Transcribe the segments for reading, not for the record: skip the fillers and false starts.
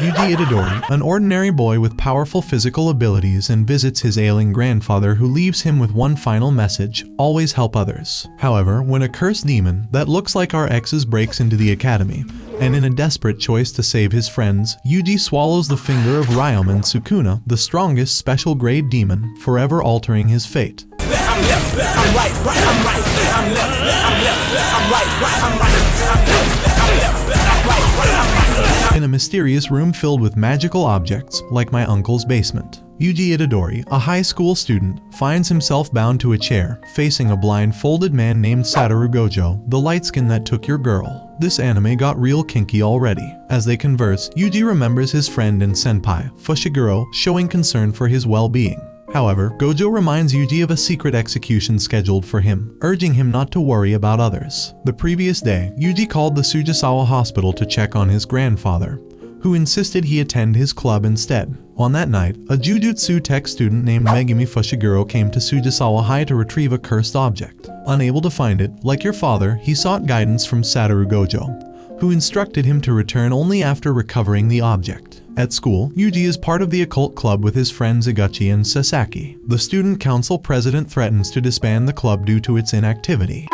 Yuuji Itadori, an ordinary boy with powerful physical abilities, and visits his ailing grandfather, who leaves him with one final message: always help others. However, when a cursed demon that looks like our exes breaks into the academy, and in a desperate choice to save his friends, Yuuji swallows the finger of Ryomen Sukuna, the strongest special grade demon, forever altering his fate. I'm left, I'm right, I'm right, I'm left, I'm left, I'm right, I'm right, I'm left, I'm right, I'm right. In a mysterious room filled with magical objects, like my uncle's basement, Yuuji Itadori, a high school student, finds himself bound to a chair, facing a blindfolded man named Satoru Gojo, the light skin that took your girl. This anime got real kinky already. As they converse, Yuuji remembers his friend and senpai, Fushiguro, showing concern for his well-being. However, Gojo reminds Yuuji of a secret execution scheduled for him, urging him not to worry about others. The previous day, Yuuji called the Sujisawa hospital to check on his grandfather, who insisted he attend his club instead. On that night, a jujutsu tech student named Megumi Fushiguro came to Sujisawa High to retrieve a cursed object. Unable to find it, like your father, he sought guidance from Satoru Gojo, who instructed him to return only after recovering the object. At school, Yuuji is part of the occult club with his friends Iguchi and Sasaki. The student council president threatens to disband the club due to its inactivity.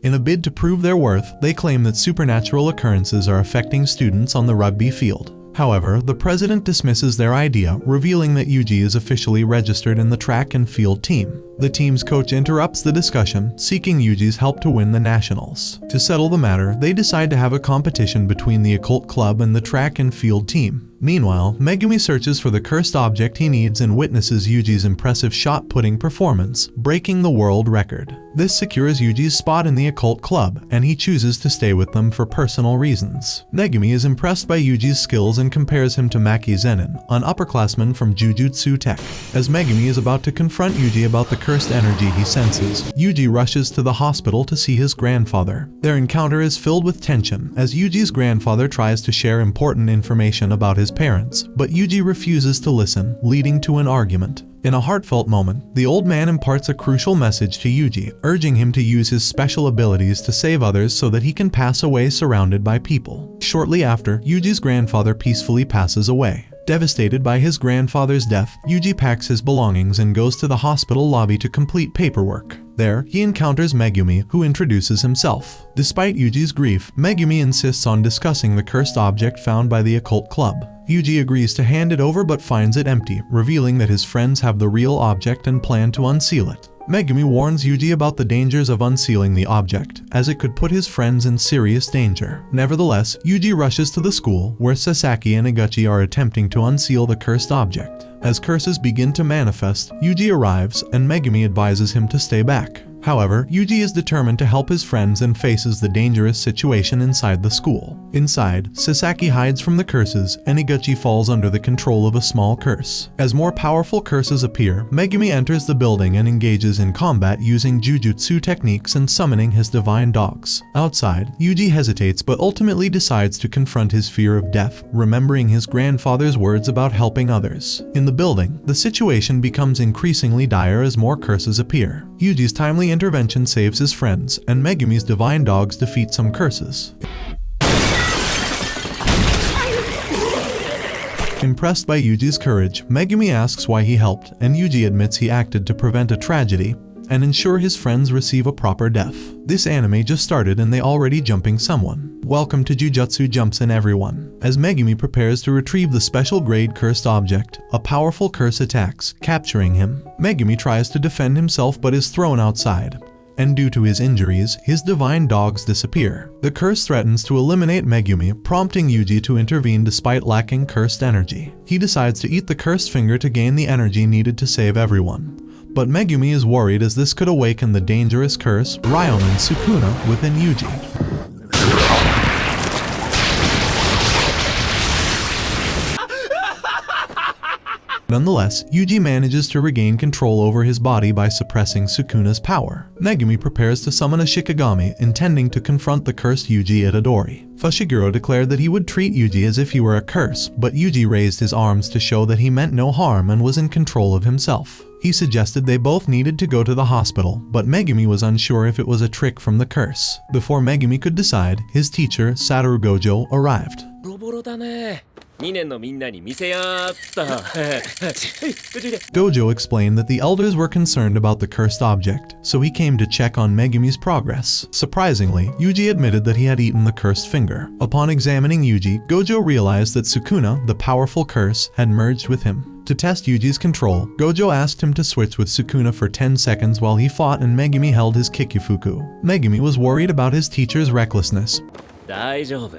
In a bid to prove their worth, they claim that supernatural occurrences are affecting students on the rugby field. However, the president dismisses their idea, revealing that Yuuji is officially registered in the track and field team. The team's coach interrupts the discussion, seeking Yuuji's help to win the nationals. To settle the matter, they decide to have a competition between the occult club and the track and field team. Meanwhile, Megumi searches for the cursed object he needs and witnesses Yuuji's impressive shot-putting performance, breaking the world record. This secures Yuuji's spot in the occult club, and he chooses to stay with them for personal reasons. Megumi is impressed by Yuuji's skills and compares him to Maki Zenin, an upperclassman from Jujutsu Tech. As Megumi is about to confront Yuuji about the cursed energy he senses, Yuuji rushes to the hospital to see his grandfather. Their encounter is filled with tension, as Yuuji's grandfather tries to share important information about his parents, but Yuuji refuses to listen, leading to an argument. In a heartfelt moment, the old man imparts a crucial message to Yuuji, urging him to use his special abilities to save others so that he can pass away surrounded by people. Shortly after, Yuuji's grandfather peacefully passes away. Devastated by his grandfather's death, Yuuji packs his belongings and goes to the hospital lobby to complete paperwork. There, he encounters Megumi, who introduces himself. Despite Yuuji's grief, Megumi insists on discussing the cursed object found by the occult club. Yuuji agrees to hand it over but finds it empty, revealing that his friends have the real object and plan to unseal it. Megumi warns Yuuji about the dangers of unsealing the object, as it could put his friends in serious danger. Nevertheless, Yuuji rushes to the school, where Sasaki and Iguchi are attempting to unseal the cursed object. As curses begin to manifest, Yuuji arrives, and Megumi advises him to stay back. However, Yuuji is determined to help his friends and faces the dangerous situation inside the school. Inside, Sasaki hides from the curses, and Iguchi falls under the control of a small curse. As more powerful curses appear, Megumi enters the building and engages in combat using jujutsu techniques and summoning his divine dogs. Outside, Yuuji hesitates but ultimately decides to confront his fear of death, remembering his grandfather's words about helping others. In the building, the situation becomes increasingly dire as more curses appear. Yuuji's timely intervention saves his friends, and Megumi's divine dogs defeat some curses. Impressed by Yuuji's courage, Megumi asks why he helped, and Yuuji admits he acted to prevent a tragedy and ensure his friends receive a proper death. This anime just started and they already jumping someone. Welcome to Jujutsu Jumps in everyone. As Megumi prepares to retrieve the special grade cursed object, a powerful curse attacks, capturing him. Megumi tries to defend himself but is thrown outside, and due to his injuries, his divine dogs disappear. The curse threatens to eliminate Megumi, prompting Yuuji to intervene despite lacking cursed energy. He decides to eat the cursed finger to gain the energy needed to save everyone. But Megumi is worried as this could awaken the dangerous curse, Ryomen Sukuna, within Yuuji. Nonetheless, Yuuji manages to regain control over his body by suppressing Sukuna's power. Megumi prepares to summon a Shikigami, intending to confront the cursed Yuuji Itadori. Fushiguro declared that he would treat Yuuji as if he were a curse, but Yuuji raised his arms to show that he meant no harm and was in control of himself. He suggested they both needed to go to the hospital, but Megumi was unsure if it was a trick from the curse. Before Megumi could decide, his teacher, Satoru Gojo, arrived. ボロボロだね。2年のみんなに見せやった。Gojo explained that the elders were concerned about the cursed object, so he came to check on Megumi's progress. Surprisingly, Yuuji admitted that he had eaten the cursed finger. Upon examining Yuuji, Gojo realized that Sukuna, the powerful curse, had merged with him. To test Yuji's control, Gojo asked him to switch with Sukuna for 10 seconds while he fought and Megumi held his Kikyufuku. Megumi was worried about his teacher's recklessness. 大丈夫。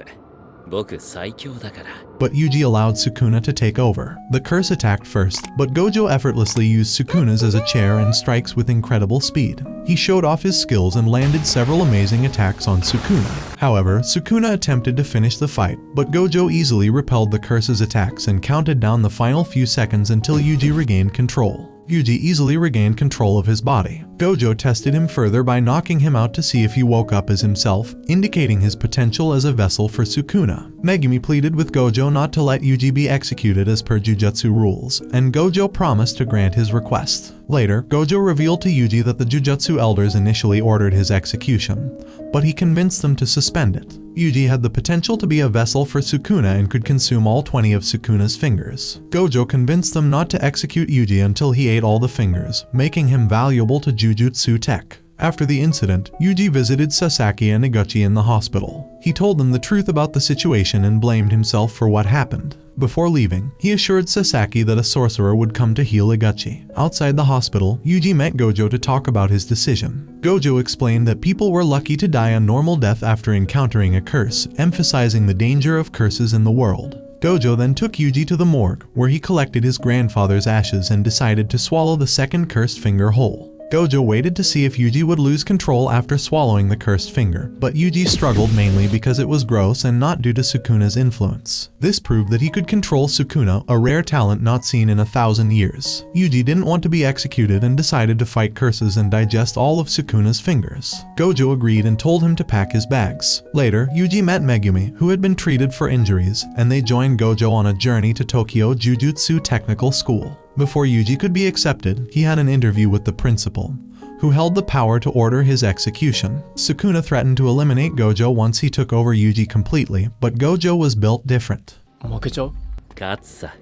僕最強だから。But Yuuji allowed Sukuna to take over. The curse attacked first, but Gojo effortlessly used Sukuna's as a chair and strikes with incredible speed. He showed off his skills and landed several amazing attacks on Sukuna. However, Sukuna attempted to finish the fight, but Gojo easily repelled the curse's attacks and counted down the final few seconds until Yuuji regained control. Yuuji easily regained control of his body. Gojo tested him further by knocking him out to see if he woke up as himself, indicating his potential as a vessel for Sukuna. Megumi pleaded with Gojo not to let Yuuji be executed as per jujutsu rules, and Gojo promised to grant his request. Later, Gojo revealed to Yuuji that the jujutsu elders initially ordered his execution, but he convinced them to suspend it. Yuuji had the potential to be a vessel for Sukuna and could consume all 20 of Sukuna's fingers. Gojo convinced them not to execute Yuuji until he ate all the fingers, making him valuable to jujutsu tech. After the incident, Yuuji visited Sasaki and Iguchi in the hospital. He told them the truth about the situation and blamed himself for what happened. Before leaving, he assured Sasaki that a sorcerer would come to heal Iguchi. Outside the hospital, Yuuji met Gojo to talk about his decision. Gojo explained that people were lucky to die a normal death after encountering a curse, emphasizing the danger of curses in the world. Gojo then took Yuuji to the morgue, where he collected his grandfather's ashes and decided to swallow the second cursed finger whole. Gojo waited to see if Yuuji would lose control after swallowing the cursed finger, but Yuuji struggled mainly because it was gross and not due to Sukuna's influence. This proved that he could control Sukuna, a rare talent not seen in 1,000 years. Yuuji didn't want to be executed and decided to fight curses and digest all of Sukuna's fingers. Gojo agreed and told him to pack his bags. Later, Yuuji met Megumi, who had been treated for injuries, and they joined Gojo on a journey to Tokyo Jujutsu Technical School. Before Yuuji could be accepted, he had an interview with the principal, who held the power to order his execution. Sukuna threatened to eliminate Gojo once he took over Yuuji completely, but Gojo was built different. 負けちゃう？勝つさ。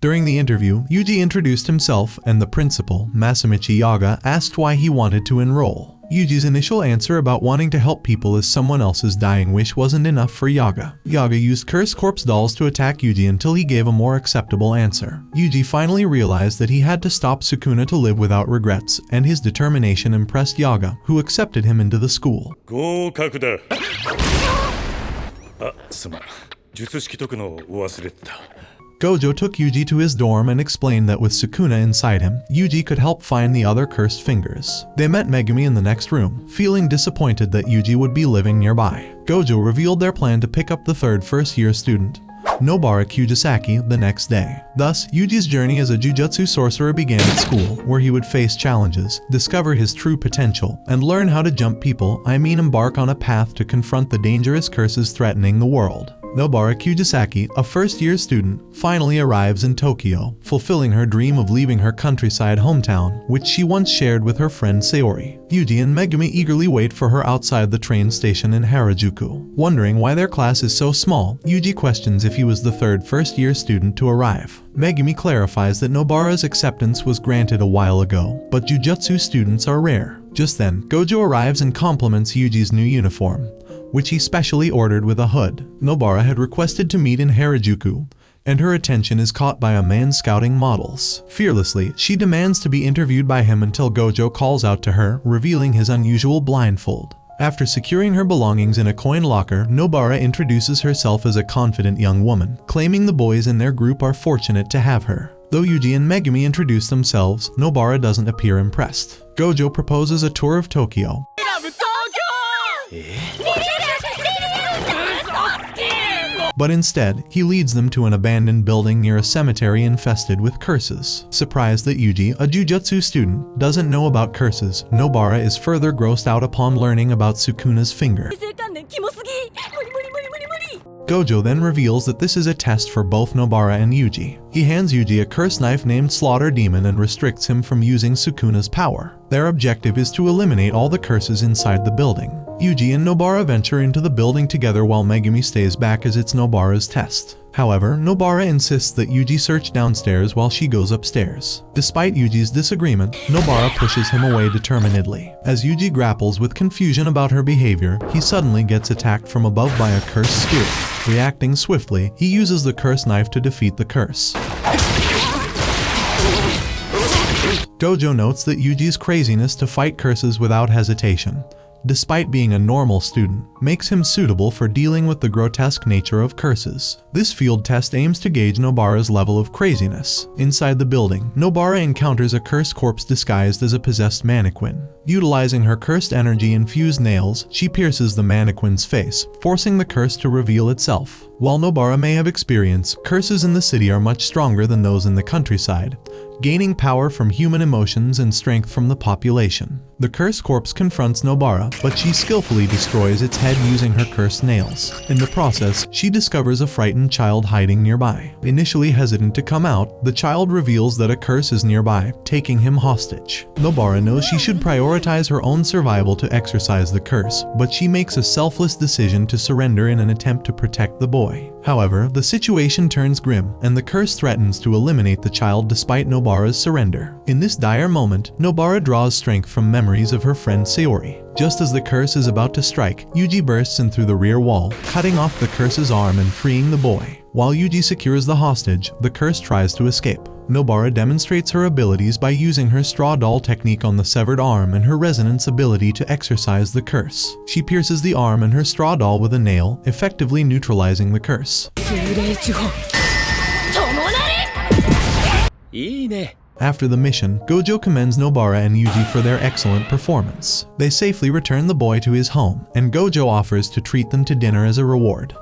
During the interview, Yuuji introduced himself, and the principal, Masamichi Yaga, asked why he wanted to enroll. Yuji's initial answer about wanting to help people as someone else's dying wish wasn't enough for Yaga. Yaga used cursed corpse dolls to attack Yuuji until he gave a more acceptable answer. Yuuji finally realized that he had to stop Sukuna to live without regrets, and his determination impressed Yaga, who accepted him into the school. 合格だ。あ、すまん。術式解くのを忘れてた。 Gojo took Yuuji to his dorm and explained that with Sukuna inside him, Yuuji could help find the other cursed fingers. They met Megumi in the next room, feeling disappointed that Yuuji would be living nearby. Gojo revealed their plan to pick up the third first-year student, Nobara Kujisaki, the next day. Thus, Yuji's journey as a jujutsu sorcerer began at school, where he would face challenges, discover his true potential, and learn how to jump people, embark on a path to confront the dangerous curses threatening the world. Nobara Kujisaki, a first-year student, finally arrives in Tokyo, fulfilling her dream of leaving her countryside hometown, which she once shared with her friend Sayori. Yuuji and Megumi eagerly wait for her outside the train station in Harajuku. Wondering why their class is so small, Yuuji questions if he was the third first-year student to arrive. Megumi clarifies that Nobara's acceptance was granted a while ago, but jujutsu students are rare. Just then, Gojo arrives and compliments Yuji's new uniform, which he specially ordered with a hood. Nobara had requested to meet in Harajuku, and her attention is caught by a man scouting models. Fearlessly, she demands to be interviewed by him until Gojo calls out to her, revealing his unusual blindfold. After securing her belongings in a coin locker, Nobara introduces herself as a confident young woman, claiming the boys in their group are fortunate to have her. Though Yuuji and Megumi introduce themselves, Nobara doesn't appear impressed. Gojo proposes a tour of Tokyo, but instead, he leads them to an abandoned building near a cemetery infested with curses. Surprised that Yuuji, a jujutsu student, doesn't know about curses, Nobara is further grossed out upon learning about Sukuna's finger. Gojo then reveals that this is a test for both Nobara and Yuuji. He hands Yuuji a curse knife named Slaughter Demon and restricts him from using Sukuna's power. Their objective is to eliminate all the curses inside the building. Yuuji and Nobara venture into the building together while Megumi stays back as it's Nobara's test. However, Nobara insists that Yuuji search downstairs while she goes upstairs. Despite Yuji's disagreement, Nobara pushes him away determinedly. As Yuuji grapples with confusion about her behavior, he suddenly gets attacked from above by a cursed spirit. Reacting swiftly, he uses the curse knife to defeat the curse. Gojo notes that Yuji's craziness to fight curses without hesitation, despite being a normal student, makes him suitable for dealing with the grotesque nature of curses. This field test aims to gauge Nobara's level of craziness. Inside the building, Nobara encounters a cursed corpse disguised as a possessed mannequin. Utilizing her cursed energy-infused nails, she pierces the mannequin's face, forcing the curse to reveal itself. While Nobara may have experienced, curses in the city are much stronger than those in the countryside, gaining power from human emotions and strength from the population. The cursed corpse confronts Nobara, but she skillfully destroys its head using her cursed nails. In the process, she discovers a frightened child hiding nearby. Initially hesitant to come out, the child reveals that a curse is nearby, taking him hostage. Nobara knows she should prioritize her own survival to exorcise the curse, but she makes a selfless decision to surrender in an attempt to protect the boy. However, the situation turns grim, and the curse threatens to eliminate the child despite Nobara's surrender. In this dire moment, Nobara draws strength from memories of her friend Sayori. Just as the curse is about to strike, Yuuji bursts in through the rear wall, cutting off the curse's arm and freeing the boy. While Yuuji secures the hostage, the curse tries to escape. Nobara demonstrates her abilities by using her straw doll technique on the severed arm and her resonance ability to exorcise the curse. She pierces the arm and her straw doll with a nail, effectively neutralizing the curse. いいね After the mission, Gojo commends Nobara and Yuuji for their excellent performance. They safely return the boy to his home, and Gojo offers to treat them to dinner as a reward.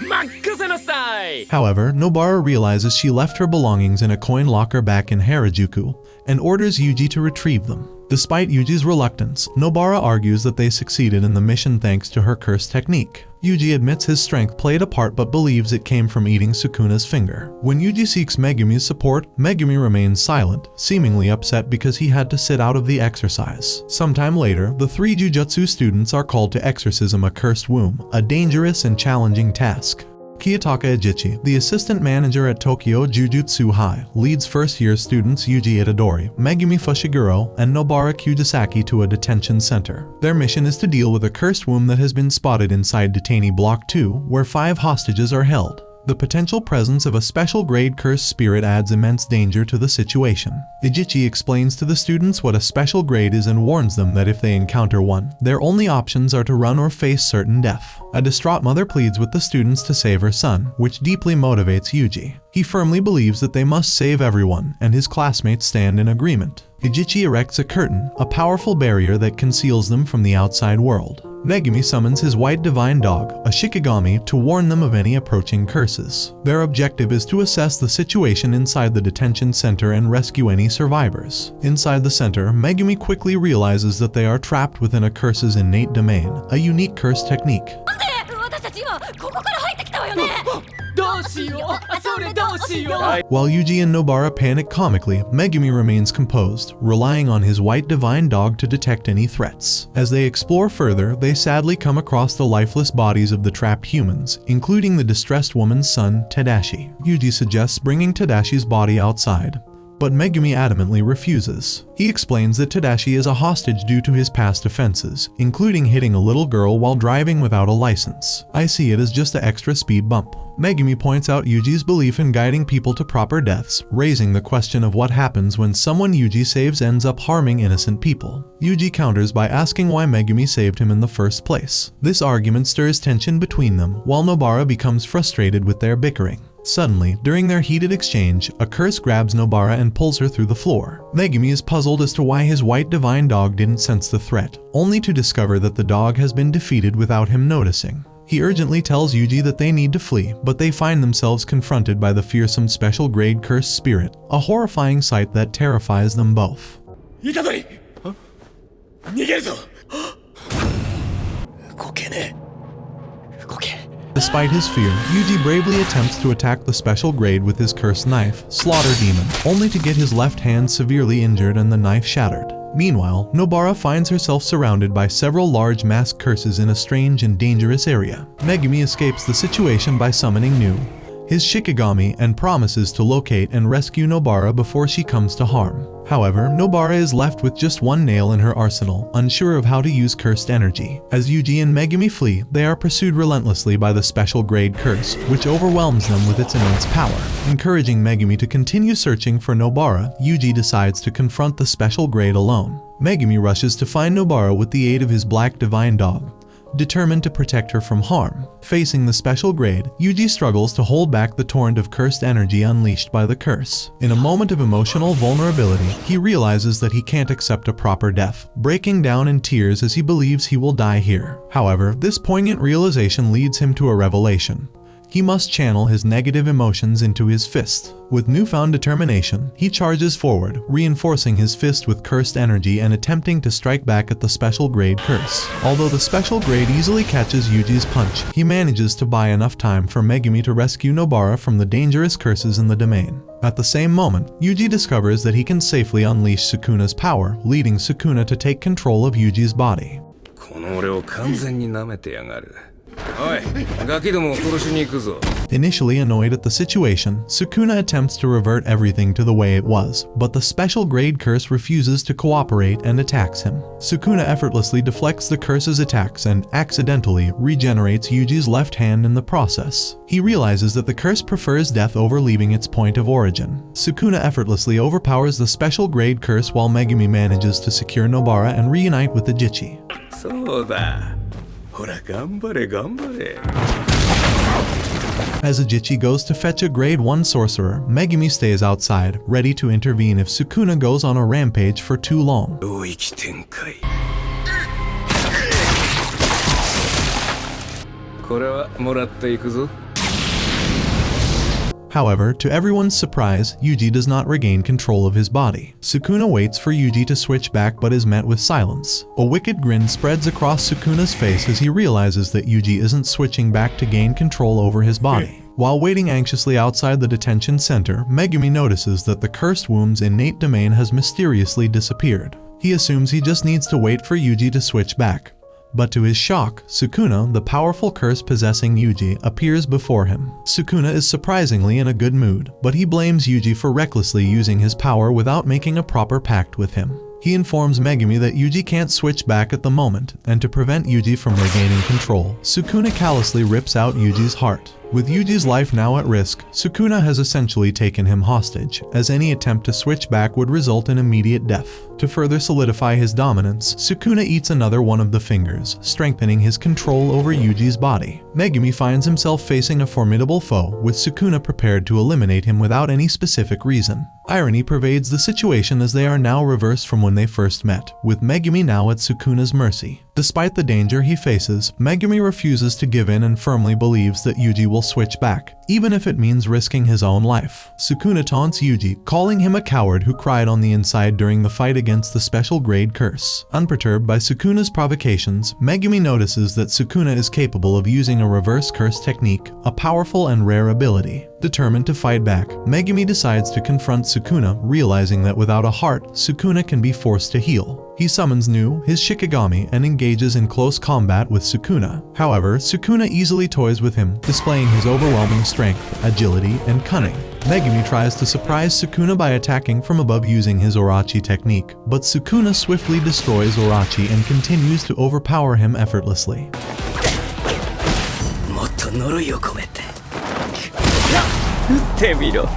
任せなさい However, Nobara realizes she left her belongings in a coin locker back in Harajuku and orders Yuuji to retrieve them. Despite Yuji's reluctance, Nobara argues that they succeeded in the mission thanks to her curse technique. Yuuji admits his strength played a part but believes it came from eating Sukuna's finger. When Yuuji seeks Megumi's support, Megumi remains silent, seemingly upset because he had to sit out of the exercise. Sometime later, the three jujutsu students are called to exorcism a cursed womb, a dangerous and challenging task. Kiyotaka Ejichi, the assistant manager at Tokyo Jujutsu High, leads first-year students Yuuji Itadori, Megumi Fushiguro, and Nobara Kujisaki to a detention center. Their mission is to deal with a cursed womb that has been spotted inside detainee Block 2, where 5 hostages are held. The potential presence of a special grade cursed spirit adds immense danger to the situation. Ejichi explains to the students what a special grade is and warns them that if they encounter one, their only options are to run or face certain death. A distraught mother pleads with the students to save her son, which deeply motivates Yuuji. He firmly believes that they must save everyone, and his classmates stand in agreement. Ejichi erects a curtain, a powerful barrier that conceals them from the outside world. Megumi summons his white divine dog, a Shikigami, to warn them of any approaching curses. Their objective is to assess the situation inside the detention center and rescue any survivors. Inside the center, Megumi quickly realizes that they are trapped within a curse's innate domain, a unique curse technique. 私たち今ここから入ってきたわよね どうしようそれどうしよう While Yuuji and Nobara panic comically, Megumi remains composed, relying on his white divine dog to detect any threats. As they explore further, they sadly come across the lifeless bodies of the trapped humans, including the distressed woman's son, Tadashi. Yuuji suggests bringing Tadashi's body outside, but Megumi adamantly refuses. He explains that Tadashi is a hostage due to his past offenses, including hitting a little girl while driving without a license. I see it as just an extra speed bump. Megumi points out Yuji's belief in guiding people to proper deaths, raising the question of what happens when someone Yuuji saves ends up harming innocent people. Yuuji counters by asking why Megumi saved him in the first place. This argument stirs tension between them, while Nobara becomes frustrated with their bickering. Suddenly, during their heated exchange, a curse grabs Nobara and pulls her through the floor. Megumi is puzzled as to why his white divine dog didn't sense the threat, only to discover that the dog has been defeated without him noticing. He urgently tells Yuuji that they need to flee, but they find themselves confronted by the fearsome special grade cursed spirit, a horrifying sight that terrifies them both. 虎杖逃げるぞ動けねえ動け Despite his fear, Yuuji bravely attempts to attack the special grade with his cursed knife, Slaughter Demon, only to get his left hand severely injured and the knife shattered. Meanwhile, Nobara finds herself surrounded by several large masked curses in a strange and dangerous area. Megumi escapes the situation by summoning Nu, his Shikigami, and promises to locate and rescue Nobara before she comes to harm. However, Nobara is left with just one nail in her arsenal, unsure of how to use cursed energy. As Yuuji and Megumi flee, they are pursued relentlessly by the special grade curse, which overwhelms them with its immense power. Encouraging Megumi to continue searching for Nobara, Yuuji decides to confront the special grade alone. Megumi rushes to find Nobara with the aid of his black divine dog, determined to protect her from harm. Facing the special grade, Yuuji struggles to hold back the torrent of cursed energy unleashed by the curse. In a moment of emotional vulnerability, he realizes that he can't accept a proper death, breaking down in tears as he believes he will die here. However, this poignant realization leads him to a revelation. He must channel his negative emotions into his fist. With newfound determination, he charges forward, reinforcing his fist with cursed energy and attempting to strike back at the special grade curse. Although the special grade easily catches Yuuji's punch, he manages to buy enough time for Megumi to rescue Nobara from the dangerous curses in the domain. At the same moment, Yuuji discovers that he can safely unleash Sukuna's power, leading Sukuna to take control of Yuuji's body. この俺を完全に舐めてやがる。おい、ガキどもを殺しに行くぞ。 Initially annoyed at the situation, Sukuna attempts to revert everything to the way it was, but the special grade curse refuses to cooperate and attacks him. Sukuna effortlessly deflects the curse's attacks and accidentally regenerates Yuuji's left hand in the process. He realizes that the curse prefers death over leaving its point of origin. Sukuna effortlessly overpowers the special grade curse while Megumi manages to secure Nobara and reunite with the Jichi. そうだ。ほら、頑張れ、頑張れ。 As Ajichi goes to fetch a grade 1 sorcerer, Megumi stays outside, ready to intervene if Sukuna goes on a rampage for too long. 領域展開。これはもらっていくぞ。 However, to everyone's surprise, Yuuji does not regain control of his body. Sukuna waits for Yuuji to switch back but is met with silence. A wicked grin spreads across Sukuna's face as he realizes that Yuuji isn't switching back to gain control over his body. While waiting anxiously outside the detention center, Megumi notices that the cursed womb's innate domain has mysteriously disappeared. He assumes he just needs to wait for Yuuji to switch back. But to his shock, Sukuna, the powerful curse possessing Yuuji, appears before him. Sukuna is surprisingly in a good mood, but he blames Yuuji for recklessly using his power without making a proper pact with him. He informs Megumi that Yuuji can't switch back at the moment, and to prevent Yuuji from regaining control, Sukuna callously rips out Yuuji's heart. With Yuuji's life now at risk, Sukuna has essentially taken him hostage, as any attempt to switch back would result in immediate death. To further solidify his dominance, Sukuna eats another one of the fingers, strengthening his control over Yuuji's body. Megumi finds himself facing a formidable foe, with Sukuna prepared to eliminate him without any specific reason. Irony pervades the situation as they are now reversed from when they first met, with Megumi now at Sukuna's mercy. Despite the danger he faces, Megumi refuses to give in and firmly believes that Yuuji will switch back, even if it means risking his own life. Sukuna taunts Yuuji, calling him a coward who cried on the inside during the fight against the special grade curse. Unperturbed by Sukuna's provocations, Megumi notices that Sukuna is capable of using a reverse curse technique, a powerful and rare ability. Determined to fight back, Megumi decides to confront Sukuna, realizing that without a heart, Sukuna can be forced to heal. He summons Nu, his Shikigami, and engages in close combat with Sukuna. However, Sukuna easily toys with him, displaying his overwhelming strength, agility, and cunning. Megumi tries to surprise Sukuna by attacking from above using his Orochi technique, but Sukuna swiftly destroys Orochi and continues to overpower him effortlessly. もっと呪いを込めて。撃ってみろ。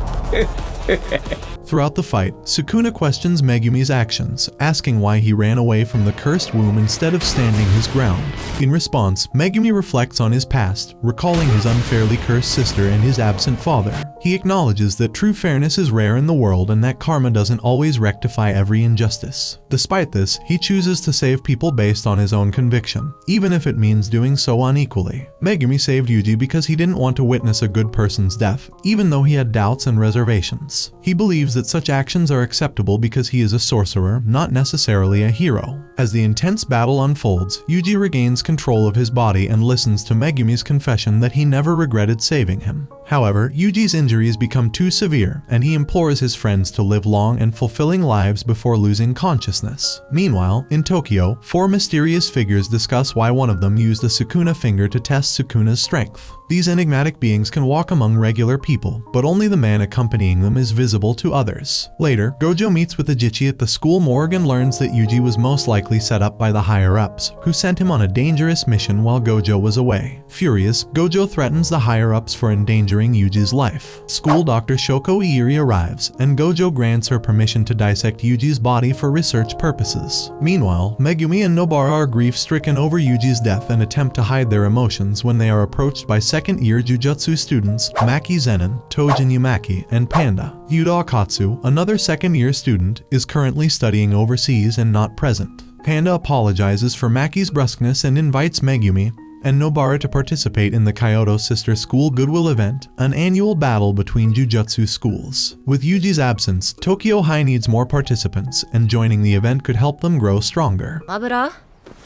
Throughout the fight, Sukuna questions Megumi's actions, asking why he ran away from the cursed womb instead of standing his ground. In response, Megumi reflects on his past, recalling his unfairly cursed sister and his absent father. He acknowledges that true fairness is rare in the world and that karma doesn't always rectify every injustice. Despite this, he chooses to save people based on his own conviction, even if it means doing so unequally. Megumi saved Yuuji because he didn't want to witness a good person's death, even though he had doubts and reservations. He believes that that such actions are acceptable because he is a sorcerer, not necessarily a hero. As the intense battle unfolds, Yuuji regains control of his body and listens to Megumi's confession that he never regretted saving him. However, Yuji's injuries become too severe, and he implores his friends to live long and fulfilling lives before losing consciousness. Meanwhile, in Tokyo, 4 mysterious figures discuss why one of them used a Sukuna finger to test Sukuna's strength. These enigmatic beings can walk among regular people, but only the man accompanying them is visible to others. Later, Gojo meets with Ajichi at the school morgue and learns that Yuuji was most likely set up by the higher-ups, who sent him on a dangerous mission while Gojo was away. Furious, Gojo threatens the higher-ups for endangering Yuji's life. School doctor Shoko Iiri arrives, and Gojo grants her permission to dissect Yuji's body for research purposes. Meanwhile, Megumi and Nobara are grief-stricken over Yuji's death and attempt to hide their emotions when they are approached by second-year jujutsu students Maki Zenin, Tojin Yumaki, and Panda. Yuta Akatsu, another second-year student, is currently studying overseas and not present. Panda apologizes for Maki's brusqueness and invites Megumi and Nobara to participate in the Kyoto Sister School Goodwill event, an annual battle between jujutsu schools. With Yuji's absence, Tokyo High needs more participants, and joining the event could help them grow stronger. 油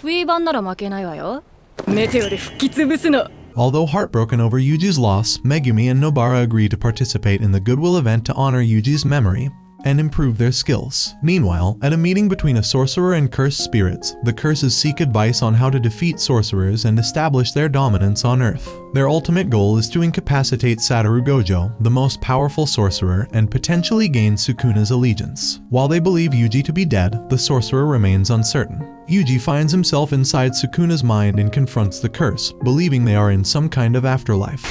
フィーバンなら負けないわよ。メテオで吹き潰すの。 Although heartbroken over Yuji's loss, Megumi and Nobara agree to participate in the Goodwill event to honor Yuji's memory and improve their skills. Meanwhile, at a meeting between a sorcerer and cursed spirits, the curses seek advice on how to defeat sorcerers and establish their dominance on Earth. Their ultimate goal is to incapacitate Satoru Gojo, the most powerful sorcerer, and potentially gain Sukuna's allegiance. While they believe Yuuji to be dead, the sorcerer remains uncertain. Yuuji finds himself inside Sukuna's mind and confronts the curse, believing they are in some kind of afterlife.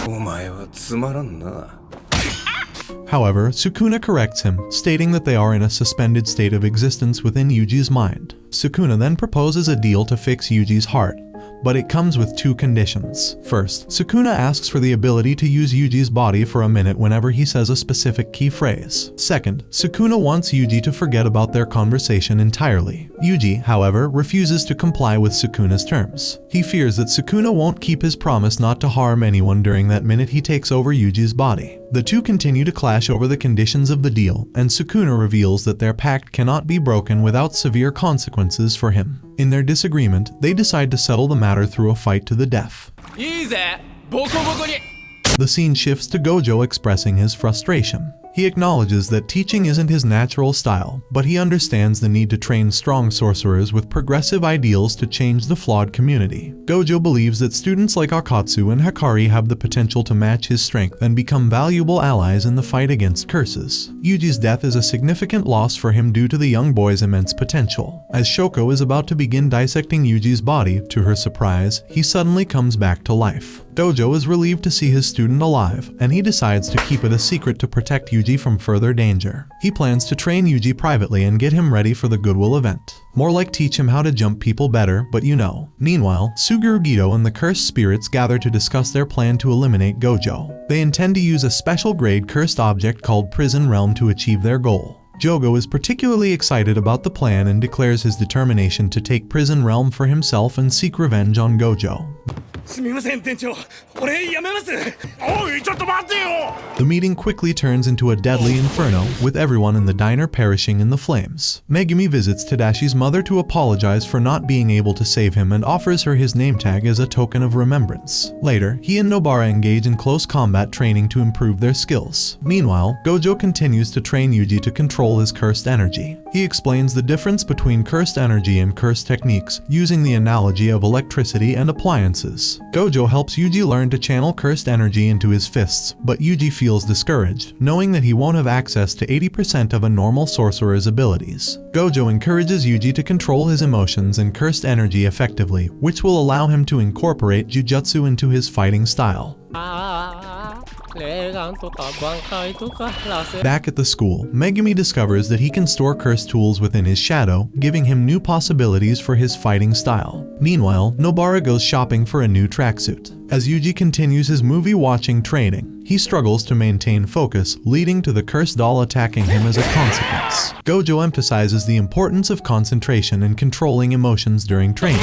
お前はつまらんな。 However, Sukuna corrects him, stating that they are in a suspended state of existence within Yuji's mind. Sukuna then proposes a deal to fix Yuji's heart, but it comes with 2 conditions. First, Sukuna asks for the ability to use Yuji's body for a minute whenever he says a specific key phrase. Second, Sukuna wants Yuji to forget about their conversation entirely. Yuji, however, refuses to comply with Sukuna's terms. He fears that Sukuna won't keep his promise not to harm anyone during that minute he takes over Yuji's body. The two continue to clash over the conditions of the deal, and Sukuna reveals that their pact cannot be broken without severe consequences for him. In their disagreement, they decide to settle the matter through a fight to the death. いいぜボコボコに The scene shifts to Gojo expressing his frustration. He acknowledges that teaching isn't his natural style, but he understands the need to train strong sorcerers with progressive ideals to change the flawed community. Gojo believes that students like Akatsu and Hikari have the potential to match his strength and become valuable allies in the fight against curses. Yuji's death is a significant loss for him due to the young boy's immense potential. As Shoko is about to begin dissecting Yuji's body, to her surprise, he suddenly comes back to life. Gojo is relieved to see his student alive, and he decides to keep it a secret to protect Yuji from further danger. He plans to train Yuji privately and get him ready for the Goodwill event. More like teach him how to jump people better, but you know. Meanwhile, Suguru Gido and the cursed spirits gather to discuss their plan to eliminate Gojo. They intend to use a special grade cursed object called Prison Realm to achieve their goal. Jogo is particularly excited about the plan and declares his determination to take Prison Realm for himself and seek revenge on Gojo. すみません店長俺やめますおいちょっと待ってよ The meeting quickly turns into a deadly inferno, with everyone in the diner perishing in the flames. Megumi visits Tadashi's mother to apologize for not being able to save him and offers her his name tag as a token of remembrance. Later, he and Nobara engage in close combat training to improve their skills. Meanwhile, Gojo continues to train Yuji to control his cursed energy. He explains the difference between cursed energy and cursed techniques, using the analogy of electricity and appliances. Gojo helps Yuji learn to channel cursed energy into his fists, but Yuji feels discouraged, knowing that he won't have access to 80% of a normal sorcerer's abilities. Gojo encourages Yuji to control his emotions and cursed energy effectively, which will allow him to incorporate jujutsu into his fighting style. Back at the school, Megumi discovers that he can store cursed tools within his shadow, giving him new possibilities for his fighting style. Meanwhile, Nobara goes shopping for a new tracksuit. As Yuji continues his movie-watching training, he struggles to maintain focus, leading to the cursed doll attacking him as a consequence. Gojo emphasizes the importance of concentration and controlling emotions during training.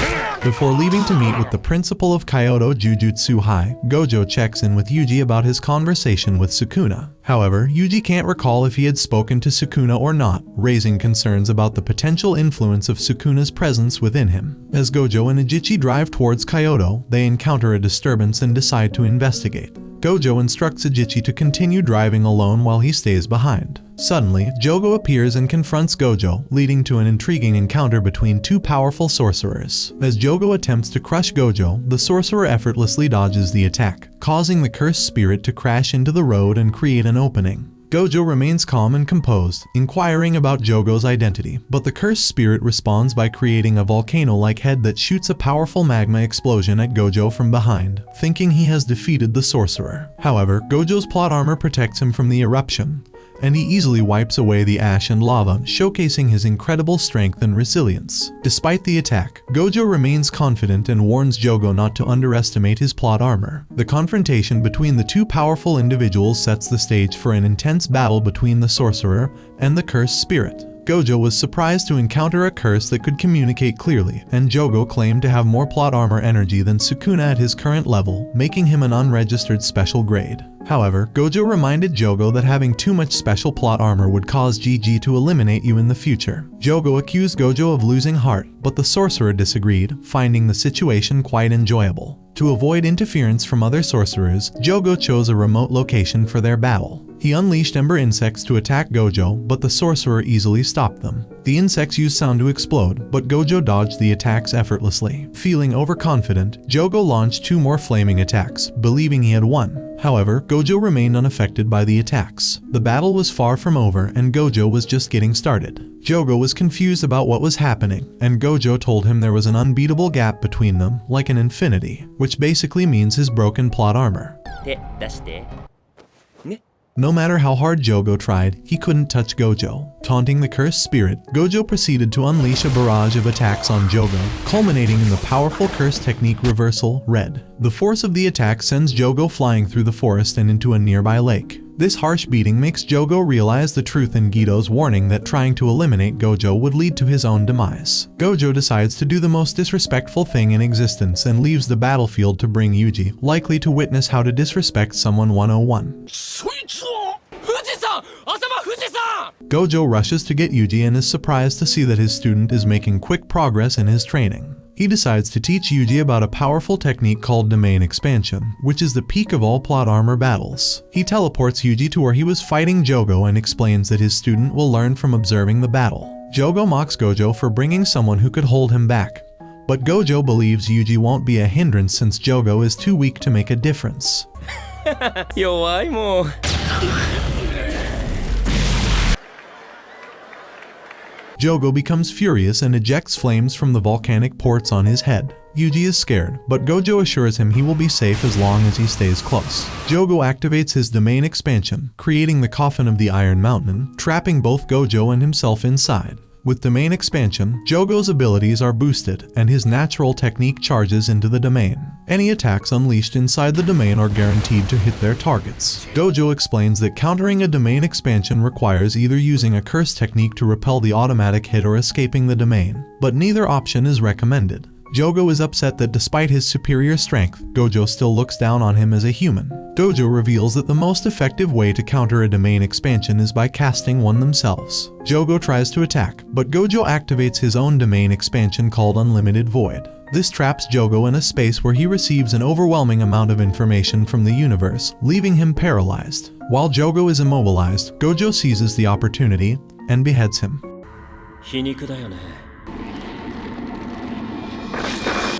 Before leaving to meet with the principal of Kyoto Jujutsu High, Gojo checks in with Yuuji about his conversation with Sukuna. However, Yuuji can't recall if he had spoken to Sukuna or not, raising concerns about the potential influence of Sukuna's presence within him. As Gojo and Ajichi drive towards Kyoto, they encounter a disturbance and decide to investigate. Gojo instructs Ajichi to continue driving alone while he stays behind. Suddenly, Jogo appears and confronts Gojo, leading to an intriguing encounter between two powerful sorcerers. As Jogo attempts to crush Gojo, the sorcerer effortlessly dodges the attack, causing the cursed spirit to crash into the road and create an opening. Gojo remains calm and composed, inquiring about Jogo's identity, but the cursed spirit responds by creating a volcano-like head that shoots a powerful magma explosion at Gojo from behind, thinking he has defeated the sorcerer. However, Gojo's plot armor protects him from the eruption, and he easily wipes away the ash and lava, showcasing his incredible strength and resilience. Despite the attack, Gojo remains confident and warns Jogo not to underestimate his plot armor. The confrontation between the two powerful individuals sets the stage for an intense battle between the sorcerer and the cursed spirit. Gojo was surprised to encounter a curse that could communicate clearly, and Jogo claimed to have more plot armor energy than Sukuna at his current level, making him an unregistered special grade. However, Gojo reminded Jogo that having too much special plot armor would cause GG to eliminate you in the future. Jogo accused Gojo of losing heart, but the sorcerer disagreed, finding the situation quite enjoyable. To avoid interference from other sorcerers, Jogo chose a remote location for their battle. He unleashed ember insects to attack Gojo, but the sorcerer easily stopped them. The insects used sound to explode, but Gojo dodged the attacks effortlessly. Feeling overconfident, Jogo launched two more flaming attacks, believing he had won. However, Gojo remained unaffected by the attacks. The battle was far from over, and Gojo was just getting started. Jogo was confused about what was happening, and Gojo told him there was an unbeatable gap between them, like an infinity, which basically means his broken plot armor. No matter how hard Jogo tried, he couldn't touch Gojo. Taunting the cursed spirit, Gojo proceeded to unleash a barrage of attacks on Jogo, culminating in the powerful curse technique Reversal Red. The force of the attack sends Jogo flying through the forest and into a nearby lake. This harsh beating makes Jogo realize the truth in Guido's warning that trying to eliminate Gojo would lead to his own demise. Gojo decides to do the most disrespectful thing in existence and leaves the battlefield to bring Yuuji, likely to witness how to disrespect someone 101. Gojo rushes to get Yuuji and is surprised to see that his student is making quick progress in his training. He decides to teach Yuuji about a powerful technique called domain expansion, which is the peak of all plot armor battles. He teleports Yuuji to where he was fighting Jogo and explains that his student will learn from observing the battle. Jogo mocks Gojo for bringing someone who could hold him back, but Gojo believes Yuuji won't be a hindrance since Jogo is too weak to make a difference. Jogo becomes furious and ejects flames from the volcanic ports on his head. Yuuji is scared, but Gojo assures him he will be safe as long as he stays close. Jogo activates his domain expansion, creating the coffin of the Iron Mountain, trapping both Gojo and himself inside. With domain expansion, Jogo's abilities are boosted, and his natural technique charges into the domain. Any attacks unleashed inside the domain are guaranteed to hit their targets. Gojo explains that countering a domain expansion requires either using a curse technique to repel the automatic hit or escaping the domain, but neither option is recommended. Jogo is upset that despite his superior strength, Gojo still looks down on him as a human. Gojo reveals that the most effective way to counter a domain expansion is by casting one themselves. Jogo tries to attack, but Gojo activates his own domain expansion called Unlimited Void. This traps Jogo in a space where he receives an overwhelming amount of information from the universe, leaving him paralyzed. While Jogo is immobilized, Gojo seizes the opportunity and beheads him.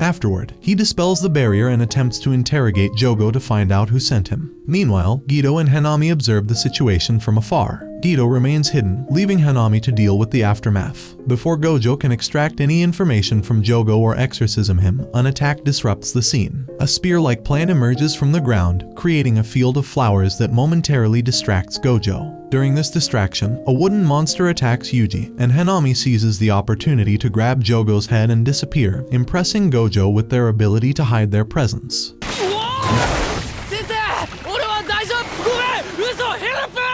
Afterward, he dispels the barrier and attempts to interrogate Jogo to find out who sent him. Meanwhile, Guido and Hanami observe the situation from afar. Guido remains hidden, leaving Hanami to deal with the aftermath. Before Gojo can extract any information from Jogo or exorcism him, an attack disrupts the scene. A spear-like plant emerges from the ground, creating a field of flowers that momentarily distracts Gojo. During this distraction, a wooden monster attacks Yuuji, and Hanami seizes the opportunity to grab Jogo's head and disappear, impressing Gojo with their ability to hide their presence.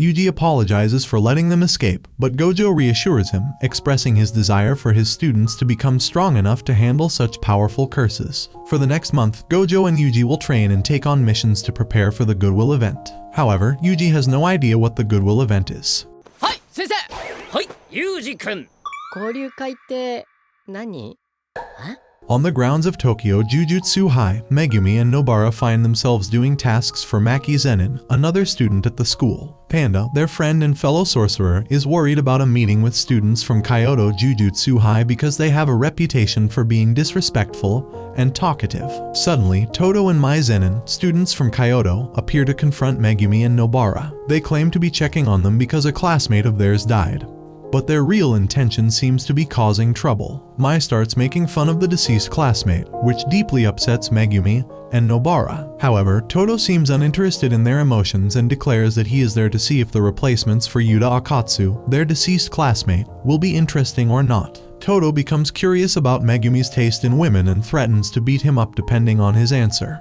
Yuuji apologizes for letting them escape, but Gojo reassures him, expressing his desire for his students to become strong enough to handle such powerful curses. For the next month, Gojo and Yuuji will train and take on missions to prepare for the Goodwill event. However, Yuuji has no idea what the Goodwill event is. はい先生はいユージ君交流会って何？ On the grounds of Tokyo Jujutsu High, Megumi and Nobara find themselves doing tasks for Maki Zenin, another student at the school. Panda, their friend and fellow sorcerer, is worried about a meeting with students from Kyoto Jujutsu High because they have a reputation for being disrespectful and talkative. Suddenly, Todo and Mai Zenin, students from Kyoto, appear to confront Megumi and Nobara. They claim to be checking on them because a classmate of theirs died. But their real intention seems to be causing trouble. Mai starts making fun of the deceased classmate, which deeply upsets Megumi and Nobara. However, Todo seems uninterested in their emotions and declares that he is there to see if the replacements for Yuta Akatsu, their deceased classmate, will be interesting or not. Todo becomes curious about Megumi's taste in women and threatens to beat him up depending on his answer.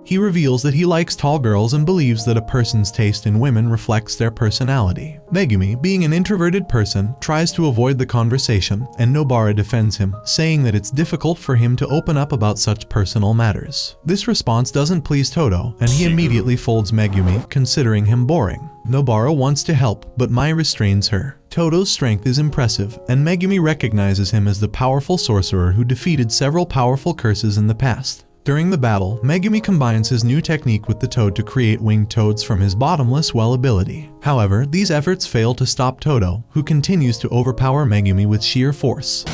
He reveals that he likes tall girls and believes that a person's taste in women reflects their personality. Megumi, being an introverted person, tries to avoid the conversation, and Nobara defends him, saying that it's difficult for him to open up about such personal matters. This response doesn't please Todo, and he immediately folds Megumi, considering him boring. Nobara wants to help, but Mai restrains her. Todo's strength is impressive, and Megumi recognizes him as the powerful sorcerer who defeated several powerful curses in the past. During the battle, Megumi combines his new technique with the toad to create winged toads from his bottomless well ability. However, these efforts fail to stop Todo, who continues to overpower Megumi with sheer force.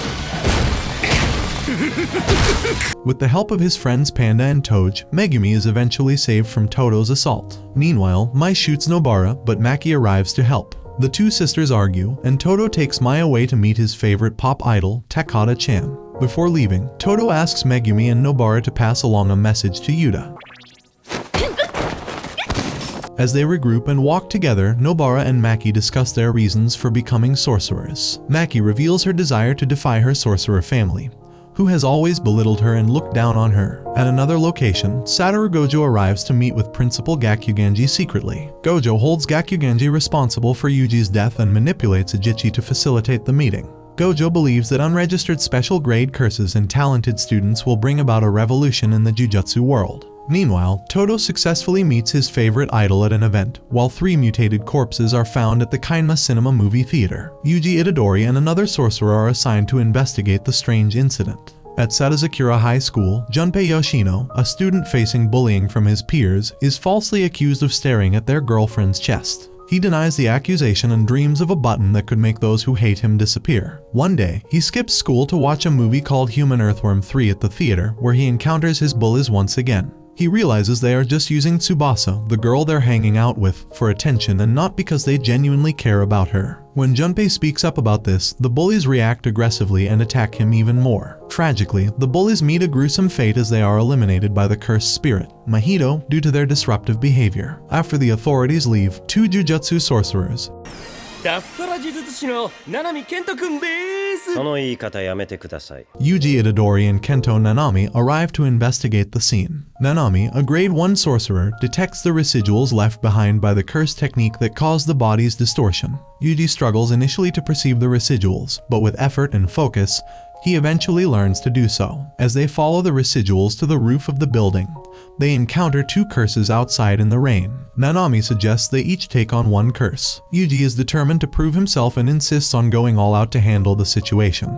With the help of his friends Panda and Toj, Megumi is eventually saved from Todo's assault. Meanwhile, Mai shoots Nobara, but Maki arrives to help. The two sisters argue, and Todo takes Mai away to meet his favorite pop idol, Takada-chan. Before leaving, Todo asks Megumi and Nobara to pass along a message to Yuta. As they regroup and walk together, Nobara and Maki discuss their reasons for becoming sorcerers. Maki reveals her desire to defy her sorcerer family, who has always belittled her and looked down on her. At another location, Satoru Gojo arrives to meet with Principal Gakugenji secretly. Gojo holds Gakugenji responsible for Yuji's death and manipulates Ajichi to facilitate the meeting. Gojo believes that unregistered special grade curses and talented students will bring about a revolution in the jujutsu world. Meanwhile, Todo successfully meets his favorite idol at an event, while 3 mutated corpses are found at the Kainma Cinema Movie Theater. Yuji Itadori and another sorcerer are assigned to investigate the strange incident. At Satazakura High School, Junpei Yoshino, a student facing bullying from his peers, is falsely accused of staring at their girlfriend's chest. He denies the accusation and dreams of a button that could make those who hate him disappear. One day, he skips school to watch a movie called Human Earthworm 3 at the theater, where he encounters his bullies once again. He realizes they are just using Tsubasa, the girl they're hanging out with, for attention and not because they genuinely care about her. When Junpei speaks up about this, the bullies react aggressively and attack him even more. Tragically, the bullies meet a gruesome fate as they are eliminated by the cursed spirit, Mahito, due to their disruptive behavior. After the authorities leave, 2 jujutsu sorcerers, 脱サラ呪術師の七海健人君です。その言い方やめてください。 Yuji Itadori and Kento Nanami arrive to investigate the scene. Nanami, a grade 1 sorcerer, detects the residuals left behind by the curse technique that caused the body's distortion. Yuji struggles initially to perceive the residuals, but with effort and focus, he eventually learns to do so. As they follow the residuals to the roof of the building, they encounter 2 curses outside in the rain. Nanami suggests they each take on 1 curse. Yuji is determined to prove himself and insists on going all out to handle the situation.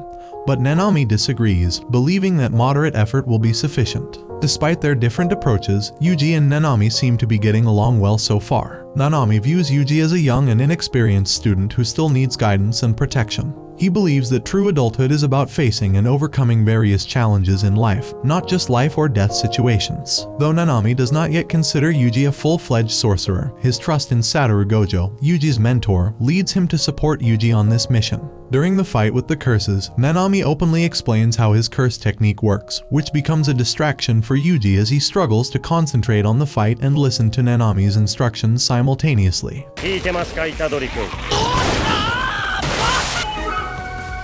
But Nanami disagrees, believing that moderate effort will be sufficient. Despite their different approaches, Yuji and Nanami seem to be getting along well so far. Nanami views Yuji as a young and inexperienced student who still needs guidance and protection. He believes that true adulthood is about facing and overcoming various challenges in life, not just life or death situations. Though Nanami does not yet consider Yuji a full-fledged sorcerer, his trust in Satoru Gojo, Yuji's mentor, leads him to support Yuji on this mission. During the fight with the curses, Nanami openly explains how his curse technique works, which becomes a distraction for Yuji as he struggles to concentrate on the fight and listen to Nanami's instructions simultaneously. 聞いてますか、Itadori君。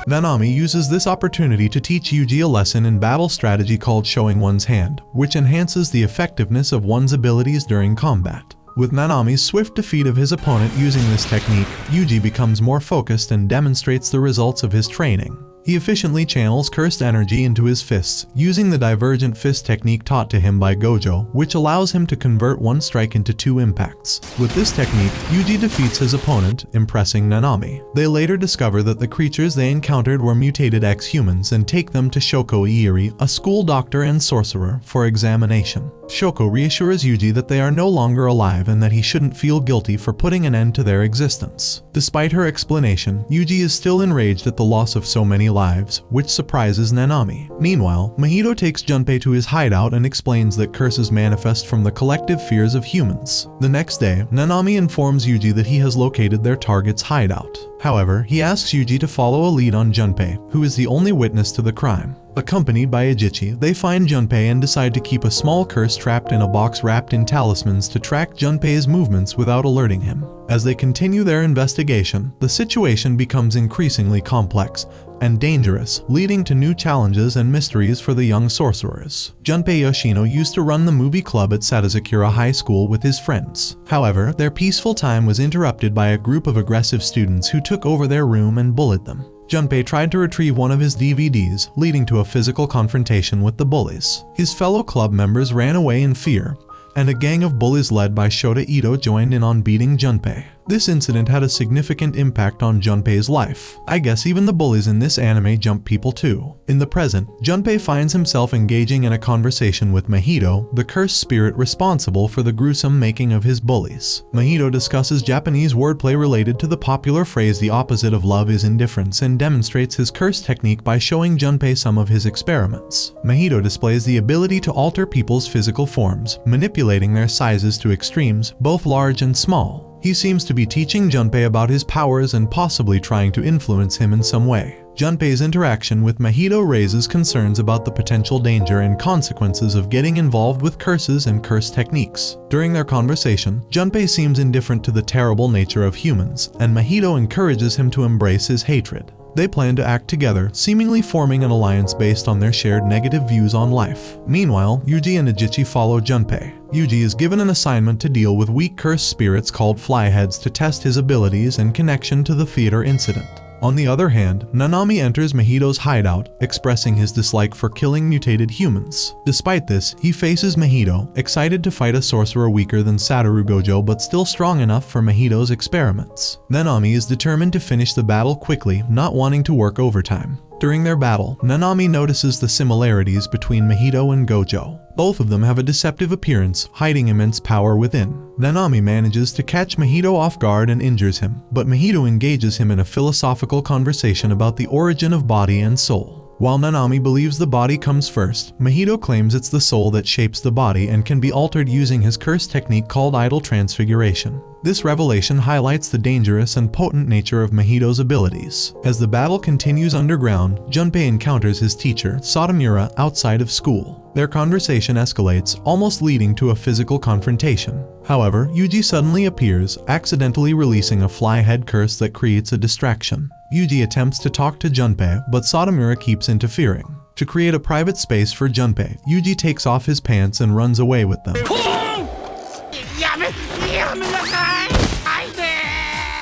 Nanami uses this opportunity to teach Yuji a lesson in battle strategy called showing one's hand, which enhances the effectiveness of one's abilities during combat. With Nanami's swift defeat of his opponent using this technique, Yuuji becomes more focused and demonstrates the results of his training. He efficiently channels cursed energy into his fists, using the divergent fist technique taught to him by Gojo, which allows him to convert one strike into 2 impacts. With this technique, Yuuji defeats his opponent, impressing Nanami. They later discover that the creatures they encountered were mutated ex-humans and take them to Shoko Iiri, a school doctor and sorcerer, for examination. Shoko reassures Yuuji that they are no longer alive and that he shouldn't feel guilty for putting an end to their existence. Despite her explanation, Yuuji is still enraged at the loss of so many lives, which surprises Nanami. Meanwhile, Mahito takes Junpei to his hideout and explains that curses manifest from the collective fears of humans. The next day, Nanami informs Yuuji that he has located their target's hideout. However, he asks Yuuji to follow a lead on Junpei, who is the only witness to the crime. Accompanied by Ejichi, they find Junpei and decide to keep a small curse trapped in a box wrapped in talismans to track Junpei's movements without alerting him. As they continue their investigation, the situation becomes increasingly complex and dangerous, leading to new challenges and mysteries for the young sorcerers. Junpei Yoshino used to run the movie club at Satazakura High School with his friends. However, their peaceful time was interrupted by a group of aggressive students who took over their room and bullied them. Junpei tried to retrieve one of his DVDs, leading to a physical confrontation with the bullies. His fellow club members ran away in fear, and a gang of bullies led by Shota Ito joined in on beating Junpei. This incident had a significant impact on Junpei's life. I guess even the bullies in this anime jump people too. In the present, Junpei finds himself engaging in a conversation with Mahito, the cursed spirit responsible for the gruesome making of his bullies. Mahito discusses Japanese wordplay related to the popular phrase "the opposite of love is indifference" and demonstrates his curse technique by showing Junpei some of his experiments. Mahito displays the ability to alter people's physical forms, manipulating their sizes to extremes, both large and small. He seems to be teaching Junpei about his powers and possibly trying to influence him in some way. Junpei's interaction with Mahito raises concerns about the potential danger and consequences of getting involved with curses and curse techniques. During their conversation, Junpei seems indifferent to the terrible nature of humans, and Mahito encourages him to embrace his hatred. They plan to act together, seemingly forming an alliance based on their shared negative views on life. Meanwhile, Yuuji and Ejichi follow Junpei. Yuuji is given an assignment to deal with weak cursed spirits called flyheads to test his abilities and connection to the theater incident. On the other hand, Nanami enters Mahito's hideout, expressing his dislike for killing mutated humans. Despite this, he faces Mahito, excited to fight a sorcerer weaker than Satoru Gojo but still strong enough for Mahito's experiments. Nanami is determined to finish the battle quickly, not wanting to work overtime. During their battle, Nanami notices the similarities between Mahito and Gojo. Both of them have a deceptive appearance, hiding immense power within. Nanami manages to catch Mahito off guard and injures him, but Mahito engages him in a philosophical conversation about the origin of body and soul. While Nanami believes the body comes first, Mahito claims it's the soul that shapes the body and can be altered using his curse technique called idol transfiguration. This revelation highlights the dangerous and potent nature of Mahito's abilities. As the battle continues underground, Junpei encounters his teacher, Satomura, outside of school. Their conversation escalates, almost leading to a physical confrontation. However, Yuuji suddenly appears, accidentally releasing a fly head curse that creates a distraction. Yuuji attempts to talk to Junpei, but Satomura keeps interfering. To create a private space for Junpei, Yuuji takes off his pants and runs away with them.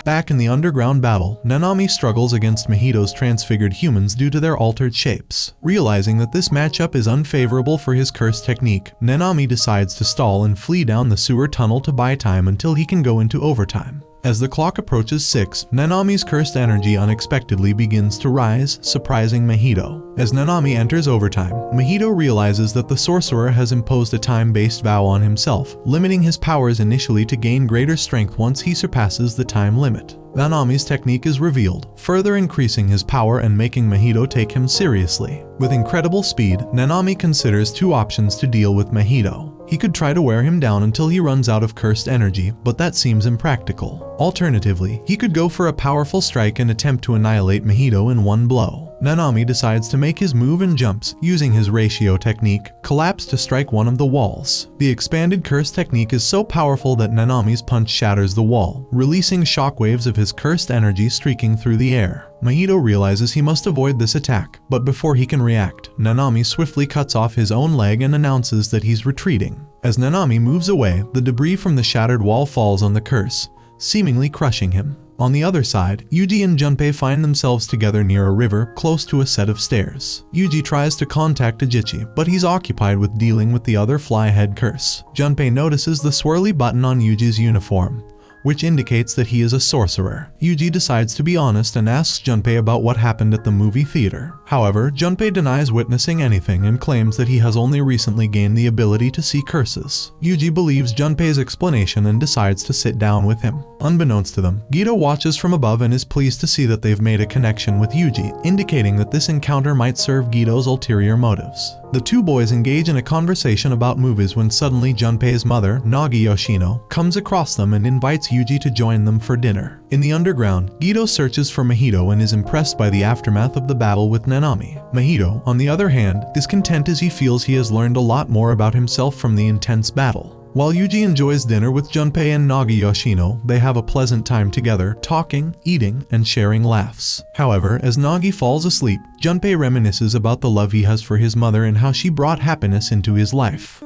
Back in the underground battle, Nanami struggles against Mahito's transfigured humans due to their altered shapes. Realizing that this matchup is unfavorable for his curse technique, Nanami decides to stall and flee down the sewer tunnel to buy time until he can go into overtime. As the clock approaches 6, Nanami's cursed energy unexpectedly begins to rise, surprising Mahito. As Nanami enters overtime, Mahito realizes that the sorcerer has imposed a time-based vow on himself, limiting his powers initially to gain greater strength once he surpasses the time limit. Nanami's technique is revealed, further increasing his power and making Mahito take him seriously. With incredible speed, Nanami considers 2 options to deal with Mahito. He could try to wear him down until he runs out of cursed energy, but that seems impractical. Alternatively, he could go for a powerful strike and attempt to annihilate Mahito in one blow. Nanami decides to make his move and jumps, using his ratio technique, collapse to strike one of the walls. The expanded curse technique is so powerful that Nanami's punch shatters the wall, releasing shockwaves of his cursed energy streaking through the air. Mahito realizes he must avoid this attack, but before he can react, Nanami swiftly cuts off his own leg and announces that he's retreating. As Nanami moves away, the debris from the shattered wall falls on the curse, seemingly crushing him. On the other side, Yuji and Junpei find themselves together near a river close to a set of stairs. Yuji tries to contact Ajichi, but he's occupied with dealing with the other fly-head curse. Junpei notices the swirly button on Yuji's uniform, which indicates that he is a sorcerer. Yuji decides to be honest and asks Junpei about what happened at the movie theater. However, Junpei denies witnessing anything and claims that he has only recently gained the ability to see curses. Yuji believes Junpei's explanation and decides to sit down with him. Unbeknownst to them, Gito watches from above and is pleased to see that they've made a connection with Yuji, indicating that this encounter might serve Gito's ulterior motives. The two boys engage in a conversation about movies when suddenly Junpei's mother, Nagi Yoshino, comes across them and invites Yuji to join them for dinner. In the underground, Gito searches for Mahito and is impressed by the aftermath of the battle with Nanami. Mahito, on the other hand, is content as he feels he has learned a lot more about himself from the intense battle. While Yuji enjoys dinner with Junpei and Nagi Yoshino, they have a pleasant time together, talking, eating, and sharing laughs. However, as Nagi falls asleep, Junpei reminisces about the love he has for his mother and how she brought happiness into his life.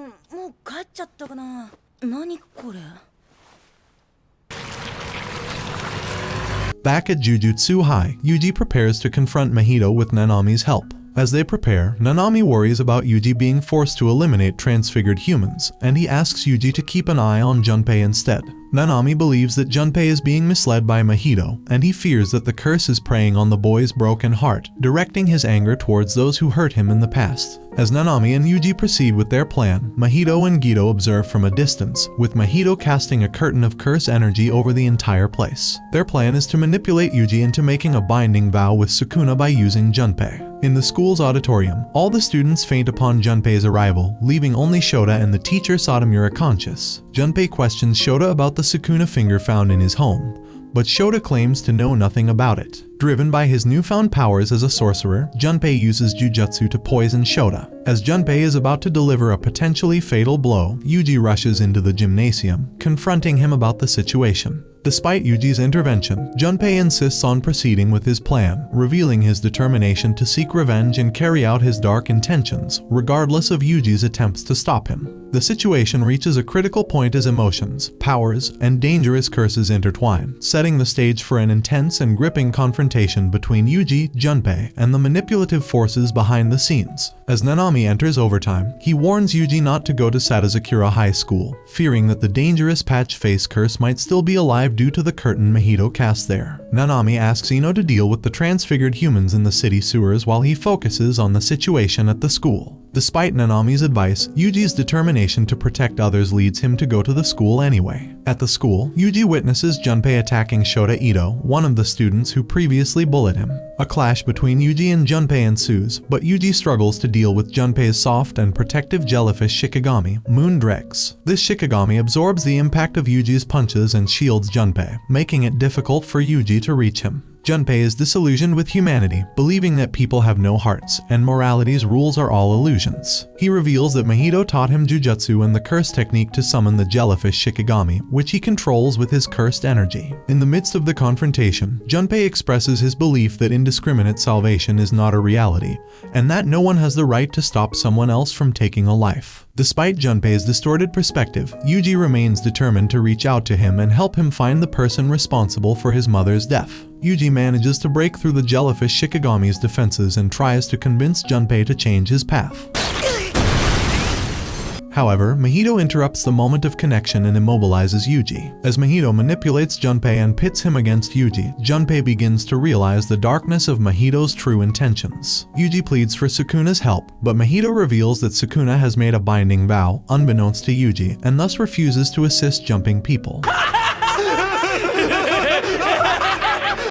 Back at Jujutsu High, Yuji prepares to confront Mahito with Nanami's help. As they prepare, Nanami worries about Yuji being forced to eliminate transfigured humans, and he asks Yuji to keep an eye on Junpei instead. Nanami believes that Junpei is being misled by Mahito, and he fears that the curse is preying on the boy's broken heart, directing his anger towards those who hurt him in the past. As Nanami and Yuji proceed with their plan, Mahito and Gito observe from a distance, with Mahito casting a curtain of curse energy over the entire place. Their plan is to manipulate Yuji into making a binding vow with Sukuna by using Junpei. In the school's auditorium, all the students faint upon Junpei's arrival, leaving only Shota and the teacher Satomura conscious. Junpei questions Shota about the Sukuna finger found in his home, but Shota claims to know nothing about it. Driven by his newfound powers as a sorcerer, Junpei uses jujutsu to poison Shota. As Junpei is about to deliver a potentially fatal blow, Yuji rushes into the gymnasium, confronting him about the situation. Despite Yuji's intervention, Junpei insists on proceeding with his plan, revealing his determination to seek revenge and carry out his dark intentions, regardless of Yuji's attempts to stop him. The situation reaches a critical point as emotions, powers, and dangerous curses intertwine, setting the stage for an intense and gripping confrontation between Yuji, Junpei, and the manipulative forces behind the scenes. As Nanami enters overtime, he warns Yuji not to go to Satazakura High School, fearing that the dangerous patch face curse might still be alive due to the curtain Mahito cast there. Nanami asks Ino to deal with the transfigured humans in the city sewers while he focuses on the situation at the school. Despite Nanami's advice, Yuji's determination to protect others leads him to go to the school anyway. At the school, Yuji witnesses Junpei attacking Shota Ito, one of the students who previously bullied him. A clash between Yuji and Junpei ensues, but Yuji struggles to deal with Junpei's soft and protective jellyfish Shikigami, Moon Dregs. This Shikigami absorbs the impact of Yuji's punches and shields Junpei, making it difficult for Yuji to reach him. Junpei is disillusioned with humanity, believing that people have no hearts, and morality's rules are all illusions. He reveals that Mahito taught him jujutsu and the curse technique to summon the jellyfish Shikigami, which he controls with his cursed energy. In the midst of the confrontation, Junpei expresses his belief that indiscriminate salvation is not a reality, and that no one has the right to stop someone else from taking a life. Despite Junpei's distorted perspective, Yuji remains determined to reach out to him and help him find the person responsible for his mother's death. Yuji manages to break through the jellyfish Shikigami's defenses and tries to convince Junpei to change his path. However, Mahito interrupts the moment of connection and immobilizes Yuji. As Mahito manipulates Junpei and pits him against Yuji, Junpei begins to realize the darkness of Mahito's true intentions. Yuji pleads for Sukuna's help, but Mahito reveals that Sukuna has made a binding vow, unbeknownst to Yuji, and thus refuses to assist jumping people.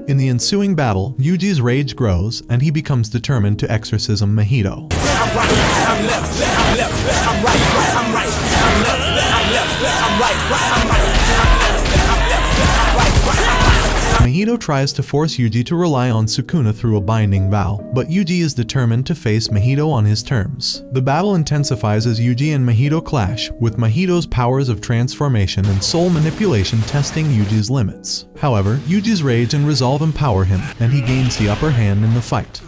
In the ensuing battle, Yuji's rage grows, and he becomes determined to exorcism Mahito. I'm right, I'm left, I'm left, I'm right, I'm right, I'm left, I'm left, I'm right, I'm right, I'm left, I'm left, I'm right, I'm right. Mahito tries to force Yuji to rely on Sukuna through a binding vow, but Yuji is determined to face Mahito on his terms. The battle intensifies as Yuji and Mahito clash, with Mahito's powers of transformation and soul manipulation testing Yuji's limits. However, Yuji's rage and resolve empower him, and he gains the upper hand in the fight.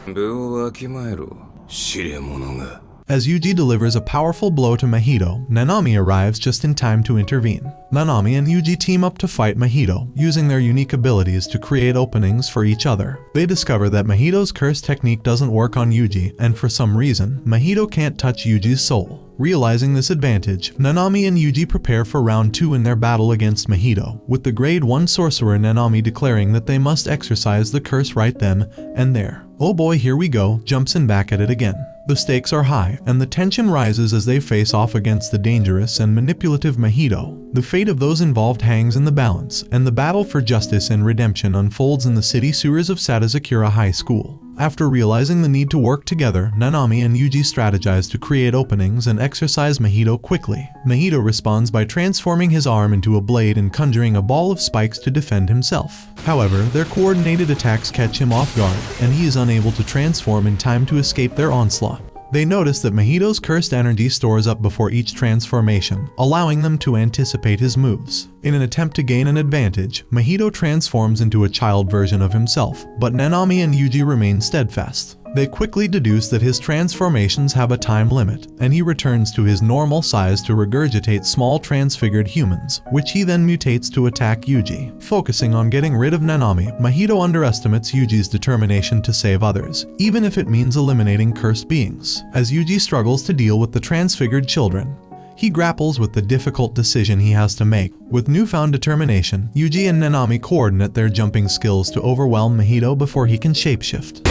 部をわきまえろ、知れ者が。As Yuuji delivers a powerful blow to Mahito, Nanami arrives just in time to intervene. Nanami and Yuuji team up to fight Mahito, using their unique abilities to create openings for each other. They discover that Mahito's curse technique doesn't work on Yuuji, and for some reason, Mahito can't touch Yuuji's soul. Realizing this advantage, Nanami and Yuuji prepare for round 2 in their battle against Mahito, with the grade 1 sorcerer Nanami declaring that they must exercise the curse right then and there. Oh boy, here we go, jumps in back at it again. The stakes are high, and the tension rises as they face off against the dangerous and manipulative Mahito. The fate of those involved hangs in the balance, and the battle for justice and redemption unfolds in the city sewers of Satazakura High School. After realizing the need to work together, Nanami and Yuuji strategize to create openings and exorcise Mahito quickly. Mahito responds by transforming his arm into a blade and conjuring a ball of spikes to defend himself. However, their coordinated attacks catch him off guard, and he is unable to transform in time to escape their onslaught. They notice that Mahito's cursed energy stores up before each transformation, allowing them to anticipate his moves. In an attempt to gain an advantage, Mahito transforms into a child version of himself, but Nanami and Yuuji remain steadfast. They quickly deduce that his transformations have a time limit, and he returns to his normal size to regurgitate small transfigured humans, which he then mutates to attack Yuuji. Focusing on getting rid of Nanami, Mahito underestimates Yuuji's determination to save others, even if it means eliminating cursed beings. As Yuuji struggles to deal with the transfigured children, he grapples with the difficult decision he has to make. With newfound determination, Yuuji and Nanami coordinate their jumping skills to overwhelm Mahito before he can shapeshift.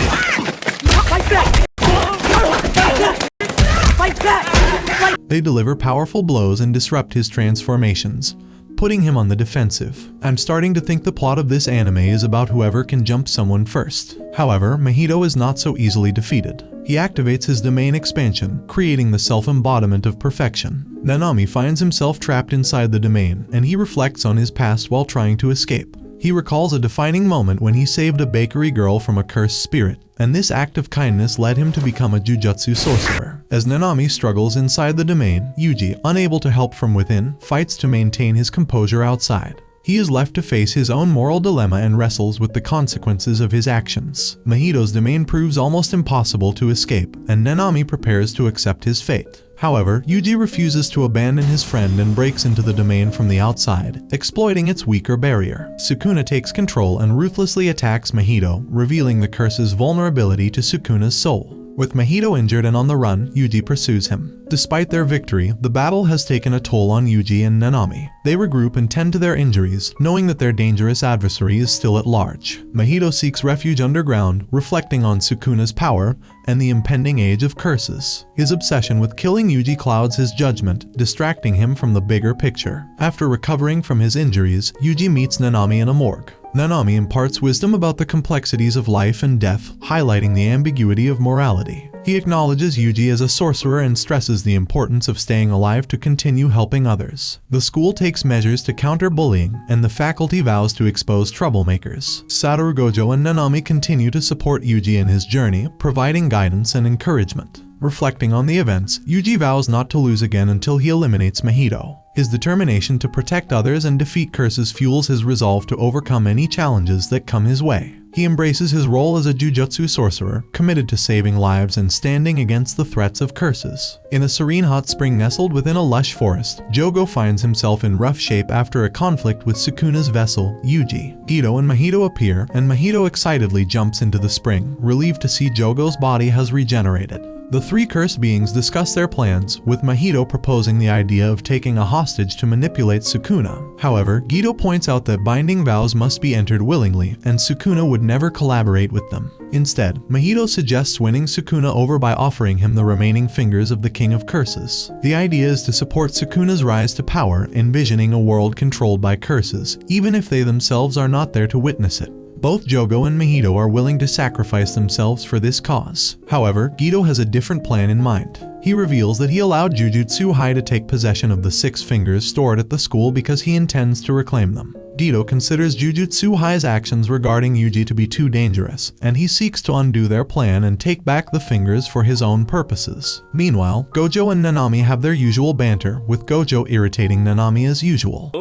They deliver powerful blows and disrupt his transformations, putting him on the defensive. I'm starting to think the plot of this anime is about whoever can jump someone first. However, Mahito is not so easily defeated. He activates his domain expansion, creating the self-embodiment of perfection. Nanami finds himself trapped inside the domain, and he reflects on his past while trying to escape. He recalls a defining moment when he saved a bakery girl from a cursed spirit, and this act of kindness led him to become a jujutsu sorcerer. As Nanami struggles inside the domain, Yuuji, unable to help from within, fights to maintain his composure outside. He is left to face his own moral dilemma and wrestles with the consequences of his actions. Mahito's domain proves almost impossible to escape, and Nanami prepares to accept his fate. However, Yuuji refuses to abandon his friend and breaks into the domain from the outside, exploiting its weaker barrier. Sukuna takes control and ruthlessly attacks Mahito, revealing the curse's vulnerability to Sukuna's soul. With Mahito injured and on the run, Yuuji pursues him. Despite their victory, the battle has taken a toll on Yuuji and Nanami. They regroup and tend to their injuries, knowing that their dangerous adversary is still at large. Mahito seeks refuge underground, reflecting on Sukuna's power and the impending age of curses. His obsession with killing Yuuji clouds his judgment, distracting him from the bigger picture. After recovering from his injuries, Yuuji meets Nanami in a morgue. Nanami imparts wisdom about the complexities of life and death, highlighting the ambiguity of morality. He acknowledges Yuuji as a sorcerer and stresses the importance of staying alive to continue helping others. The school takes measures to counter bullying, and the faculty vows to expose troublemakers. Satoru Gojo and Nanami continue to support Yuuji in his journey, providing guidance and encouragement. Reflecting on the events, Yuuji vows not to lose again until he eliminates Mahito. His determination to protect others and defeat curses fuels his resolve to overcome any challenges that come his way. He embraces his role as a jujutsu sorcerer, committed to saving lives and standing against the threats of curses. In a serene hot spring nestled within a lush forest, Jogo finds himself in rough shape after a conflict with Sukuna's vessel, Yuuji. Gito and Mahito appear, and Mahito excitedly jumps into the spring, relieved to see Jogo's body has regenerated. The three cursed beings discuss their plans, with Mahito proposing the idea of taking a hostage to manipulate Sukuna. However, Gito points out that binding vows must be entered willingly, and Sukuna would never collaborate with them. Instead, Mahito suggests winning Sukuna over by offering him the remaining fingers of the King of Curses. The idea is to support Sukuna's rise to power, envisioning a world controlled by curses, even if they themselves are not there to witness it. Both Jogo and Mahito are willing to sacrifice themselves for this cause. However, Gito has a different plan in mind. He reveals that he allowed Jujutsu High to take possession of the 6 fingers stored at the school because he intends to reclaim them. Gito considers Jujutsu High's actions regarding Yuuji to be too dangerous, and he seeks to undo their plan and take back the fingers for his own purposes. Meanwhile, Gojo and Nanami have their usual banter, with Gojo irritating Nanami as usual.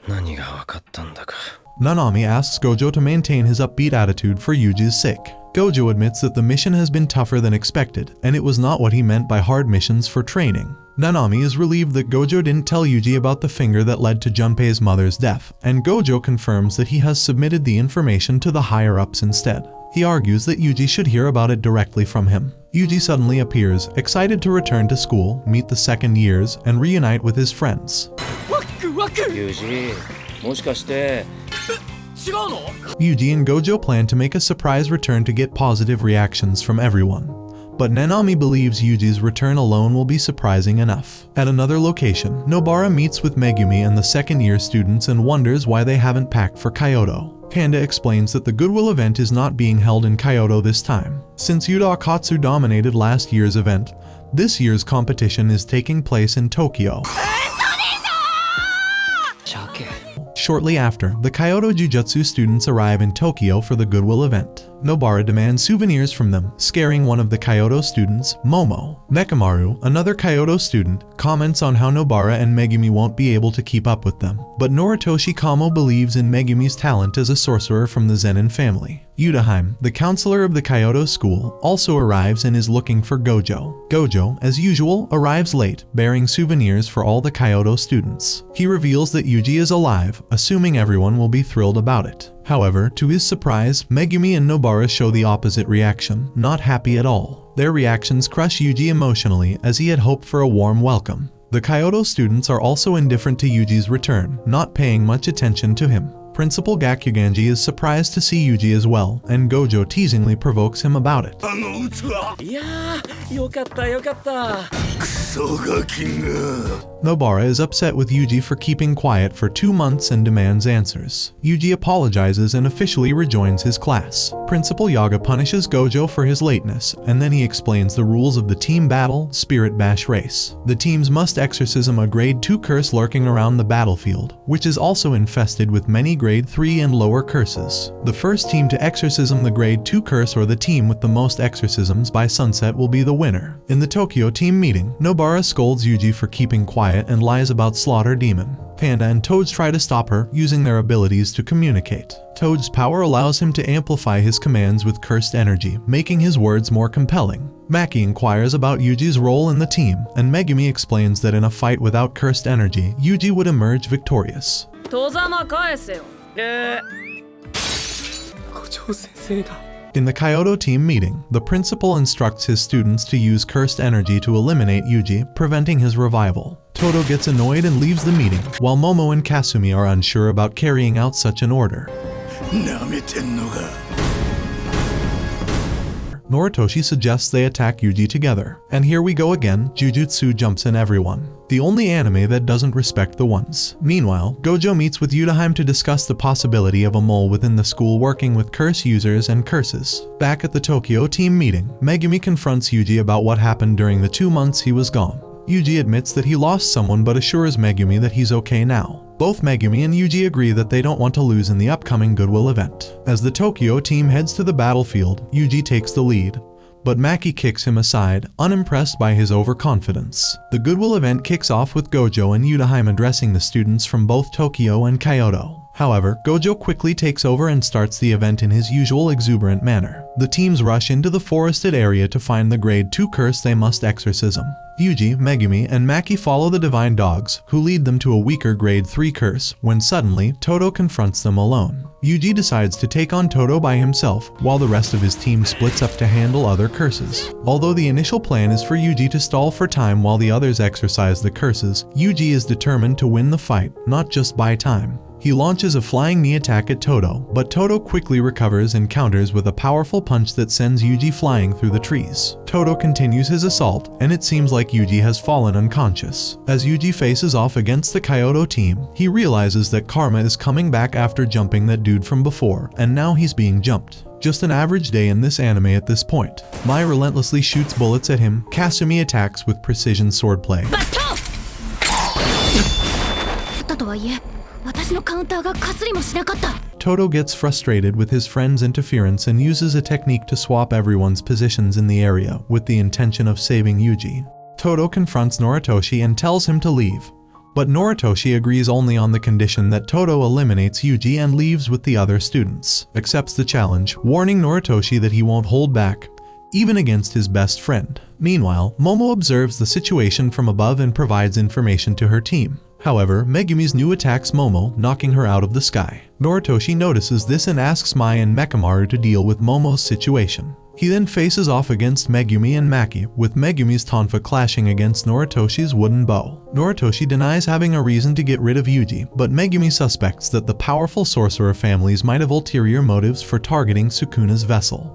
何が分かったんだか。 Nanami asks Gojo to maintain his upbeat attitude for Yuji's sake. Gojo admits that the mission has been tougher than expected, and it was not what he meant by hard missions for training. Nanami is relieved that Gojo didn't tell Yuji about the finger that led to Junpei's mother's death, and Gojo confirms that he has submitted the information to the higher-ups instead. He argues that Yuji should hear about it directly from him. Yuji suddenly appears, excited to return to school, meet the second years, and reunite with his friends. ユージ、もしかして。Yuji and Gojo plan to make a surprise return to get positive reactions from everyone. But Nanami believes Yuji's return alone will be surprising enough. At another location, Nobara meets with Megumi and the second-year students and wonders why they haven't packed for Kyoto. Panda explains that the Goodwill event is not being held in Kyoto this time. Since Yudakatsu dominated last year's event, this year's competition is taking place in Tokyo. Shortly after, the Kyoto Jujutsu students arrive in Tokyo for the Goodwill event. Nobara demands souvenirs from them, scaring one of the Kyoto students, Momo. Nekomaru, another Kyoto student, comments on how Nobara and Megumi won't be able to keep up with them. But Noritoshi Kamo believes in Megumi's talent as a sorcerer from the Zenin family. Yudaheim, the counselor of the Kyoto school, also arrives and is looking for Gojo. Gojo, as usual, arrives late, bearing souvenirs for all the Kyoto students. He reveals that Yuji is alive, assuming everyone will be thrilled about it. However, to his surprise, Megumi and Nobara show the opposite reaction, not happy at all. Their reactions crush Yuji emotionally, as he had hoped for a warm welcome. The Kyoto students are also indifferent to Yuji's return, not paying much attention to him. Principal Gakuganji is surprised to see Yuji as well, and Gojo teasingly provokes him about it. いやー、よかったよかった。 Nobara is upset with Yuji for keeping quiet for 2 months and demands answers. Yuji apologizes and officially rejoins his class. Principal Yaga punishes Gojo for his lateness, and then he explains the rules of the team battle, Spirit Bash race. The teams must exorcism a grade 2 curse lurking around the battlefield, which is also infested with many grade 3 and lower curses. The first team to exorcism the grade 2 curse or the team with the most exorcisms by sunset will be the winner. In the Tokyo team meeting, Nobara scolds Yuji for keeping quiet and lies about Slaughter Demon. Panda and Toads try to stop her, using their abilities to communicate. Toad's power allows him to amplify his commands with cursed energy, making his words more compelling. Maki inquires about Yuji's role in the team, and Megumi explains that in a fight without cursed energy, Yuji would emerge victorious. In the Kyoto team meeting, the principal instructs his students to use cursed energy to eliminate Yuji, preventing his revival. Todo gets annoyed and leaves the meeting, while Momo and Kasumi are unsure about carrying out such an order. Noritoshi suggests they attack Yuji together, and here we go again, Jujutsu jumps in everyone. The only anime that doesn't respect the ones. Meanwhile, Gojo meets with Yudaheim to discuss the possibility of a mole within the school working with curse users and curses. Back at the Tokyo team meeting, Megumi confronts Yuji about what happened during the 2 months he was gone. Yuji admits that he lost someone but assures Megumi that he's okay now. Both Megumi and Yuji agree that they don't want to lose in the upcoming Goodwill event. As the Tokyo team heads to the battlefield, Yuji takes the lead, but Maki kicks him aside, unimpressed by his overconfidence. The Goodwill event kicks off with Gojo and Yudaheim addressing the students from both Tokyo and Kyoto. However, Gojo quickly takes over and starts the event in his usual exuberant manner. The teams rush into the forested area to find the grade 2 curse they must exorcism. Yuji, Megumi, and Maki follow the divine dogs, who lead them to a weaker grade 3 curse, when suddenly, Todo confronts them alone. Yuji decides to take on Todo by himself, while the rest of his team splits up to handle other curses. Although the initial plan is for Yuji to stall for time while the others exorcise the curses, Yuji is determined to win the fight, not just buy time. He launches a flying knee attack at Todo, but Todo quickly recovers and counters with a powerful punch that sends Yuji flying through the trees. Todo continues his assault, and it seems like Yuji has fallen unconscious. As Yuji faces off against the Kyoto team, he realizes that Karma is coming back after jumping that dude from before, and now he's being jumped. Just an average day in this anime at this point. Mai relentlessly shoots bullets at him, Kasumi attacks with precision swordplay. Todo gets frustrated with his friend's interference and uses a technique to swap everyone's positions in the area with the intention of saving Yuji. Todo confronts Noritoshi and tells him to leave, But Noritoshi agrees only on the condition that Todo eliminates Yuuji and leaves with the other students, accepts the challenge, warning Noritoshi that he won't hold back, even against his best friend. Meanwhile, Momo observes the situation from above and provides information to her team. However, Megumi's new attacks Momo, knocking her out of the sky. Noritoshi notices this and asks Mai and Mekamaru to deal with Momo's situation. He then faces off against Megumi and Maki, with Megumi's tonfa clashing against Noritoshi's wooden bow. Noritoshi denies having a reason to get rid of Yuuji, but Megumi suspects that the powerful sorcerer families might have ulterior motives for targeting Sukuna's vessel.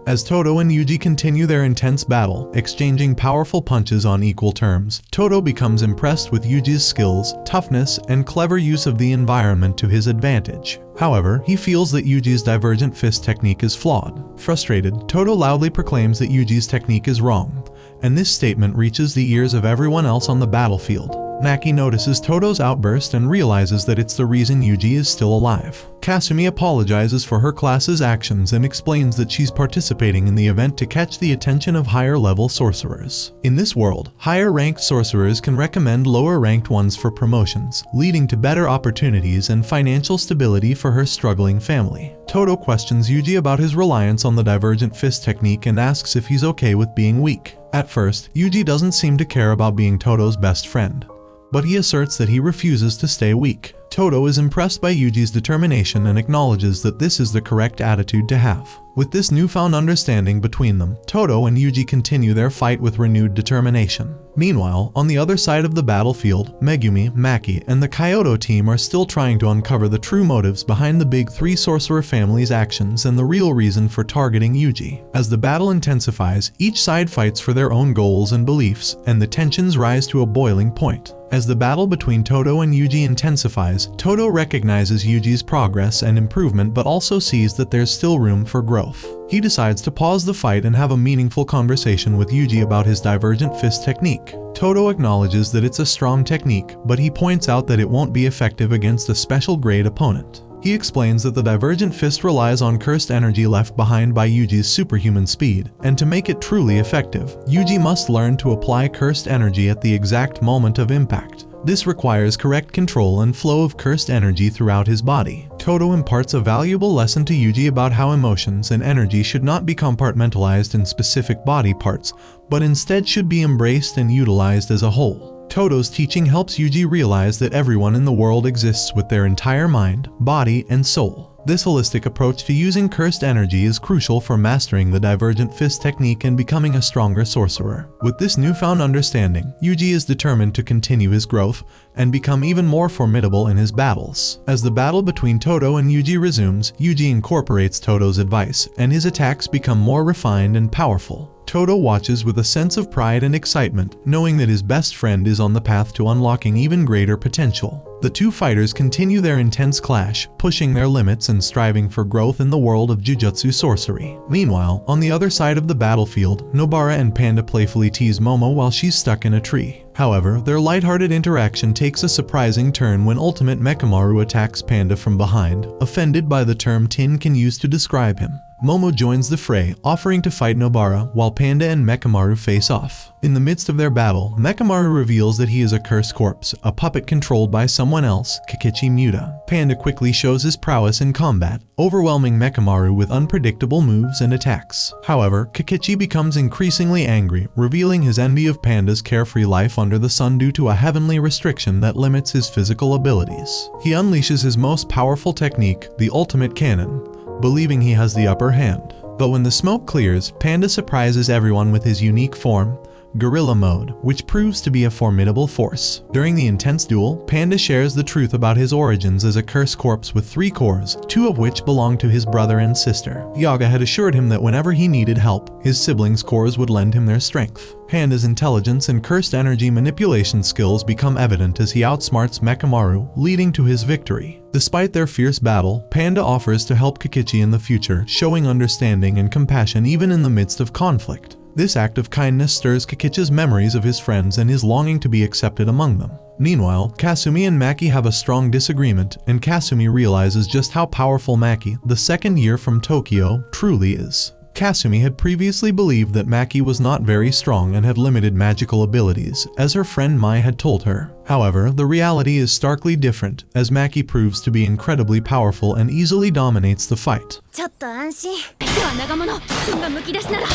As Todo and Yuuji continue their intense battle, exchanging powerful punches on equal terms, Todo becomes impressed with Yuuji's skills, toughness, and clever use of the environment to his advantage. However, he feels that Yuuji's divergent fist technique is flawed. Frustrated, Todo loudly proclaims that Yuuji's technique is wrong, and this statement reaches the ears of everyone else on the battlefield. Maki notices Todo's outburst and realizes that it's the reason Yuuji is still alive. Kasumi apologizes for her class's actions and explains that she's participating in the event to catch the attention of higher-level sorcerers. In this world, higher-ranked sorcerers can recommend lower-ranked ones for promotions, leading to better opportunities and financial stability for her struggling family. Todo questions Yuuji about his reliance on the divergent fist technique and asks if he's okay with being weak. At first, Yuuji doesn't seem to care about being Todo's best friend, but he asserts that he refuses to stay weak. Todo is impressed by Yuuji's determination and acknowledges that this is the correct attitude to have. With this newfound understanding between them, Todo and Yuuji continue their fight with renewed determination. Meanwhile, on the other side of the battlefield, Megumi, Maki, and the Kyoto team are still trying to uncover the true motives behind the big three sorcerer family's actions and the real reason for targeting Yuuji. As the battle intensifies, each side fights for their own goals and beliefs, and the tensions rise to a boiling point. As the battle between Todo and Yuuji intensifies, Todo recognizes Yuuji's progress and improvement but also sees that there's still room for growth. He decides to pause the fight and have a meaningful conversation with Yuuji about his divergent fist technique. Todo acknowledges that it's a strong technique, but he points out that it won't be effective against a special grade opponent. He explains that the divergent fist relies on cursed energy left behind by Yuuji's superhuman speed, and to make it truly effective, Yuuji must learn to apply cursed energy at the exact moment of impact. This requires correct control and flow of cursed energy throughout his body. Todo imparts a valuable lesson to Yuuji about how emotions and energy should not be compartmentalized in specific body parts, but instead should be embraced and utilized as a whole. Todo's teaching helps Yuuji realize that everyone in the world exists with their entire mind, body, and soul. This holistic approach to using cursed energy is crucial for mastering the divergent fist technique and becoming a stronger sorcerer. With this newfound understanding, Yuuji is determined to continue his growth and become even more formidable in his battles. As the battle between Todo and Yuuji resumes, Yuuji incorporates Todo's advice, and his attacks become more refined and powerful. Todo watches with a sense of pride and excitement, knowing that his best friend is on the path to unlocking even greater potential. The two fighters continue their intense clash, pushing their limits and striving for growth in the world of jujutsu sorcery. Meanwhile, on the other side of the battlefield, Nobara and Panda playfully tease Momo while she's stuck in a tree. However, their lighthearted interaction takes a surprising turn when Ultimate Mekamaru attacks Panda from behind, offended by the term Tin can use to describe him. Momo joins the fray, offering to fight Nobara, while Panda and Mekamaru face off. In the midst of their battle, Mekamaru reveals that he is a cursed corpse, a puppet controlled by someone else, Kakichi Muta. Panda quickly shows his prowess in combat, overwhelming Mekamaru with unpredictable moves and attacks. However, Kakichi becomes increasingly angry, revealing his envy of Panda's carefree life under the sun due to a heavenly restriction that limits his physical abilities. He unleashes his most powerful technique, the Ultimate Cannon, believing he has the upper hand. But when the smoke clears, Panda surprises everyone with his unique form, Gorilla Mode, which proves to be a formidable force. During the intense duel, Panda shares the truth about his origins as a cursed corpse with 3 cores, 2 of which belong to his brother and sister. Yaga had assured him that whenever he needed help, his siblings' cores would lend him their strength. Panda's intelligence and cursed energy manipulation skills become evident as he outsmarts Mekamaru, leading to his victory. Despite their fierce battle, Panda offers to help Kakichi in the future, showing understanding and compassion even in the midst of conflict. This act of kindness stirs Kakichi's memories of his friends and his longing to be accepted among them. Meanwhile, Kasumi and Maki have a strong disagreement, and Kasumi realizes just how powerful Maki, the second year from Tokyo, truly is. Kasumi had previously believed that Maki was not very strong and had limited magical abilities, as her friend Mai had told her. However, the reality is starkly different, as Maki proves to be incredibly powerful and easily dominates the fight. ちょっと安心では長物今むき出しなら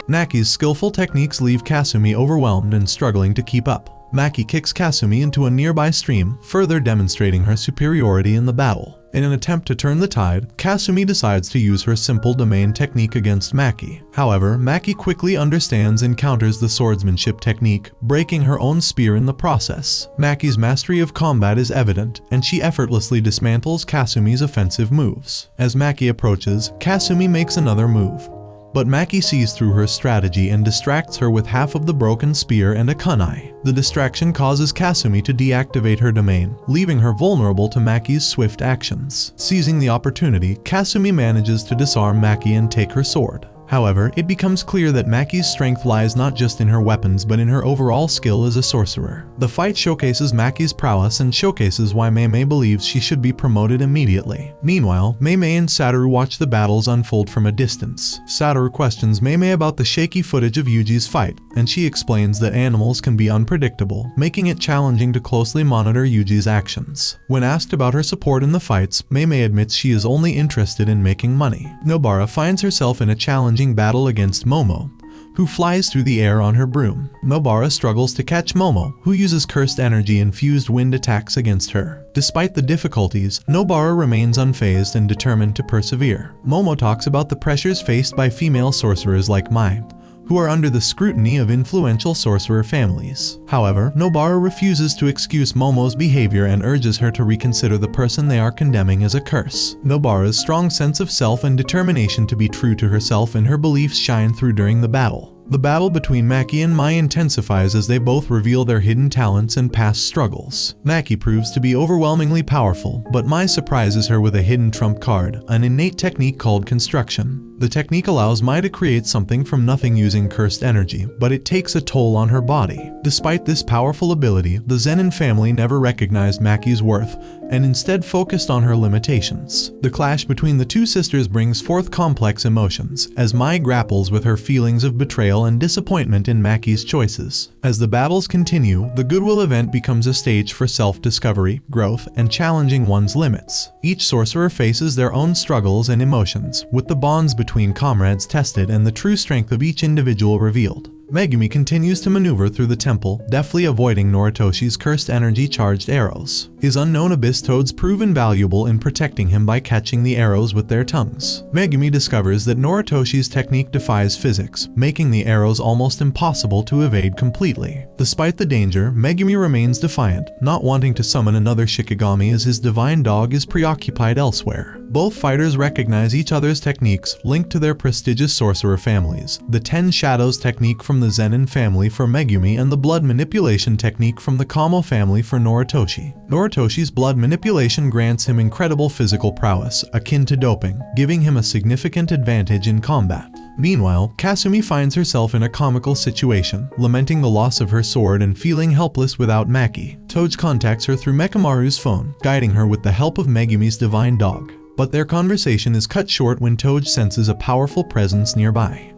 Naki's skillful techniques leave Kasumi overwhelmed and struggling to keep up. Maki kicks Kasumi into a nearby stream, further demonstrating her superiority in the battle. In an attempt to turn the tide, Kasumi decides to use her simple domain technique against Maki. However, Maki quickly understands and counters the swordsmanship technique, breaking her own spear in the process. Maki's mastery of combat is evident, and she effortlessly dismantles Kasumi's offensive moves. As Maki approaches, Kasumi makes another move. But Maki sees through her strategy and distracts her with half of the broken spear and a kunai. The distraction causes Kasumi to deactivate her domain, leaving her vulnerable to Maki's swift actions. Seizing the opportunity, Kasumi manages to disarm Maki and take her sword. However, it becomes clear that Maki's strength lies not just in her weapons but in her overall skill as a sorcerer. The fight showcases Maki's prowess and showcases why Mei believes she should be promoted immediately. Meanwhile, Mei and Satoru watch the battles unfold from a distance. Satoru questions Mei about the shaky footage of Yuuji's fight, and she explains that animals can be unpredictable, making it challenging to closely monitor Yuuji's actions. When asked about her support in the fights, Mei admits she is only interested in making money. Nobara finds herself in a challenging battle against Momo, who flies through the air on her broom. Nobara struggles to catch Momo, who uses cursed energy-infused wind attacks against her. Despite the difficulties, Nobara remains unfazed and determined to persevere. Momo talks about the pressures faced by female sorcerers like Mai, who are under the scrutiny of influential sorcerer families. However, Nobara refuses to excuse Momo's behavior and urges her to reconsider the person they are condemning as a curse. Nobara's strong sense of self and determination to be true to herself and her beliefs shine through during the battle. The battle between Maki and Mai intensifies as they both reveal their hidden talents and past struggles. Maki proves to be overwhelmingly powerful, but Mai surprises her with a hidden trump card, an innate technique called construction. The technique allows Mai to create something from nothing using cursed energy, but it takes a toll on her body. Despite this powerful ability, the Zenin family never recognized Maki's worth and instead focused on her limitations. The clash between the two sisters brings forth complex emotions, as Mai grapples with her feelings of betrayal and disappointment in Maki's choices. As the battles continue, the Goodwill event becomes a stage for self-discovery, growth, and challenging one's limits. Each sorcerer faces their own struggles and emotions, with the bonds between comrades tested and the true strength of each individual revealed. Megumi continues to maneuver through the temple, deftly avoiding Noritoshi's cursed energy-charged arrows. His unknown abyss toads prove invaluable in protecting him by catching the arrows with their tongues. Megumi discovers that Noritoshi's technique defies physics, making the arrows almost impossible to evade completely. Despite the danger, Megumi remains defiant, not wanting to summon another Shikigami as his divine dog is preoccupied elsewhere. Both fighters recognize each other's techniques linked to their prestigious sorcerer families. The 10 Shadows technique from the Zenin family for Megumi and the blood manipulation technique from the Kamo family for Noritoshi. Noritoshi's blood manipulation grants him incredible physical prowess, akin to doping, giving him a significant advantage in combat. Meanwhile, Kasumi finds herself in a comical situation, lamenting the loss of her sword and feeling helpless without Maki. Toji contacts her through Mekamaru's phone, guiding her with the help of Megumi's divine dog. But their conversation is cut short when Toji senses a powerful presence nearby.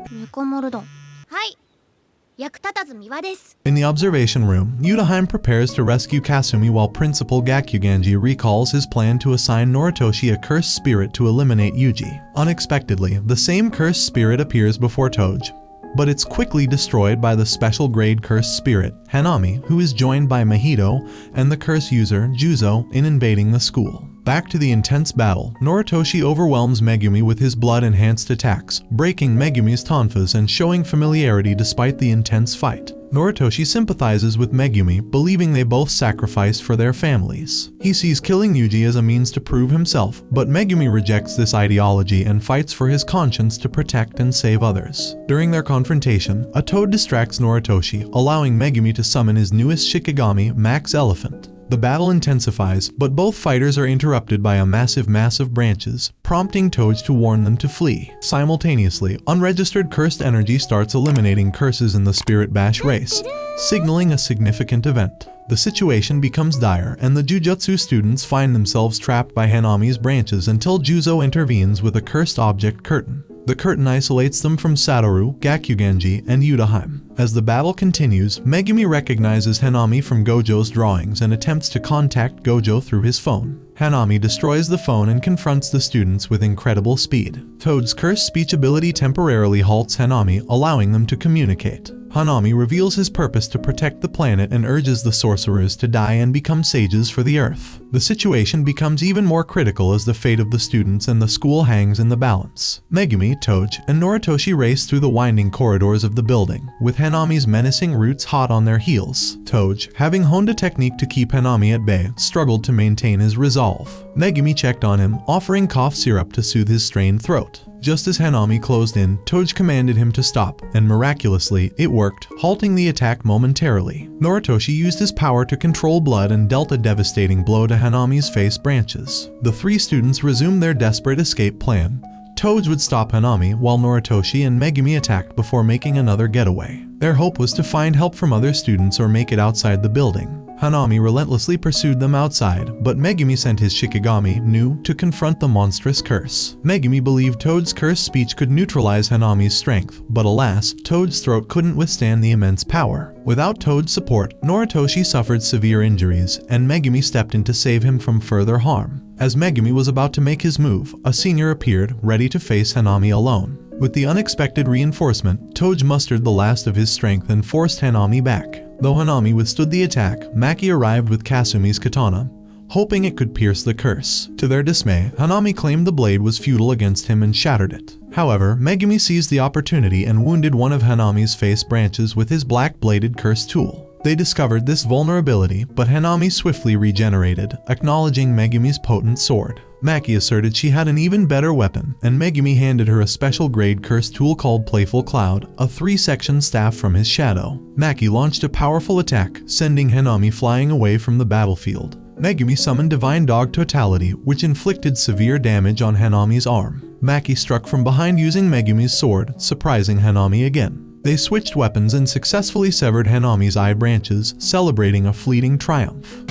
In the observation room, Yudaheim prepares to rescue Kasumi while Principal Gakuganji recalls his plan to assign Noritoshi a cursed spirit to eliminate Yuuji. Unexpectedly, the same cursed spirit appears before Toji, but it's quickly destroyed by the special grade cursed spirit, Hanami, who is joined by Mahito and the curse user, Juzo, in invading the school. Back to the intense battle, Noritoshi overwhelms Megumi with his blood-enhanced attacks, breaking Megumi's tonfas and showing familiarity despite the intense fight. Noritoshi sympathizes with Megumi, believing they both sacrificed for their families. He sees killing Yuuji as a means to prove himself, but Megumi rejects this ideology and fights for his conscience to protect and save others. During their confrontation, a toad distracts Noritoshi, allowing Megumi to summon his newest Shikigami, Max Elephant. The battle intensifies, but both fighters are interrupted by a massive mass of branches, prompting Toji to warn them to flee. Simultaneously, unregistered cursed energy starts eliminating curses in the Spirit Bash race, signaling a significant event. The situation becomes dire, and the jujutsu students find themselves trapped by Hanami's branches until Juzo intervenes with a cursed object curtain. The curtain isolates them from Satoru, Gakugenji, and Yudaheim. As the battle continues, Megumi recognizes Hanami from Gojo's drawings and attempts to contact Gojo through his phone. Hanami destroys the phone and confronts the students with incredible speed. Toad's cursed speech ability temporarily halts Hanami, allowing them to communicate. Hanami reveals his purpose to protect the planet and urges the sorcerers to die and become sages for the Earth. The situation becomes even more critical as the fate of the students and the school hangs in the balance. Megumi, Toge, and Noritoshi race through the winding corridors of the building, with Hanami's menacing roots hot on their heels. Toge, having honed a technique to keep Hanami at bay, struggled to maintain his resolve. Megumi checked on him, offering cough syrup to soothe his strained throat. Just as Hanami closed in, Toge commanded him to stop, and miraculously, it worked, halting the attack momentarily. Noritoshi used his power to control blood and dealt a devastating blow to Hanami's face branches. The three students resumed their desperate escape plan. Toge would stop Hanami while Noritoshi and Megumi attacked before making another getaway. Their hope was to find help from other students or make it outside the building. Hanami relentlessly pursued them outside, but Megumi sent his Shikigami, Nu, to confront the monstrous curse. Megumi believed Toad's cursed speech could neutralize Hanami's strength, but alas, Toad's throat couldn't withstand the immense power. Without Toad's support, Noritoshi suffered severe injuries, and Megumi stepped in to save him from further harm. As Megumi was about to make his move, a senior appeared, ready to face Hanami alone. With the unexpected reinforcement, Toge mustered the last of his strength and forced Hanami back. Though Hanami withstood the attack, Maki arrived with Kasumi's katana, hoping it could pierce the curse. To their dismay, Hanami claimed the blade was futile against him and shattered it. However, Megumi seized the opportunity and wounded one of Hanami's face branches with his black-bladed curse tool. They discovered this vulnerability, but Hanami swiftly regenerated, acknowledging Megumi's potent sword. Maki asserted she had an even better weapon, and Megumi handed her a special-grade curse tool called Playful Cloud, a 3-section staff from his shadow. Maki launched a powerful attack, sending Hanami flying away from the battlefield. Megumi summoned Divine Dog Totality, which inflicted severe damage on Hanami's arm. Maki struck from behind using Megumi's sword, surprising Hanami again. They switched weapons and successfully severed Hanami's eye branches, celebrating a fleeting triumph.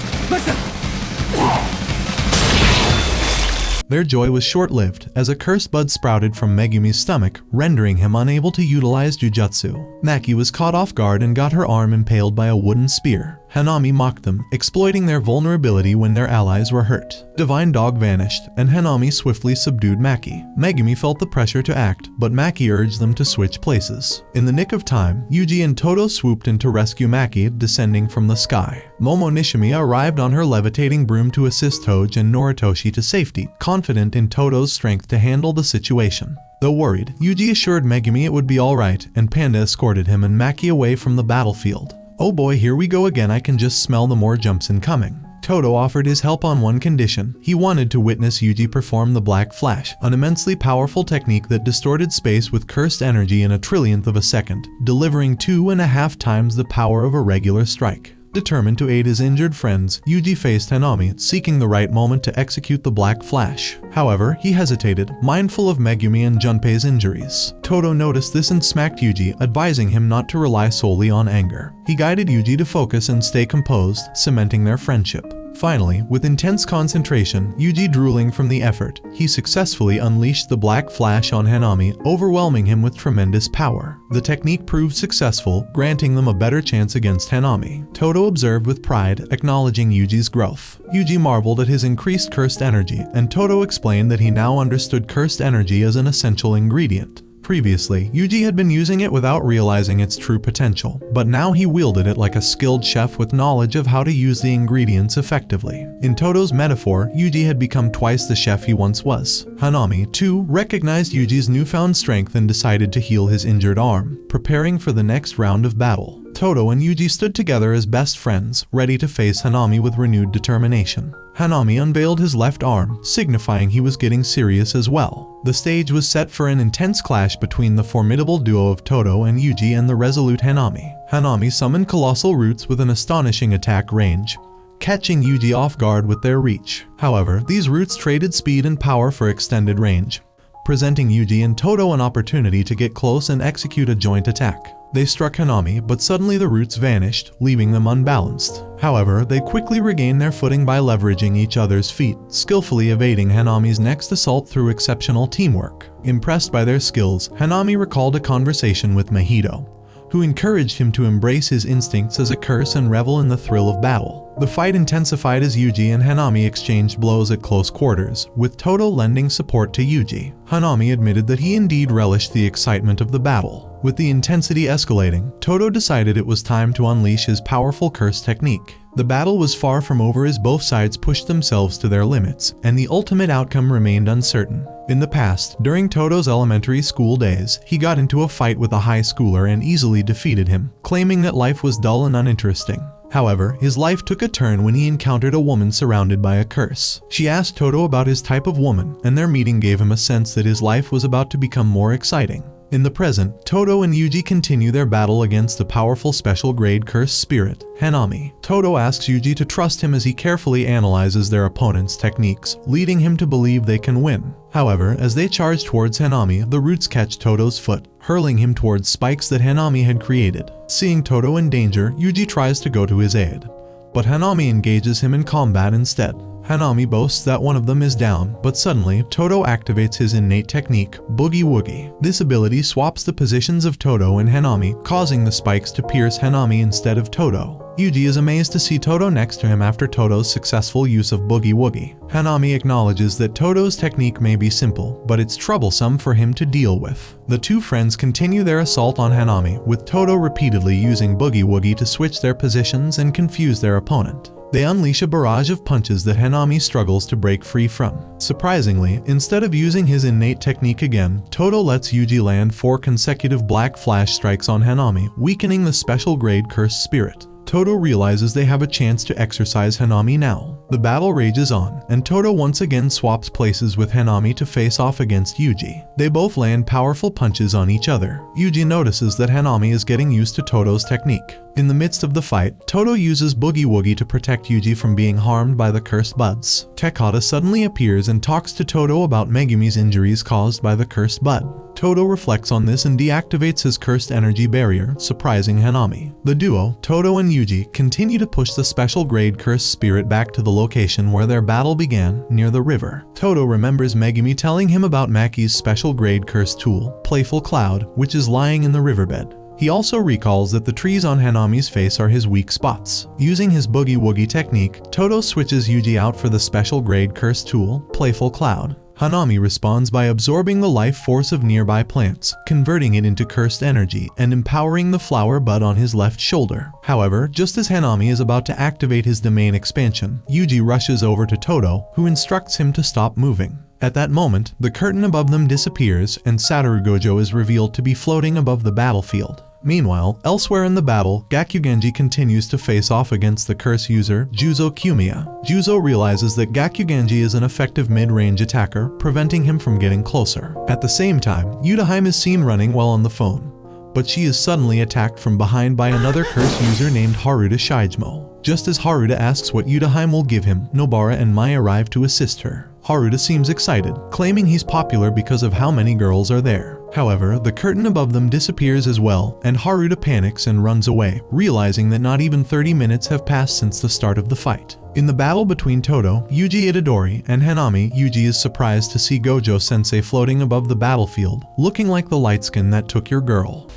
Their joy was short-lived, as a curse bud sprouted from Megumi's stomach, rendering him unable to utilize jujutsu. Maki was caught off guard and got her arm impaled by a wooden spear. Hanami mocked them, exploiting their vulnerability when their allies were hurt. Divine Dog vanished, and Hanami swiftly subdued Maki. Megumi felt the pressure to act, but Maki urged them to switch places. In the nick of time, Yuuji and Todo swooped in to rescue Maki, descending from the sky. Momo Nishimiya arrived on her levitating broom to assist Toge and Noritoshi to safety, confident in Todo's strength to handle the situation. Though worried, Yuuji assured Megumi it would be alright, and Panda escorted him and Maki away from the battlefield. "Oh boy, here we go again, I can just smell the more jumps incoming." Todo offered his help on one condition. He wanted to witness Yuuji perform the Black Flash, an immensely powerful technique that distorted space with cursed energy in a trillionth of a second, delivering 2.5 times the power of a regular strike. Determined to aid his injured friends, Yuuji faced Hanami, seeking the right moment to execute the Black Flash. However, he hesitated, mindful of Megumi and Junpei's injuries. Todo noticed this and smacked Yuuji, advising him not to rely solely on anger. He guided Yuuji to focus and stay composed, cementing their friendship. Finally, with intense concentration, Yuuji drooling from the effort, he successfully unleashed the Black Flash on Hanami, overwhelming him with tremendous power. The technique proved successful, granting them a better chance against Hanami. Todo observed with pride, acknowledging Yuuji's growth. Yuuji marveled at his increased cursed energy, and Todo explained that he now understood cursed energy as an essential ingredient. Previously, Yuuji had been using it without realizing its true potential, but now he wielded it like a skilled chef with knowledge of how to use the ingredients effectively. In Todo's metaphor, Yuuji had become twice the chef he once was. Hanami, too, recognized Yuuji's newfound strength and decided to heal his injured arm, preparing for the next round of battle. Todo and Yuuji stood together as best friends, ready to face Hanami with renewed determination. Hanami unveiled his left arm, signifying he was getting serious as well. The stage was set for an intense clash between the formidable duo of Todo and Yuuji and the resolute Hanami. Hanami summoned colossal roots with an astonishing attack range, catching Yuuji off guard with their reach. However, these roots traded speed and power for extended range, presenting Yuuji and Todo an opportunity to get close and execute a joint attack. They struck Hanami, but suddenly the roots vanished, leaving them unbalanced. However, they quickly regained their footing by leveraging each other's feet, skillfully evading Hanami's next assault through exceptional teamwork. Impressed by their skills, Hanami recalled a conversation with Mahito, who encouraged him to embrace his instincts as a curse and revel in the thrill of battle. The fight intensified as Yuji and Hanami exchanged blows at close quarters, with Todo lending support to Yuji. Hanami admitted that he indeed relished the excitement of the battle. With the intensity escalating, Todo decided it was time to unleash his powerful curse technique. The battle was far from over as both sides pushed themselves to their limits, and the ultimate outcome remained uncertain. In the past, during Todo's elementary school days, he got into a fight with a high schooler and easily defeated him, claiming that life was dull and uninteresting. However, his life took a turn when he encountered a woman surrounded by a curse. She asked Todo about his type of woman, and their meeting gave him a sense that his life was about to become more exciting. In the present, Todo and Yuji continue their battle against the powerful special grade cursed spirit, Hanami. Todo asks Yuji to trust him as he carefully analyzes their opponent's techniques, leading him to believe they can win. However, as they charge towards Hanami, the roots catch Todo's foot, hurling him towards spikes that Hanami had created. Seeing Todo in danger, Yuji tries to go to his aid, but Hanami engages him in combat instead. Hanami boasts that one of them is down, but suddenly, Todo activates his innate technique, Boogie Woogie. This ability swaps the positions of Todo and Hanami, causing the spikes to pierce Hanami instead of Todo. Yuji is amazed to see Todo next to him after Todo's successful use of Boogie Woogie. Hanami acknowledges that Todo's technique may be simple, but it's troublesome for him to deal with. The two friends continue their assault on Hanami, with Todo repeatedly using Boogie Woogie to switch their positions and confuse their opponent. They unleash a barrage of punches that Hanami struggles to break free from. Surprisingly, instead of using his innate technique again, Todo lets Yuji land 4 consecutive black flash strikes on Hanami, weakening the special grade cursed spirit. Todo realizes they have a chance to exorcise Hanami now. The battle rages on, and Todo once again swaps places with Hanami to face off against Yuji. They both land powerful punches on each other. Yuji notices that Hanami is getting used to Todo's technique. In the midst of the fight, Todo uses Boogie Woogie to protect Yuji from being harmed by the cursed buds. Tekata suddenly appears and talks to Todo about Megumi's injuries caused by the cursed bud. Todo reflects on this and deactivates his cursed energy barrier, surprising Hanami. The duo, Todo and Yuji, continue to push the special grade cursed spirit back to the location where their battle began, near the river. Todo remembers Megumi telling him about Maki's special grade cursed tool, Playful Cloud, which is lying in the riverbed. He also recalls that the trees on Hanami's face are his weak spots. Using his Boogie Woogie technique, Todo switches Yuji out for the special grade cursed tool, Playful Cloud. Hanami responds by absorbing the life force of nearby plants, converting it into cursed energy, and empowering the flower bud on his left shoulder. However, just as Hanami is about to activate his domain expansion, Yuji rushes over to Todo, who instructs him to stop moving. At that moment, the curtain above them disappears, and Satoru Gojo is revealed to be floating above the battlefield. Meanwhile, elsewhere in the battle, Gakugenji continues to face off against the curse user, Juzo Kumiya. Juzo realizes that Gakugenji is an effective mid-range attacker, preventing him from getting closer. At the same time, Yutahime is seen running while on the phone, but she is suddenly attacked from behind by another curse user named Haruta Shijimo. Just as Haruta asks what Yutahime will give him, Nobara and Mai arrive to assist her. Haruta seems excited, claiming he's popular because of how many girls are there. However, the curtain above them disappears as well, and Haruta panics and runs away, realizing that not even 30 minutes have passed since the start of the fight. In the battle between Todo, Yuji Itadori, and Hanami, Yuji is surprised to see Gojo Sensei floating above the battlefield, looking like the light skin that took your girl.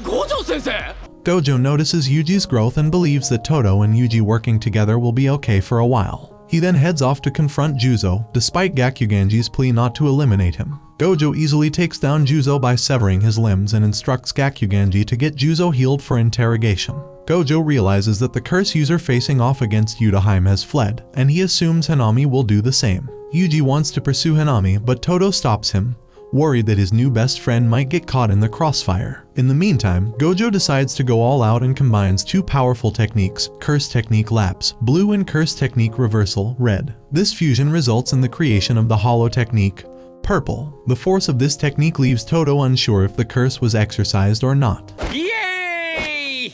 Gojo Sensei! Gojo notices Yuji's growth and believes that Todo and Yuji working together will be okay for a while. He then heads off to confront Juzo, despite Gakugenji's plea not to eliminate him. Gojo easily takes down Juzo by severing his limbs and instructs Gakugenji to get Juzo healed for interrogation. Gojo realizes that the curse user facing off against Yutahime has fled, and he assumes Hanami will do the same. Yuji wants to pursue Hanami, but Todo stops him, worried that his new best friend might get caught in the crossfire. In the meantime, Gojo decides to go all out and combines 2 powerful techniques, Curse Technique Lapse, Blue, and Curse Technique Reversal, Red. This fusion results in the creation of the Hollow Technique, Purple. The force of this technique leaves Todo unsure if the curse was exorcised or not. イエーイ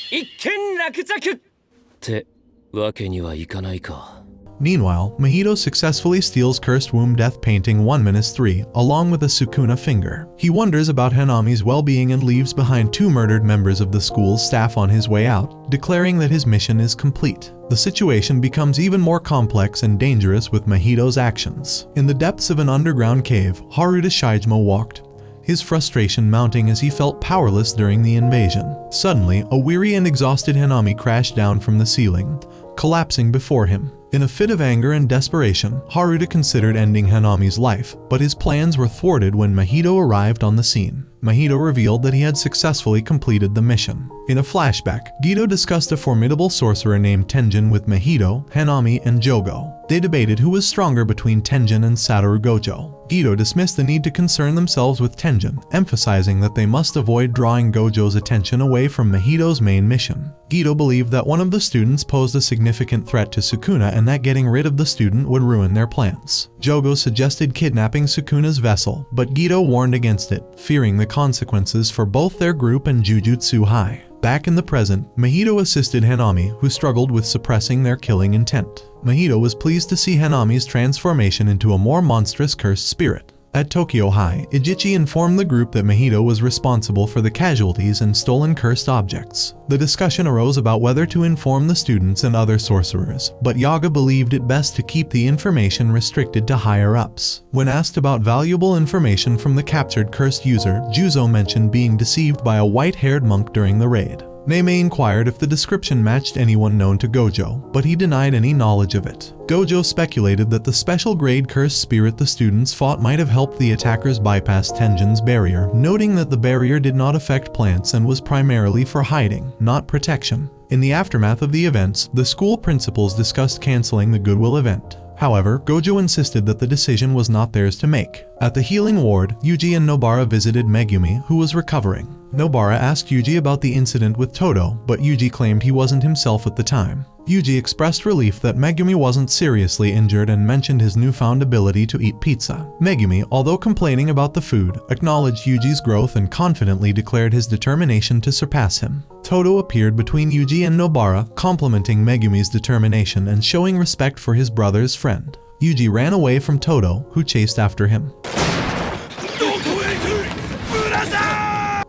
一件落着ってわけにはいかないか。Meanwhile, Mahito successfully steals Cursed Womb Death Painting 1-3, along with a Sukuna finger. He wonders about Hanami's well-being and leaves behind 2 murdered members of the school's staff on his way out, declaring that his mission is complete. The situation becomes even more complex and dangerous with Mahito's actions. In the depths of an underground cave, Haruta Shijima walked, his frustration mounting as he felt powerless during the invasion. Suddenly, a weary and exhausted Hanami crashed down from the ceiling, collapsing before him. In a fit of anger and desperation, Haruta considered ending Hanami's life, but his plans were thwarted when Mahito arrived on the scene. Mahito revealed that he had successfully completed the mission. In a flashback, Gido discussed a formidable sorcerer named Tenjin with Mahito, Hanami, and Jogo. They debated who was stronger between Tenjin and Satoru Gojo. Gido dismissed the need to concern themselves with Tenjin, emphasizing that they must avoid drawing Gojo's attention away from Mahito's main mission. Gido believed that one of the students posed a significant threat to Sukuna and that getting rid of the student would ruin their plans. Jogo suggested kidnapping Sukuna's vessel, but Gido warned against it, fearing the consequences for both their group and Jujutsu High. Back in the present, Mahito assisted Hanami, who struggled with suppressing their killing intent. Mahito was pleased to see Hanami's transformation into a more monstrous cursed spirit. At Tokyo High, Ijichi informed the group that Mahito was responsible for the casualties and stolen cursed objects. The discussion arose about whether to inform the students and other sorcerers, but Yaga believed it best to keep the information restricted to higher-ups. When asked about valuable information from the captured cursed user, Juzo mentioned being deceived by a white-haired monk during the raid. Neme inquired if the description matched anyone known to Gojo, but he denied any knowledge of it. Gojo speculated that the special grade cursed spirit the students fought might have helped the attackers bypass Tenjin's barrier, noting that the barrier did not affect plants and was primarily for hiding, not protection. In the aftermath of the events, the school principals discussed canceling the Goodwill event. However, Gojo insisted that the decision was not theirs to make. At the healing ward, Yuji and Nobara visited Megumi, who was recovering. Nobara asked Yuji about the incident with Todo, but Yuji claimed he wasn't himself at the time. Yuji expressed relief that Megumi wasn't seriously injured and mentioned his newfound ability to eat pizza. Megumi, although complaining about the food, acknowledged Yuji's growth and confidently declared his determination to surpass him. Todo appeared between Yuji and Nobara, complimenting Megumi's determination and showing respect for his brother's friend. Yuji ran away from Todo, who chased after him.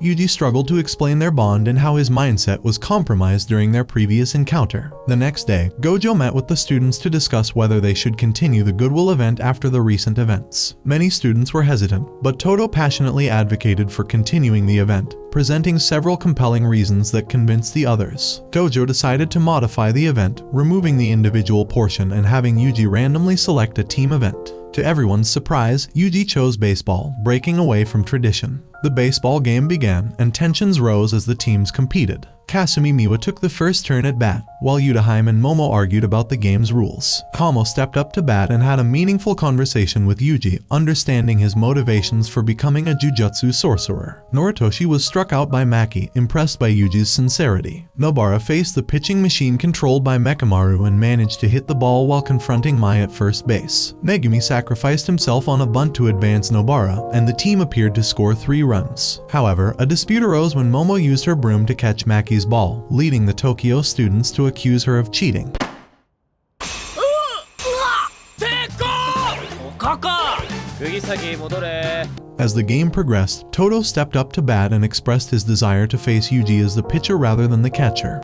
Yuji struggled to explain their bond and how his mindset was compromised during their previous encounter. The next day, Gojo met with the students to discuss whether they should continue the Goodwill event after the recent events. Many students were hesitant, but Todo passionately advocated for continuing the event, presenting several compelling reasons that convinced the others. Gojo decided to modify the event, removing the individual portion and having Yuji randomly select a team event. To everyone's surprise, Yuji chose baseball, breaking away from tradition. The baseball game began, and tensions rose as the teams competed. Kasumi Miwa took the first turn at bat, while Yudaheim and Momo argued about the game's rules. Kamo stepped up to bat and had a meaningful conversation with Yuji, understanding his motivations for becoming a jujutsu sorcerer. Noritoshi was struck out by Maki, impressed by Yuji's sincerity. Nobara faced the pitching machine controlled by Mekamaru and managed to hit the ball while confronting Mai at first base. Megumi sacrificed himself on a bunt to advance Nobara, and the team appeared to score 3 runs. However, a dispute arose when Momo used her broom to catch Maki's ball, leading the Tokyo students to accuse her of cheating. As the game progressed, Todo stepped up to bat and expressed his desire to face Yuji as the pitcher rather than the catcher.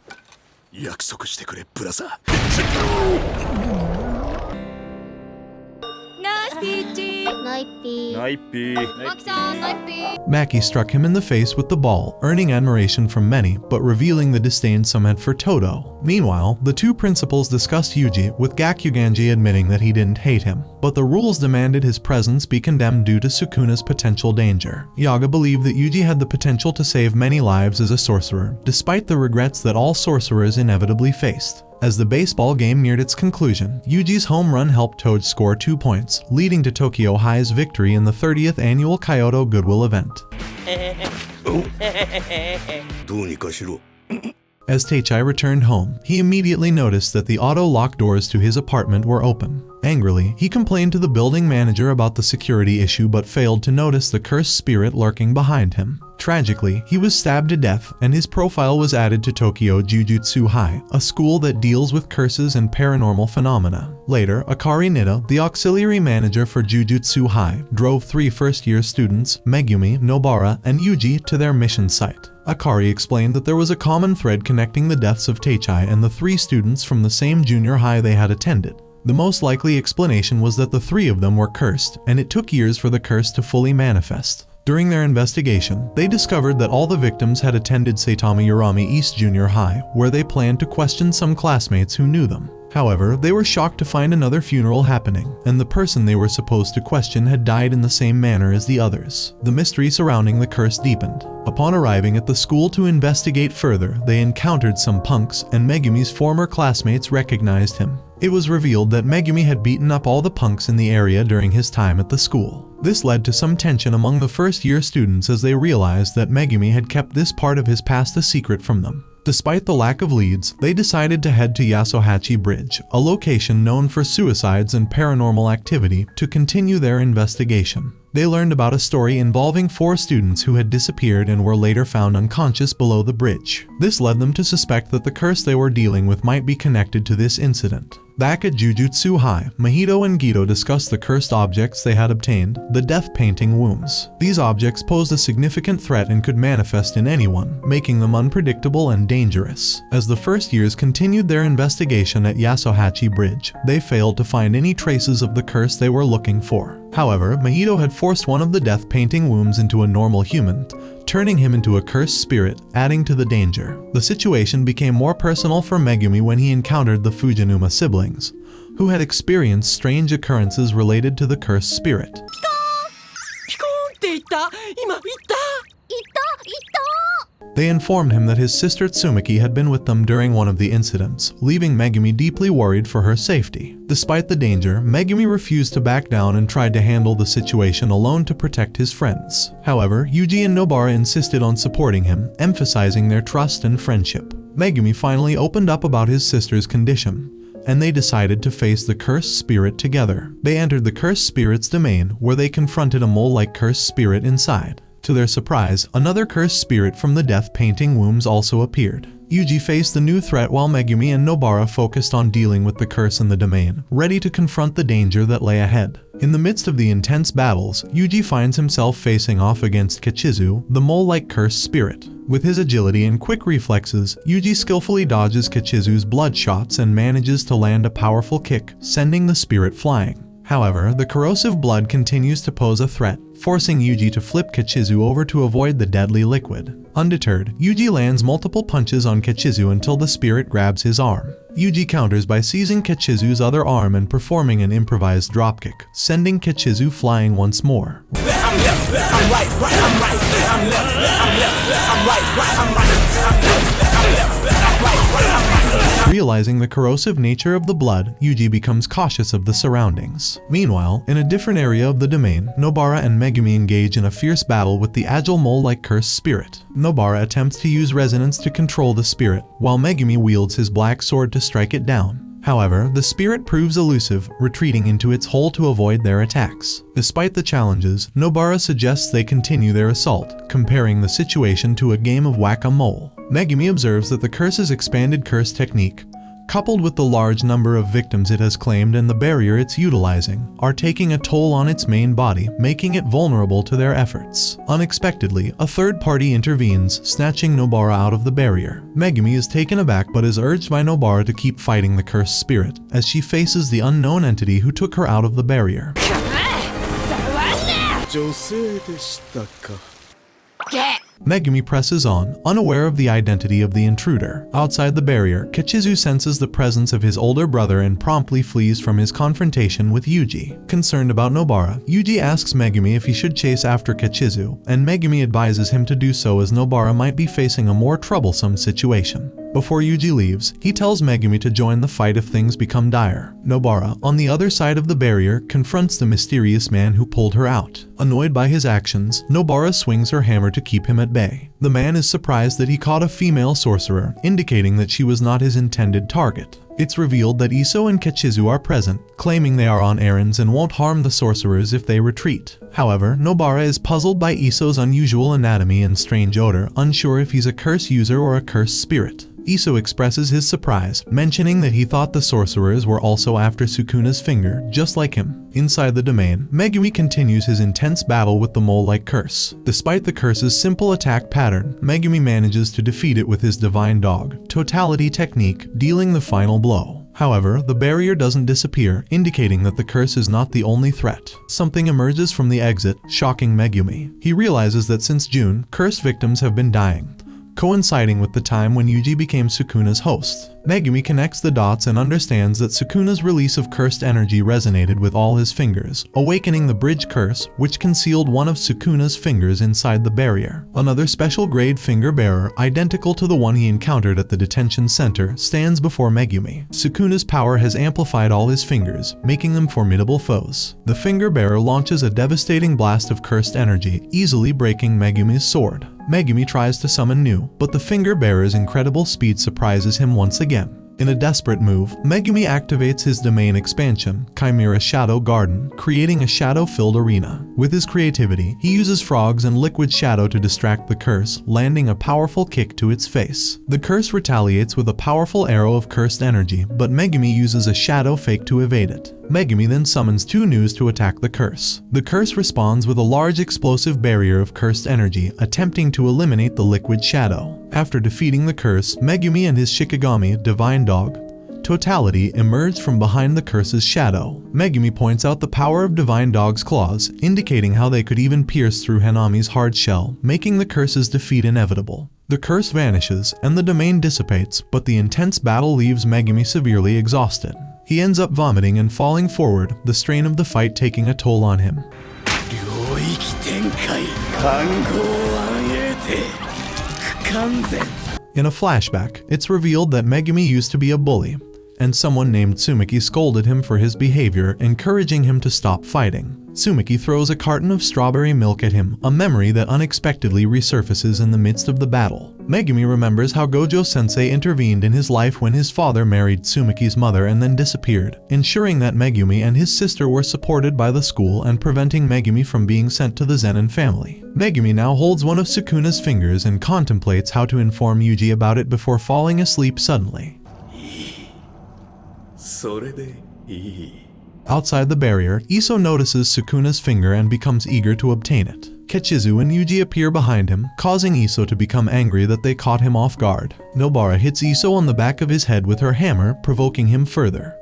Maki struck him in the face with the ball, earning admiration from many, but revealing the disdain some had for Todo. Meanwhile, the two principals discussed Yuji, with Gakuganji admitting that he didn't hate him, but the rules demanded his presence be condemned due to Sukuna's potential danger. Yaga believed that Yuji had the potential to save many lives as a sorcerer, despite the regrets that all sorcerers inevitably faced. As the baseball game neared its conclusion, Yuji's home run helped Toad score 2 points, leading to Tokyo High's victory in the 30th annual Kyoto Goodwill event. As Teichai returned home, he immediately noticed that the auto-lock doors to his apartment were open. Angrily, he complained to the building manager about the security issue but failed to notice the cursed spirit lurking behind him. Tragically, he was stabbed to death, and his profile was added to Tokyo Jujutsu High, a school that deals with curses and paranormal phenomena. Later, Akari Nida, the auxiliary manager for Jujutsu High, drove 3 first-year students, Megumi, Nobara, and Yuuji, to their mission site. Akari explained that there was a common thread connecting the deaths of Teichai and the 3 students from the same junior high they had attended. The most likely explanation was that the 3 of them were cursed, and it took years for the curse to fully manifest. During their investigation, they discovered that all the victims had attended Saitama Urami East Junior High, where they planned to question some classmates who knew them. However, they were shocked to find another funeral happening, and the person they were supposed to question had died in the same manner as the others. The mystery surrounding the curse deepened. Upon arriving at the school to investigate further, they encountered some punks, and Megumi's former classmates recognized him. It was revealed that Megumi had beaten up all the punks in the area during his time at the school. This led to some tension among the first-year students as they realized that Megumi had kept this part of his past a secret from them. Despite the lack of leads, they decided to head to Yasuhachi Bridge, a location known for suicides and paranormal activity, to continue their investigation. They learned about a story involving 4 students who had disappeared and were later found unconscious below the bridge. This led them to suspect that the curse they were dealing with might be connected to this incident. Back at Jujutsu High, Mahito and Gito discussed the cursed objects they had obtained, the death painting wombs. These objects posed a significant threat and could manifest in anyone, making them unpredictable and dangerous. As the first years continued their investigation at Yasuhachi Bridge, they failed to find any traces of the curse they were looking for. However, Mahito had forced one of the death painting wombs into a normal human, turning him into a cursed spirit, adding to the danger. The situation became more personal for Megumi when he encountered the Fujinuma siblings, who had experienced strange occurrences related to the cursed spirit. ピコーンって言った今言った They informed him that his sister Tsumiki had been with them during one of the incidents, leaving Megumi deeply worried for her safety. Despite the danger, Megumi refused to back down and tried to handle the situation alone to protect his friends. However, Yuuji and Nobara insisted on supporting him, emphasizing their trust and friendship. Megumi finally opened up about his sister's condition, and they decided to face the cursed spirit together. They entered the cursed spirit's domain, where they confronted a mole-like cursed spirit inside. To their surprise, another cursed spirit from the death painting wombs also appeared. Yuuji faced the new threat while Megumi and Nobara focused on dealing with the curse in the domain, ready to confront the danger that lay ahead. In the midst of the intense battles, Yuuji finds himself facing off against Kichizu, the mole-like cursed spirit. With his agility and quick reflexes, Yuuji skillfully dodges Kichizu's blood shots and manages to land a powerful kick, sending the spirit flying. However, the corrosive blood continues to pose a threat, forcing Yuuji to flip Kichizu over to avoid the deadly liquid. Undeterred, Yuuji lands multiple punches on Kichizu until the spirit grabs his arm. Yuuji counters by seizing Kichizu's other arm and performing an improvised dropkick, sending Kichizu flying once more. I'm left, I'm right, I'm right, I'm left, I'm left, I'm right, I'm right, I'm left, I'm left, I'm right, I'm right. Realizing the corrosive nature of the blood, Yuuji becomes cautious of the surroundings. Meanwhile, in a different area of the domain, Nobara and Megumi engage in a fierce battle with the agile mole-like cursed spirit. Nobara attempts to use resonance to control the spirit, while Megumi wields his black sword to strike it down. However, the spirit proves elusive, retreating into its hole to avoid their attacks. Despite the challenges, Nobara suggests they continue their assault, comparing the situation to a game of whack-a-mole. Megumi observes that the curse's expanded curse technique, coupled with the large number of victims it has claimed and the barrier it's utilizing, are taking a toll on its main body, making it vulnerable to their efforts. Unexpectedly, a third party intervenes, snatching Nobara out of the barrier. Megumi is taken aback but is urged by Nobara to keep fighting the cursed spirit, as she faces the unknown entity who took her out of the barrier. 女性でしたか Megumi presses on, unaware of the identity of the intruder. Outside the barrier, Kichizu senses the presence of his older brother and promptly flees from his confrontation with Yuuji. Concerned about Nobara, Yuuji asks Megumi if he should chase after Kichizu, and Megumi advises him to do so as Nobara might be facing a more troublesome situation. Before Yuuji leaves, he tells Megumi to join the fight if things become dire. Nobara, on the other side of the barrier, confronts the mysterious man who pulled her out. Annoyed by his actions, Nobara swings her hammer to keep him at bay. The man is surprised that he caught a female sorcerer, indicating that she was not his intended target. It's revealed that Iso and Kechizu are present, claiming they are on errands and won't harm the sorcerers if they retreat. However, Nobara is puzzled by Iso's unusual anatomy and strange odor, unsure if he's a curse user or a cursed spirit. Iso expresses his surprise, mentioning that he thought the sorcerers were also after Sukuna's finger, just like him. Inside the domain, Megumi continues his intense battle with the mole-like curse. Despite the curse's simple attack pattern, Megumi manages to defeat it with his divine dog, totality technique, dealing the final blow. However, the barrier doesn't disappear, indicating that the curse is not the only threat. Something emerges from the exit, shocking Megumi. He realizes that since June, curse victims have been dying, coinciding with the time when Yuuji became Sukuna's host. Megumi connects the dots and understands that Sukuna's release of cursed energy resonated with all his fingers, awakening the bridge curse, which concealed one of Sukuna's fingers inside the barrier. Another special grade finger bearer, identical to the one he encountered at the detention center, stands before Megumi. Sukuna's power has amplified all his fingers, making them formidable foes. The finger bearer launches a devastating blast of cursed energy, easily breaking Megumi's sword. Megumi tries to summon new, but the finger bearer's incredible speed surprises him once again. In a desperate move, Megumi activates his domain expansion, Chimera Shadow Garden, creating a shadow-filled arena. With his creativity, he uses frogs and liquid shadow to distract the curse, landing a powerful kick to its face. The curse retaliates with a powerful arrow of cursed energy, but Megumi uses a shadow fake to evade it. Megumi then summons two news to attack the curse. The curse responds with a large explosive barrier of cursed energy, attempting to eliminate the liquid shadow. After defeating the curse, Megumi and his Shikigami, divine dog, Totality, emerge from behind the curse's shadow. Megumi points out the power of divine dog's claws, indicating how they could even pierce through Hanami's hard shell, making the curse's defeat inevitable. The curse vanishes, and the domain dissipates, but the intense battle leaves Megumi severely exhausted. He ends up vomiting and falling forward, the strain of the fight taking a toll on him. In a flashback, it's revealed that Megumi used to be a bully, and someone named Tsumiki scolded him for his behavior, encouraging him to stop fighting. Tsumiki throws a carton of strawberry milk at him, a memory that unexpectedly resurfaces in the midst of the battle. Megumi remembers how Gojo Sensei intervened in his life when his father married Tsumiki's mother and then disappeared, ensuring that Megumi and his sister were supported by the school and preventing Megumi from being sent to the Zenin family. Megumi now holds one of Sukuna's fingers and contemplates how to inform Yuuji about it before falling asleep suddenly. Outside the barrier, Iso notices Sukuna's finger and becomes eager to obtain it. Kechizu and Yuuji appear behind him, causing Iso to become angry that they caught him off guard. Nobara hits Iso on the back of his head with her hammer, provoking him further.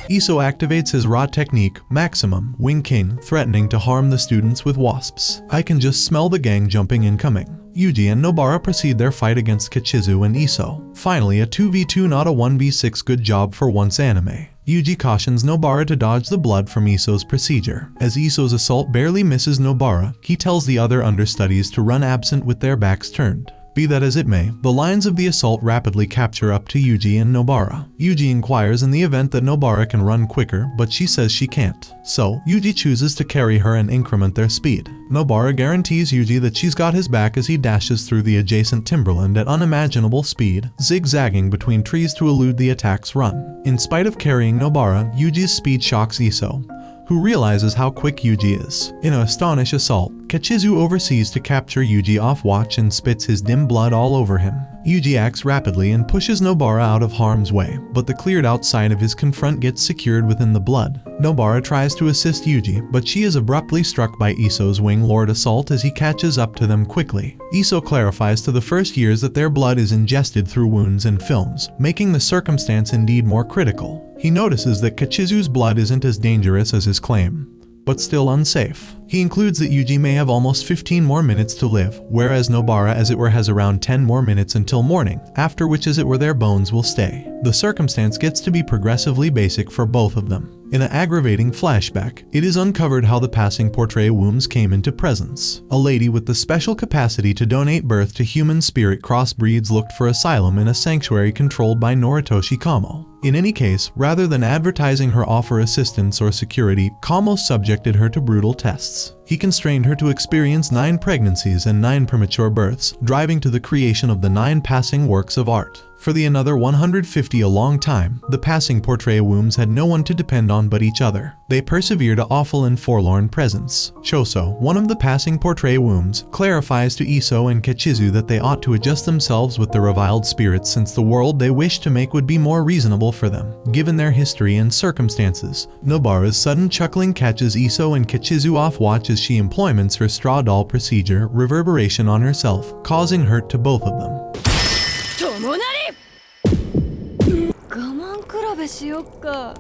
Iso activates his Ra technique, Maximum, Wing King, threatening to harm the students with wasps. I can just smell the gang jumping incoming. Yuuji and Nobara proceed their fight against Kechizu and Iso. Finally, a 2v2 not a 1v6, good job for once anime. Yuuji cautions Nobara to dodge the blood from Iso's procedure. As Iso's assault barely misses Nobara, he tells the other understudies to run absent with their backs turned. Be that as it may, the lines of the assault rapidly capture up to Yuuji and Nobara. Yuuji inquires in the event that Nobara can run quicker, but she says she can't. So, Yuuji chooses to carry her and increment their speed. Nobara guarantees Yuuji that she's got his back as he dashes through the adjacent timberland at unimaginable speed, zigzagging between trees to elude the attack's run. In spite of carrying Nobara, Yuuji's speed shocks Iso, who realizes how quick Yuuji is. In an astonished assault, Kechizu oversees to capture Yuuji off watch and spits his dim blood all over him. Yuuji acts rapidly and pushes Nobara out of harm's way, but the cleared out side of his confront gets secured within the blood. Nobara tries to assist Yuuji, but she is abruptly struck by Iso's Wing Lord assault as he catches up to them quickly. Iso clarifies to the first years that their blood is ingested through wounds and films, making the circumstance indeed more critical. He notices that Kechizu's blood isn't as dangerous as his claim, but still unsafe. He includes that Yuuji may have almost 15 more minutes to live, whereas Nobara as it were has around 10 more minutes until morning, after which as it were their bones will stay. The circumstance gets to be progressively basic for both of them. In an aggravating flashback, it is uncovered how the passing portrait wombs came into presence. A lady with the special capacity to donate birth to human spirit crossbreeds looked for asylum in a sanctuary controlled by Noritoshi Kamo. In any case, rather than advertising her offer assistance or security, Kamo subjected her to brutal tests. He constrained her to experience 9 pregnancies and 9 premature births, driving to the creation of the 9 passing works of art. For the another 150 a long time, the passing portrait wombs had no one to depend on but each other. They persevered to awful and forlorn presence. Choso, one of the passing portrait wombs, clarifies to Iso and Kechizu that they ought to adjust themselves with the reviled spirits since the world they wish to make would be more reasonable for them, given their history and circumstances. Nobara's sudden chuckling catches Iso and Kechizu off watch as she employments her straw doll procedure, reverberation on herself, causing hurt to both of them.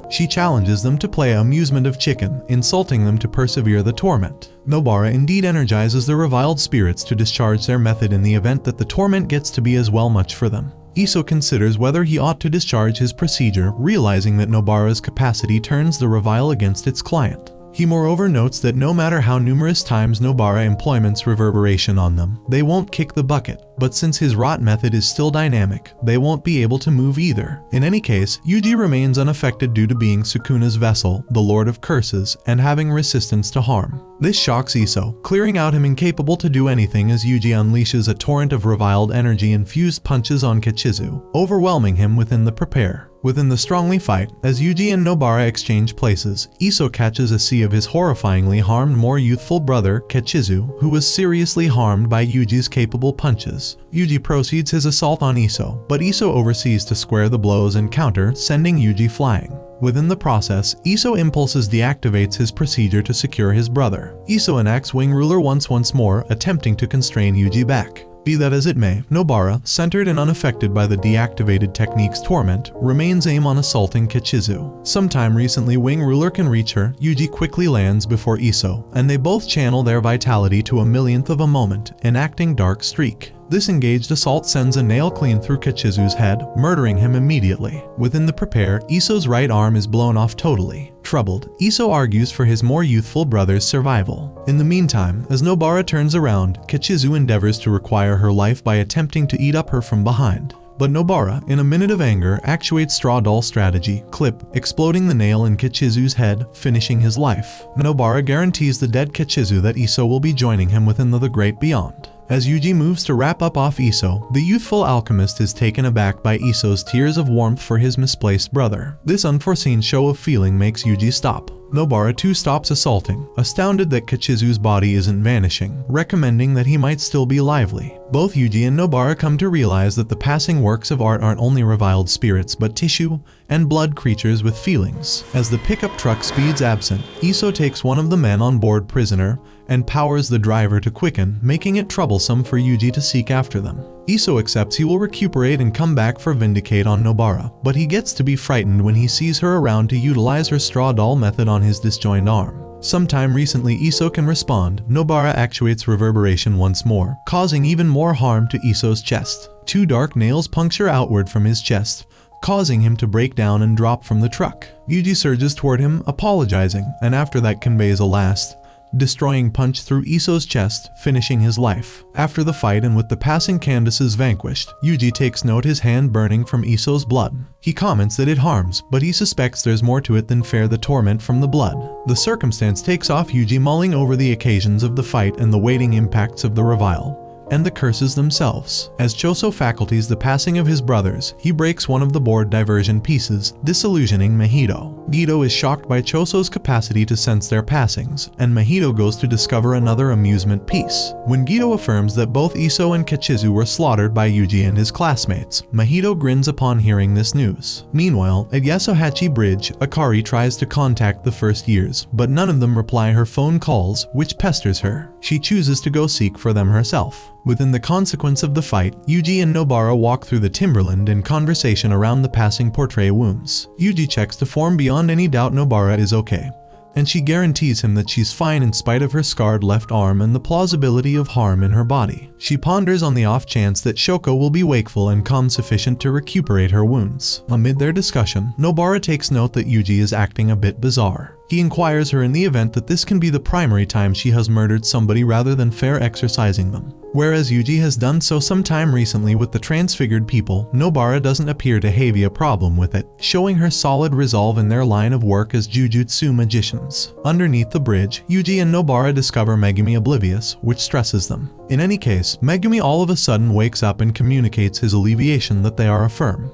She challenges them to play amusement of chicken, insulting them to persevere the torment. Nobara indeed energizes the reviled spirits to discharge their method in the event that the torment gets to be as well much for them. Iso considers whether he ought to discharge his procedure, realizing that Nobara's capacity turns the revile against its client. He moreover notes that no matter how numerous times Nobara employments reverberation on them, they won't kick the bucket, but since his rot method is still dynamic, they won't be able to move either. In any case, Yuuji remains unaffected due to being Sukuna's vessel, the Lord of Curses, and having resistance to harm. This shocks Iso, clearing out him incapable to do anything as Yuuji unleashes a torrent of reviled energy-infused punches on Kechizu, overwhelming him within the prepare. Within the strongly fight, as Yuuji and Nobara exchange places, Iso catches a see of his horrifyingly harmed more youthful brother, Kechizu, who was seriously harmed by Yuuji's capable punches. Yuuji proceeds his assault on Iso, but Iso oversees to square the blows and counter, sending Yuuji flying. Within the process, Iso impulses deactivates his procedure to secure his brother. Iso enacts Wing Ruler once more, attempting to constrain Yuuji back. Be that as it may, Nobara, centered and unaffected by the deactivated technique's torment, remains aim on assaulting Kechizu. Sometime recently Wing Ruler can reach her, Yuuji quickly lands before Iso, and they both channel their vitality to a millionth of a moment, enacting Dark Streak. This engaged assault sends a nail clean through Kechizu's head, murdering him immediately. Within the prepare, Iso's right arm is blown off totally. Troubled, Iso argues for his more youthful brother's survival. In the meantime, as Nobara turns around, Kechizu endeavors to require her life by attempting to eat up her from behind. But Nobara, in a minute of anger, actuates straw doll strategy, clip, exploding the nail in Kechizu's head, finishing his life. Nobara guarantees the dead Kechizu that Iso will be joining him within the great beyond. As Yuuji moves to wrap up off Iso, the youthful alchemist is taken aback by Iso's tears of warmth for his misplaced brother. This unforeseen show of feeling makes Yuuji stop. Nobara too stops assaulting, astounded that Kechizu's body isn't vanishing, recommending that he might still be lively. Both Yuuji and Nobara come to realize that the passing works of art aren't only reviled spirits but tissue and blood creatures with feelings. As the pickup truck speeds absent, Iso takes one of the men on board prisoner and powers the driver to quicken, making it troublesome for Yuuji to seek after them. Iso accepts he will recuperate and come back for Vindicate on Nobara, but he gets to be frightened when he sees her around to utilize her straw doll method on his disjoined arm. Sometime recently Iso can respond, Nobara actuates reverberation once more, causing even more harm to Iso's chest. 2 dark nails puncture outward from his chest, causing him to break down and drop from the truck. Yuuji surges toward him, apologizing, and after that conveys a last, destroying punch through Iso's chest, finishing his life. After the fight and with the passing Candaces vanquished, Yuuji takes note his hand burning from Iso's blood. He comments that it harms, but he suspects there's more to it than fair the torment from the blood. The circumstance takes off Yuuji mulling over the occasions of the fight and the waiting impacts of the revile, and the curses themselves. As Choso faculties the passing of his brothers, he breaks one of the board diversion pieces, disillusioning Mahito. Guido is shocked by Choso's capacity to sense their passings, and Mahito goes to discover another amusement piece. When Guido affirms that both Iso and Kechizu were slaughtered by Yuuji and his classmates, Mahito grins upon hearing this news. Meanwhile, at Yasuhachi Bridge, Akari tries to contact the first years, but none of them reply her phone calls, which pesters her. She chooses to go seek for them herself. Within the consequence of the fight, Yuuji and Nobara walk through the timberland in conversation around the passing portrait wombs. Yuuji checks to form beyond any doubt Nobara is okay. and she guarantees him that she's fine in spite of her scarred left arm and the plausibility of harm in her body. She ponders on the off chance that Shoko will be wakeful and calm sufficient to recuperate her wounds. Amid their discussion, Nobara takes note that Yuuji is acting a bit bizarre. He inquires her in the event that this can be the primary time she has murdered somebody rather than fair exercising them. Whereas Yuuji has done so sometime recently with the transfigured people, Nobara doesn't appear to have a problem with it, showing her solid resolve in their line of work as jujutsu magicians. Underneath the bridge, Yuuji and Nobara discover Megumi oblivious, which stresses them. In any case, Megumi all of a sudden wakes up and communicates his alleviation that they are firm.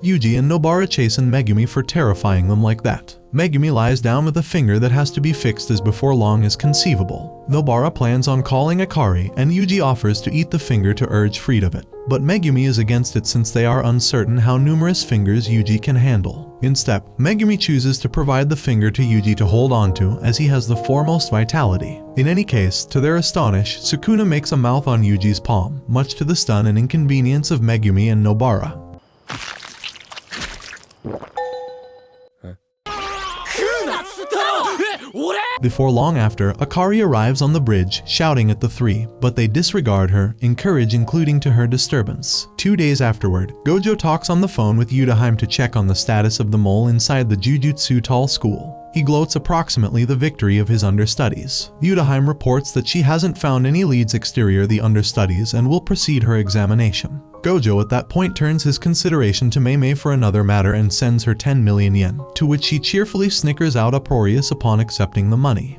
Yuuji and Nobara chasten Megumi for terrifying them like that. Megumi lies down with a finger that has to be fixed as before long as conceivable. Nobara plans on calling Akari, and Yuuji offers to eat the finger to urge freed of it. But Megumi is against it since they are uncertain how numerous fingers Yuuji can handle. Instead, Megumi chooses to provide the finger to Yuuji to hold onto as he has the foremost vitality. In any case, to their astonish, Sukuna makes a mouth on Yuji's palm, much to the stun and inconvenience of Megumi and Nobara. Before long after, Akari arrives on the bridge, shouting at the three, but they disregard her, including to her disturbance. 2 days afterward, Gojo talks on the phone with Yudaheim to check on the status of the mole inside the Jujutsu Tall School. He gloats approximately the victory of his understudies. Yudaheim reports that she hasn't found any leads exterior the understudies and will proceed her examination. Gojo at that point turns his consideration to Mei for another matter and sends her 10 million yen, to which she cheerfully snickers out uproarious upon accepting the money.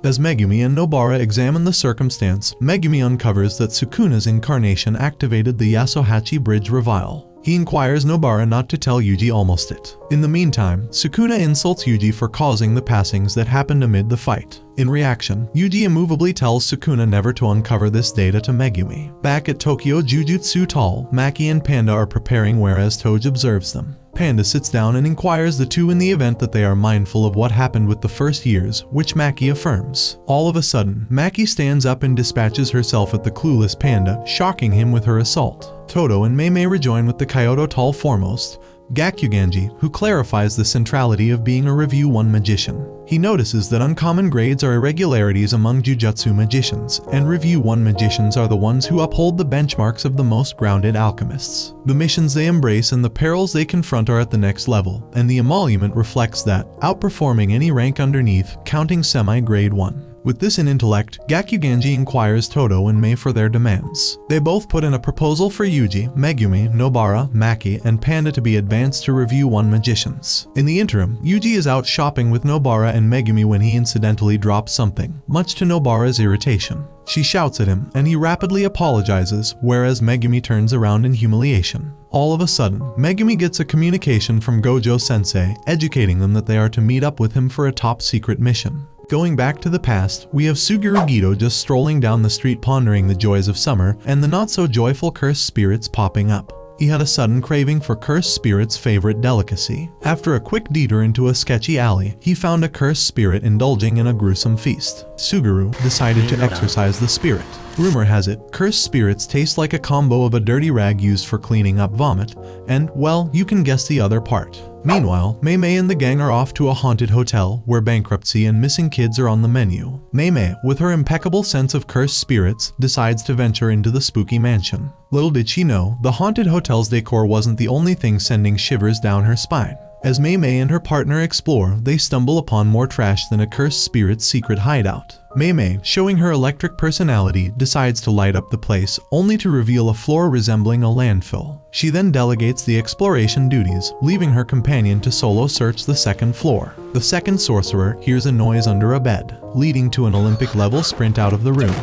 As Megumi and Nobara examine the circumstance, Megumi uncovers that Sukuna's incarnation activated the Yasuhachi Bridge Revile. He inquires Nobara not to tell Yuuji almost it. In the meantime, Sukuna insults Yuuji for causing the passings that happened amid the fight. In reaction, Yuuji immovably tells Sukuna never to uncover this data to Megumi. Back at Tokyo Jujutsu Tall, Maki and Panda are preparing whereas Toge observes them. Panda sits down and inquires the two in the event that they are mindful of what happened with the first years, which Maki affirms. All of a sudden, Maki stands up and dispatches herself at the clueless Panda, shocking him with her assault. Todo and Mei rejoin with the Kyoto Tall foremost, Gakuganji, who clarifies the centrality of being a Review 1 magician. He notices that uncommon grades are irregularities among Jujutsu magicians, and Review 1 magicians are the ones who uphold the benchmarks of the most grounded alchemists. The missions they embrace and the perils they confront are at the next level, and the emolument reflects that, outperforming any rank underneath, counting semi-grade 1. With this in intellect, Gakuganji inquires Todo and Mei for their demands. They both put in a proposal for Yuuji, Megumi, Nobara, Maki, and Panda to be advanced to Review 1 magicians. In the interim, Yuuji is out shopping with Nobara and Megumi when he incidentally drops something, much to Nobara's irritation. She shouts at him, and he rapidly apologizes, whereas Megumi turns around in humiliation. All of a sudden, Megumi gets a communication from Gojo Sensei, educating them that they are to meet up with him for a top-secret mission. Going back to the past, we have Suguru Gido just strolling down the street pondering the joys of summer and the not-so-joyful cursed spirits popping up. He had a sudden craving for cursed spirit's favorite delicacy. After a quick detour into a sketchy alley, he found a cursed spirit indulging in a gruesome feast. Suguru decided to exorcise the spirit. Rumor has it, cursed spirits taste like a combo of a dirty rag used for cleaning up vomit, and, well, you can guess the other part. Meanwhile, Mei and the gang are off to a haunted hotel where bankruptcy and missing kids are on the menu. Mei, with her impeccable sense of cursed spirits, decides to venture into the spooky mansion. Little did she know, the haunted hotel's decor wasn't the only thing sending shivers down her spine. As Mei and her partner explore, they stumble upon more trash than a cursed spirit's secret hideout. Mei, showing her electric personality, decides to light up the place, only to reveal a floor resembling a landfill. She then delegates the exploration duties, leaving her companion to solo search the second floor. The second sorcerer hears a noise under a bed, leading to an Olympic-level sprint out of the room.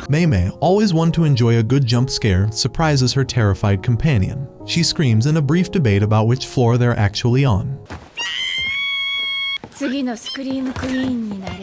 Mei, always one to enjoy a good jump scare, surprises her terrified companion. She screams in a brief debate about which floor they're actually on.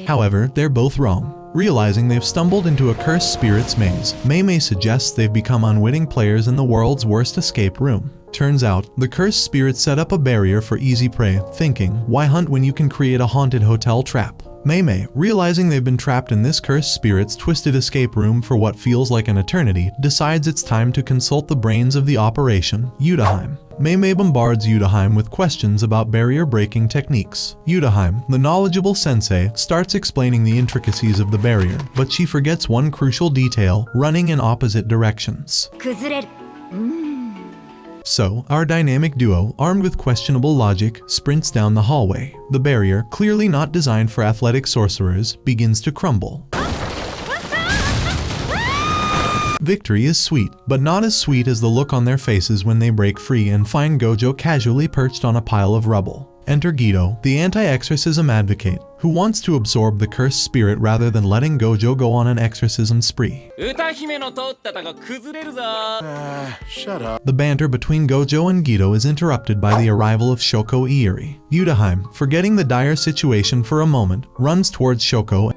However, they're both wrong. Realizing they've stumbled into a cursed spirit's maze, Mei suggests they've become unwitting players in the world's worst escape room. Turns out, the cursed spirit set up a barrier for easy prey, thinking, why hunt when you can create a haunted hotel trap? Mei, realizing they've been trapped in this cursed spirit's twisted escape room for what feels like an eternity, decides it's time to consult the brains of the operation, Yudaheim. Mei bombards Yudaheim with questions about barrier-breaking techniques. Yudaheim, the knowledgeable sensei, starts explaining the intricacies of the barrier, but she forgets one crucial detail: running in opposite directions. So, our dynamic duo, armed with questionable logic, sprints down the hallway. The barrier, clearly not designed for athletic sorcerers, begins to crumble. Victory is sweet, but not as sweet as the look on their faces when they break free and find Gojo casually perched on a pile of rubble. Enter Guido, the anti-exorcism advocate, who wants to absorb the cursed spirit rather than letting Gojo go on an exorcism spree. The banter between Gojo and Guido is interrupted by the arrival of Shoko Iiri. Yudaheim, forgetting the dire situation for a moment, runs towards Shoko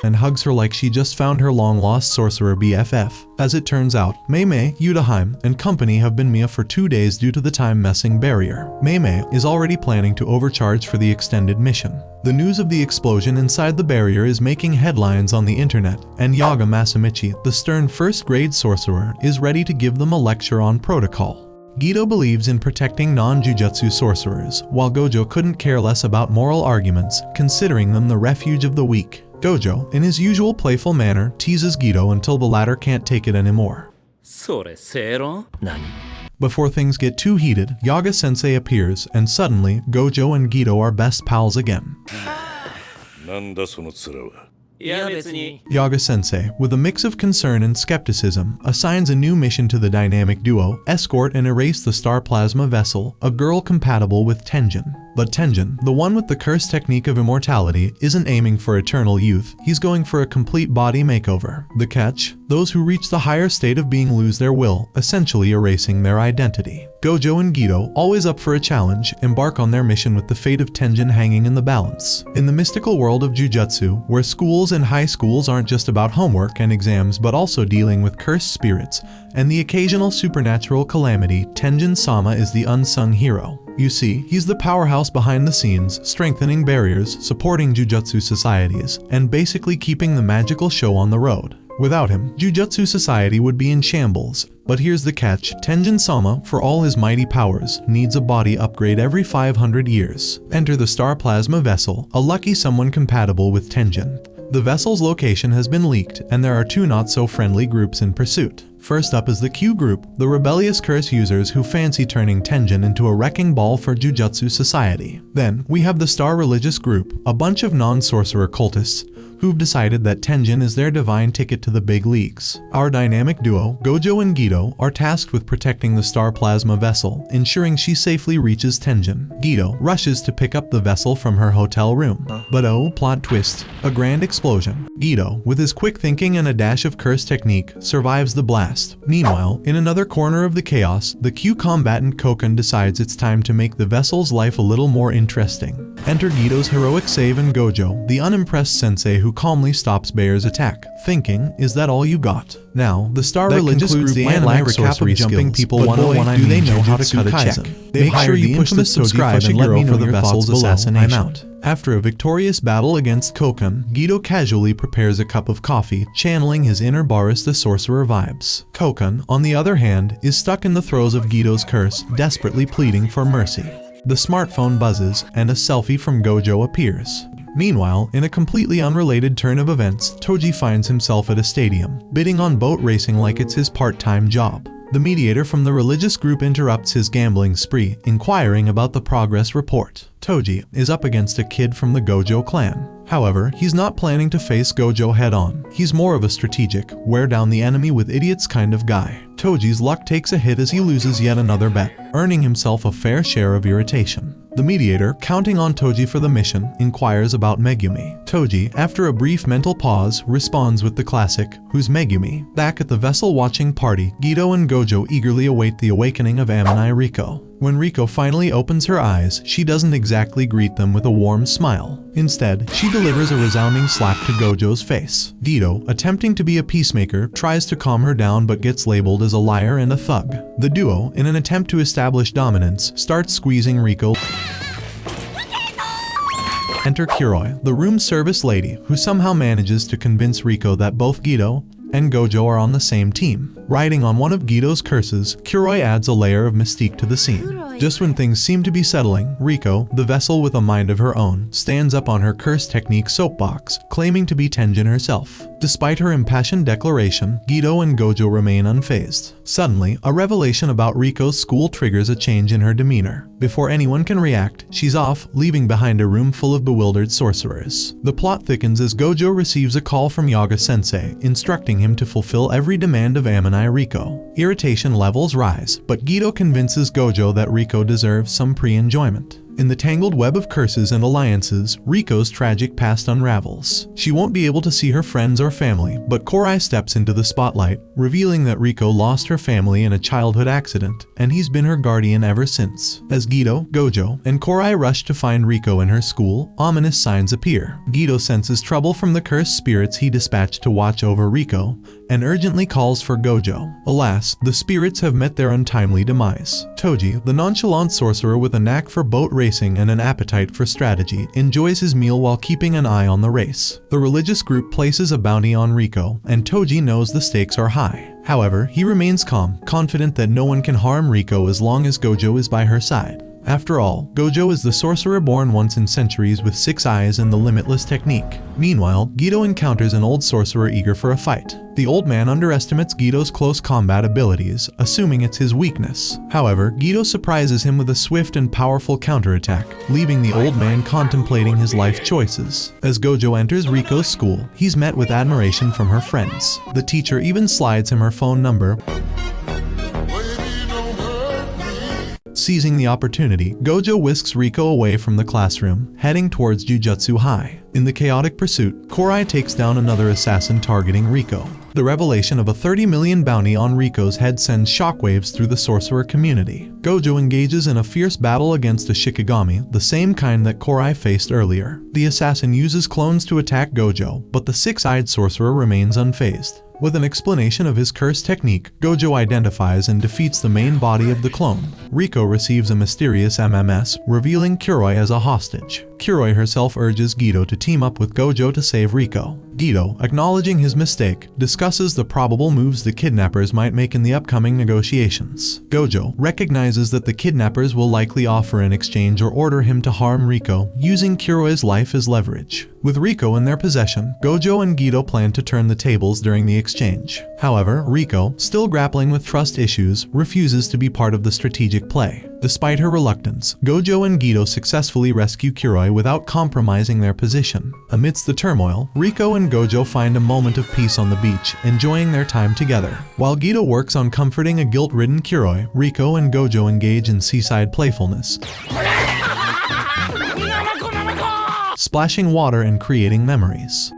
and hugs her like she just found her long-lost sorcerer BFF. As it turns out, Mei, Yudaheim, and company have been Mia for 2 days due to the time-messing barrier. Mei is already planning to overcharge for the extended mission. The news of the explosion inside the barrier is making headlines on the internet, and Yaga Masamichi, the stern first-grade sorcerer, is ready to give them a lecture on protocol. Guido believes in protecting non-jujutsu sorcerers, while Gojo couldn't care less about moral arguments, considering them the refuge of the weak. Gojo, in his usual playful manner, teases Guido until the latter can't take it anymore. Before things get too heated, Yaga-sensei appears, and suddenly, Gojo and Guido are best pals again. Yaga-sensei, with a mix of concern and skepticism, assigns a new mission to the dynamic duo: escort and erase the star plasma vessel, a girl compatible with Tenjin. But Tenjin, the one with the cursed technique of immortality, isn't aiming for eternal youth, he's going for a complete body makeover. The catch? Those who reach the higher state of being lose their will, essentially erasing their identity. Gojo and Guido, always up for a challenge, embark on their mission with the fate of Tenjin hanging in the balance. In the mystical world of jujutsu, where schools and high schools aren't just about homework and exams but also dealing with cursed spirits and the occasional supernatural calamity, Tenjin-sama is the unsung hero. You see, he's the powerhouse behind the scenes, strengthening barriers, supporting jujutsu societies, and basically keeping the magical show on the road. Without him, Jujutsu Society would be in shambles. But here's the catch: Tenjin-sama, for all his mighty powers, needs a body upgrade every 500 years. Enter the Star Plasma Vessel, a lucky someone compatible with Tenjin. The vessel's location has been leaked, and there are two not-so-friendly groups in pursuit. First up is the Q group, the rebellious curse users who fancy turning Tenjin into a wrecking ball for Jujutsu Society. Then, we have the Star Religious group, a bunch of non-sorcerer cultists, who've decided that Tenjin is their divine ticket to the big leagues. Our dynamic duo, Gojo and Guido, are tasked with protecting the Star Plasma Vessel, ensuring she safely reaches Tenjin. Guido rushes to pick up the vessel from her hotel room. But oh, plot twist, a grand explosion. Guido, with his quick thinking and a dash of curse technique, survives the blast. Meanwhile, in another corner of the chaos, the Q combatant Koken decides it's time to make the vessel's life a little more interesting. Enter Guido's heroic save and Gojo, the unimpressed sensei who calmly stops Bayer's attack, thinking, is that all you got? Now, the Star Religious group the anime sorcery jumping people 101. Do they know how to cut a check? They've hired the infamous subscribe and let me know for the vessel's assassination. I'm out. After a victorious battle against Koken, Guido casually prepares a cup of coffee, channeling his inner Boris the Sorcerer vibes. Koken, on the other hand, is stuck in the throes of Guido's curse, desperately pleading for mercy. The smartphone buzzes, and a selfie from Gojo appears. Meanwhile, in a completely unrelated turn of events, Toji finds himself at a stadium, bidding on boat racing like it's his part-time job. The mediator from the religious group interrupts his gambling spree, inquiring about the progress report. Toji is up against a kid from the Gojo clan. However, he's not planning to face Gojo head-on. He's more of a strategic, wear down the enemy with idiots kind of guy. Toji's luck takes a hit as he loses yet another bet, earning himself a fair share of irritation. The mediator, counting on Toji for the mission, inquires about Megumi. Toji, after a brief mental pause, responds with the classic, "Who's Megumi?" Back at the vessel watching party, Guido and Gojo eagerly await the awakening of Amini Riko. When Riko finally opens her eyes, she doesn't exactly greet them with a warm smile. Instead, she delivers a resounding slap to Gojo's face. Guido, attempting to be a peacemaker, tries to calm her down but gets labeled as a liar and a thug. The duo, in an attempt to establish dominance, starts squeezing Riko Enter Kuroi, the room service lady, who somehow manages to convince Riko that both Gito and Gojo are on the same team. Riding on one of Gito's curses, Kuroi adds a layer of mystique to the scene. Just when things seem to be settling, Riko, the vessel with a mind of her own, stands up on her curse technique soapbox, claiming to be Tenjin herself. Despite her impassioned declaration, Gito and Gojo remain unfazed. Suddenly, a revelation about Riko's school triggers a change in her demeanor. Before anyone can react, she's off, leaving behind a room full of bewildered sorcerers. The plot thickens as Gojo receives a call from Yaga Sensei, instructing him to fulfill every demand of Ammonai Riko. Irritation levels rise, but Gito convinces Gojo that Riko deserves some pre-enjoyment. In the tangled web of curses and alliances, Riko's tragic past unravels. She won't be able to see her friends or family, but Korai steps into the spotlight, revealing that Riko lost her family in a childhood accident, and he's been her guardian ever since. As Gito, Gojo, and Korai rush to find Riko in her school, ominous signs appear. Gito senses trouble from the cursed spirits he dispatched to watch over Riko, and urgently calls for Gojo. Alas, the spirits have met their untimely demise. Toji, the nonchalant sorcerer with a knack for boat racing and an appetite for strategy, enjoys his meal while keeping an eye on the race. The religious group places a bounty on Riko, and Toji knows the stakes are high. However, he remains calm, confident that no one can harm Riko as long as Gojo is by her side. After all, Gojo is the sorcerer born once in centuries with 6 eyes and the limitless technique. Meanwhile, Gito encounters an old sorcerer eager for a fight. The old man underestimates Gito's close combat abilities, assuming it's his weakness. However, Gito surprises him with a swift and powerful counterattack, leaving the old man contemplating his life choices. As Gojo enters Riko's school, he's met with admiration from her friends. The teacher even slides him her phone number. Seizing the opportunity, Gojo whisks Riko away from the classroom, heading towards Jujutsu High. In the chaotic pursuit, Korai takes down another assassin targeting Riko. The revelation of a 30 million bounty on Riko's head sends shockwaves through the sorcerer community. Gojo engages in a fierce battle against a Shikigami, the same kind that Korai faced earlier. The assassin uses clones to attack Gojo, but the six-eyed sorcerer remains unfazed. With an explanation of his curse technique, Gojo identifies and defeats the main body of the clone. Riko receives a mysterious MMS, revealing Kuroi as a hostage. Kuroi herself urges Gito to team up with Gojo to save Riko. Gito, acknowledging his mistake, discusses the probable moves the kidnappers might make in the upcoming negotiations. Gojo recognizes that the kidnappers will likely offer an exchange or order him to harm Riko, using Kuroi's life as leverage. With Riko in their possession, Gojo and Gito plan to turn the tables during the exchange. However, Riko, still grappling with trust issues, refuses to be part of the strategic play. Despite her reluctance, Gojo and Gito successfully rescue Kuroi without compromising their position. Amidst the turmoil, Riko and Gojo find a moment of peace on the beach, enjoying their time together. While Gito works on comforting a guilt-ridden Kuroi, Riko and Gojo engage in seaside playfulness, splashing water and creating memories.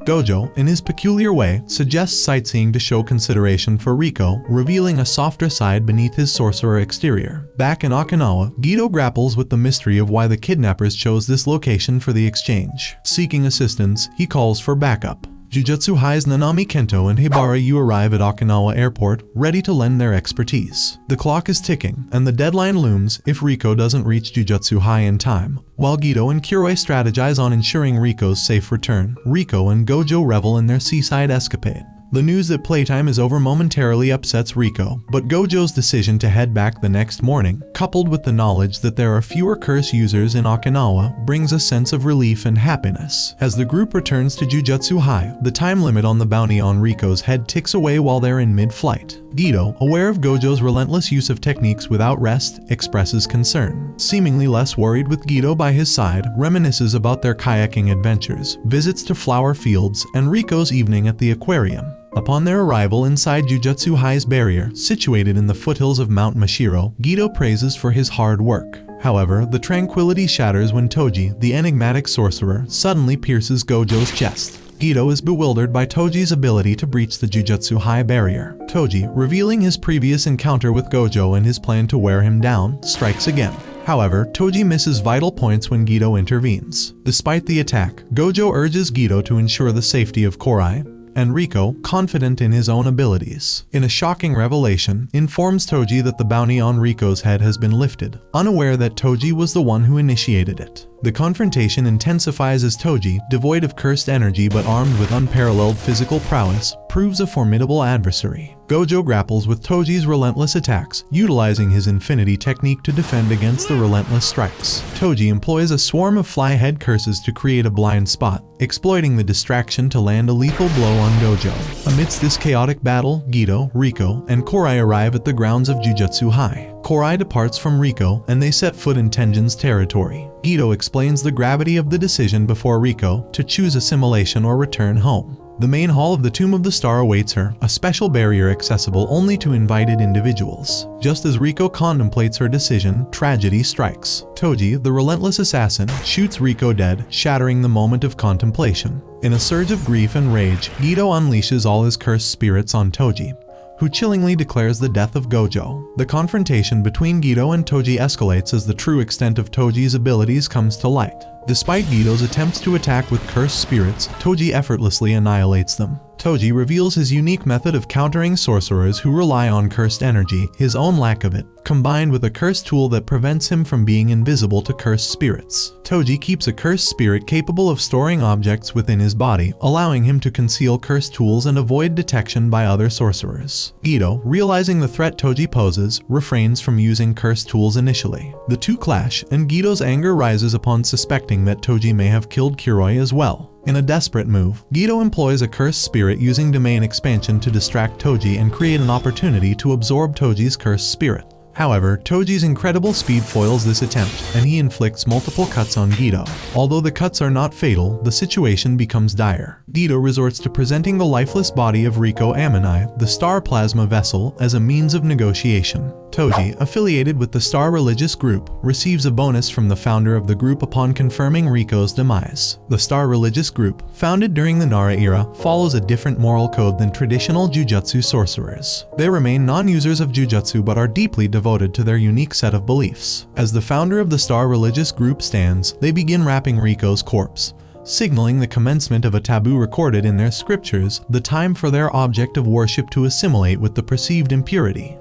Gojo, in his peculiar way, suggests sightseeing to show consideration for Riko, revealing a softer side beneath his sorcerer exterior. Back in Okinawa, Gito grapples with the mystery of why the kidnappers chose this location for the exchange. Seeking assistance, he calls for backup. Jujutsu High's Nanami Kento and Hibara Yu arrive at Okinawa Airport, ready to lend their expertise. The clock is ticking, and the deadline looms if Riko doesn't reach Jujutsu High in time. While Gito and Kuroi strategize on ensuring Riko's safe return, Riko and Gojo revel in their seaside escapade. The news that playtime is over momentarily upsets Riko, but Gojo's decision to head back the next morning, coupled with the knowledge that there are fewer curse users in Okinawa, brings a sense of relief and happiness. As the group returns to Jujutsu High, the time limit on the bounty on Riko's head ticks away while they're in mid-flight. Gito, aware of Gojo's relentless use of techniques without rest, expresses concern. Seemingly less worried with Gito by his side, reminisces about their kayaking adventures, visits to flower fields, and Riko's evening at the aquarium. Upon their arrival inside Jujutsu High's barrier, situated in the foothills of Mount Mashiro, Gito praises for his hard work. However, the tranquility shatters when Toji, the enigmatic sorcerer, suddenly pierces Gojo's chest. Gito is bewildered by Toji's ability to breach the Jujutsu High barrier. Toji, revealing his previous encounter with Gojo and his plan to wear him down, strikes again. However, Toji misses vital points when Gito intervenes. Despite the attack, Gojo urges Gito to ensure the safety of Korai, and Riko, confident in his own abilities. In a shocking revelation, informs Toji that the bounty on Riko's head has been lifted, unaware that Toji was the one who initiated it. The confrontation intensifies as Toji, devoid of cursed energy but armed with unparalleled physical prowess, proves a formidable adversary. Gojo grapples with Toji's relentless attacks, utilizing his infinity technique to defend against the relentless strikes. Toji employs a swarm of fly-head curses to create a blind spot, exploiting the distraction to land a lethal blow on Gojo. Amidst this chaotic battle, Gido, Riko, and Korai arrive at the grounds of Jujutsu High. Korai departs from Riko and they set foot in Tenjin's territory. Gido explains the gravity of the decision before Riko to choose assimilation or return home. The main hall of the Tomb of the Star awaits her, a special barrier accessible only to invited individuals. Just as Riko contemplates her decision, tragedy strikes. Toji, the relentless assassin, shoots Riko dead, shattering the moment of contemplation. In a surge of grief and rage, Gido unleashes all his cursed spirits on Toji, who chillingly declares the death of Gojo. The confrontation between Gido and Toji escalates as the true extent of Toji's abilities comes to light. Despite Gido's attempts to attack with cursed spirits, Toji effortlessly annihilates them. Toji reveals his unique method of countering sorcerers who rely on cursed energy, his own lack of it, combined with a cursed tool that prevents him from being invisible to cursed spirits. Toji keeps a cursed spirit capable of storing objects within his body, allowing him to conceal cursed tools and avoid detection by other sorcerers. Gido, realizing the threat Toji poses, refrains from using cursed tools initially. The two clash, and Gido's anger rises upon suspecting that Toji may have killed Kuroi as well. In a desperate move, Gido employs a cursed spirit using domain expansion to distract Toji and create an opportunity to absorb Toji's cursed spirit. However, Toji's incredible speed foils this attempt, and he inflicts multiple cuts on Gido. Although the cuts are not fatal, the situation becomes dire. Gido resorts to presenting the lifeless body of Riko Amanai, the Star Plasma Vessel, as a means of negotiation. Toji, affiliated with the Star Religious Group, receives a bonus from the founder of the group upon confirming Riko's demise. The Star Religious Group, founded during the Nara era, follows a different moral code than traditional jujutsu sorcerers. They remain non-users of jujutsu but are deeply devoted to their unique set of beliefs. As the founder of the Star Religious Group stands, they begin wrapping Riko's corpse, signaling the commencement of a taboo recorded in their scriptures, the time for their object of worship to assimilate with the perceived impurity.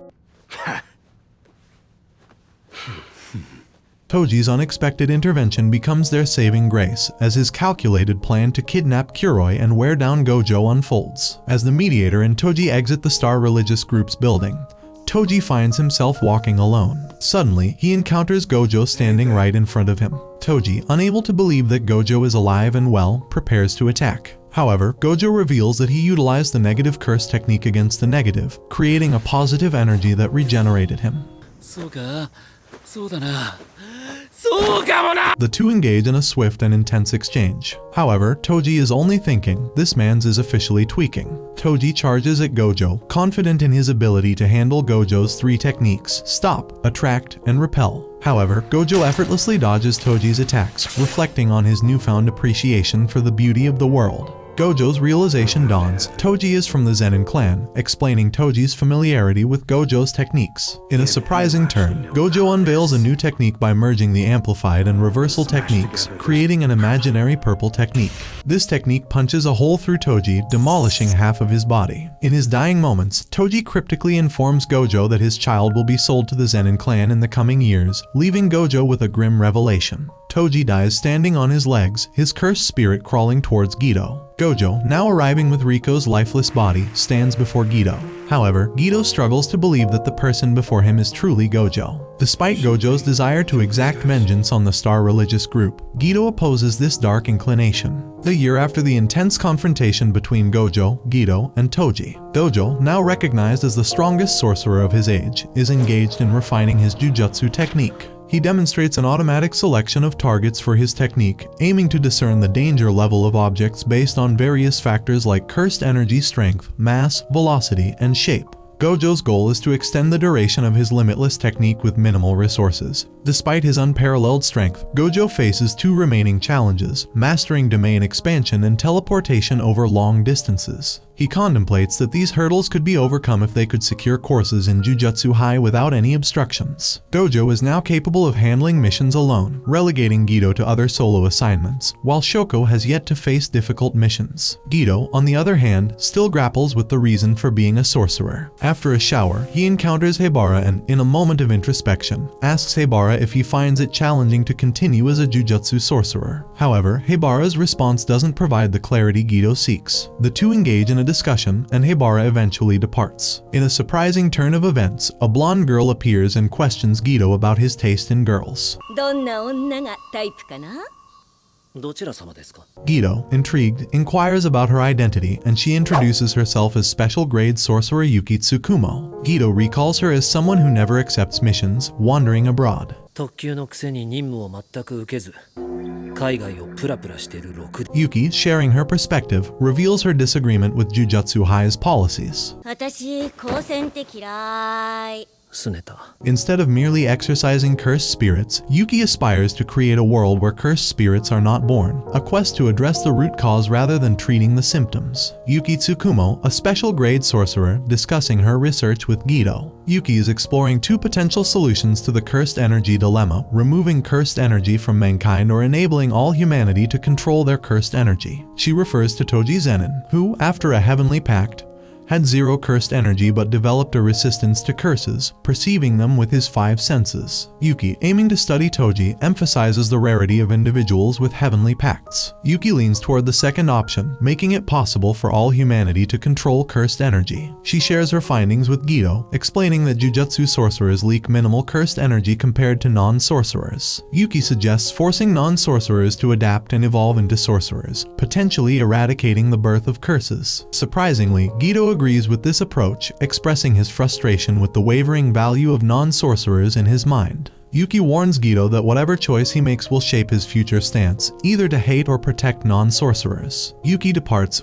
Toji's unexpected intervention becomes their saving grace, as his calculated plan to kidnap Kuroi and wear down Gojo unfolds. As the mediator and Toji exit the Star Religious Group's building, Toji finds himself walking alone. Suddenly, he encounters Gojo standing right in front of him. Toji, unable to believe that Gojo is alive and well, prepares to attack. However, Gojo reveals that he utilized the negative curse technique against the negative, creating a positive energy that regenerated him. The two engage in a swift and intense exchange. However, Toji is only thinking, this man's is officially tweaking. Toji charges at Gojo, confident in his ability to handle Gojo's three techniques: stop, attract, and repel. However, Gojo effortlessly dodges Toji's attacks, reflecting on his newfound appreciation for the beauty of the world. Gojo's realization dawns. Toji is from the Zenin clan, explaining Toji's familiarity with Gojo's techniques. In a surprising turn, Gojo unveils a new technique by merging the amplified and reversal techniques, creating an imaginary purple technique. This technique punches a hole through Toji, demolishing half of his body. In his dying moments, Toji cryptically informs Gojo that his child will be sold to the Zenin clan in the coming years, leaving Gojo with a grim revelation. Toji dies standing on his legs, his cursed spirit crawling towards Gido. Gojo, now arriving with Riko's lifeless body, stands before Gido. However, Gido struggles to believe that the person before him is truly Gojo. Despite Gojo's desire to exact vengeance on the Star Religious Group, Gido opposes this dark inclination. A year after the intense confrontation between Gojo, Gido, and Toji, Gojo, now recognized as the strongest sorcerer of his age, is engaged in refining his jujutsu technique. He demonstrates an automatic selection of targets for his technique, aiming to discern the danger level of objects based on various factors like cursed energy strength, mass, velocity, and shape. Gojo's goal is to extend the duration of his limitless technique with minimal resources, Despite his unparalleled strength, Gojo faces two remaining challenges: mastering domain expansion and teleportation over long distances. He contemplates that these hurdles could be overcome if they could secure courses in Jujutsu High without any obstructions. Gojo is now capable of handling missions alone, relegating Gido to other solo assignments, while Shoko has yet to face difficult missions. Gido, on the other hand, still grapples with the reason for being a sorcerer. After a shower, he encounters Hebara and, in a moment of introspection, asks Hebara if he finds it challenging to continue as a Jujutsu sorcerer. However, Hebara's response doesn't provide the clarity Gido seeks. The two engage in a discussion, and Hebara eventually departs. In a surprising turn of events, a blonde girl appears and questions Gido about his taste in girls. どんな女がタイプかな？どちら様ですか？ Gido, intrigued, inquires about her identity, and she introduces herself as special grade sorcerer Yuki Tsukumo. Gido recalls her as someone who never accepts missions, wandering abroad. 特級のくせに任務を全く受けず、海外をプラプラしてる6。 Yuki, sharing her perspective, reveals her disagreement with Jujutsu High's policies. 私高専って嫌い。 すねた。 Instead of merely exorcising cursed spirits, Yuki aspires to create a world where cursed spirits are not born, a quest to address the root cause rather than treating the symptoms. Yuki Tsukumo, a special grade sorcerer, discussing her research with Gido. Yuki is exploring two potential solutions to the cursed energy dilemma: removing cursed energy from mankind or enabling all humanity to control their cursed energy. She refers to Toji Zenin, who, after a heavenly pact, had zero cursed energy but developed a resistance to curses, perceiving them with his 5 senses. Yuki, aiming to study Toji, emphasizes the rarity of individuals with heavenly pacts. Yuki leans toward the second option, making it possible for all humanity to control cursed energy. She shares her findings with Gido, explaining that Jujutsu sorcerers leak minimal cursed energy compared to non-sorcerers. Yuki suggests forcing non-sorcerers to adapt and evolve into sorcerers, potentially eradicating the birth of curses. Surprisingly, Gido agrees with this approach, expressing his frustration with the wavering value of non-sorcerers in his mind. Yuki warns Gido that whatever choice he makes will shape his future stance, either to hate or protect non-sorcerers. Yuki departs,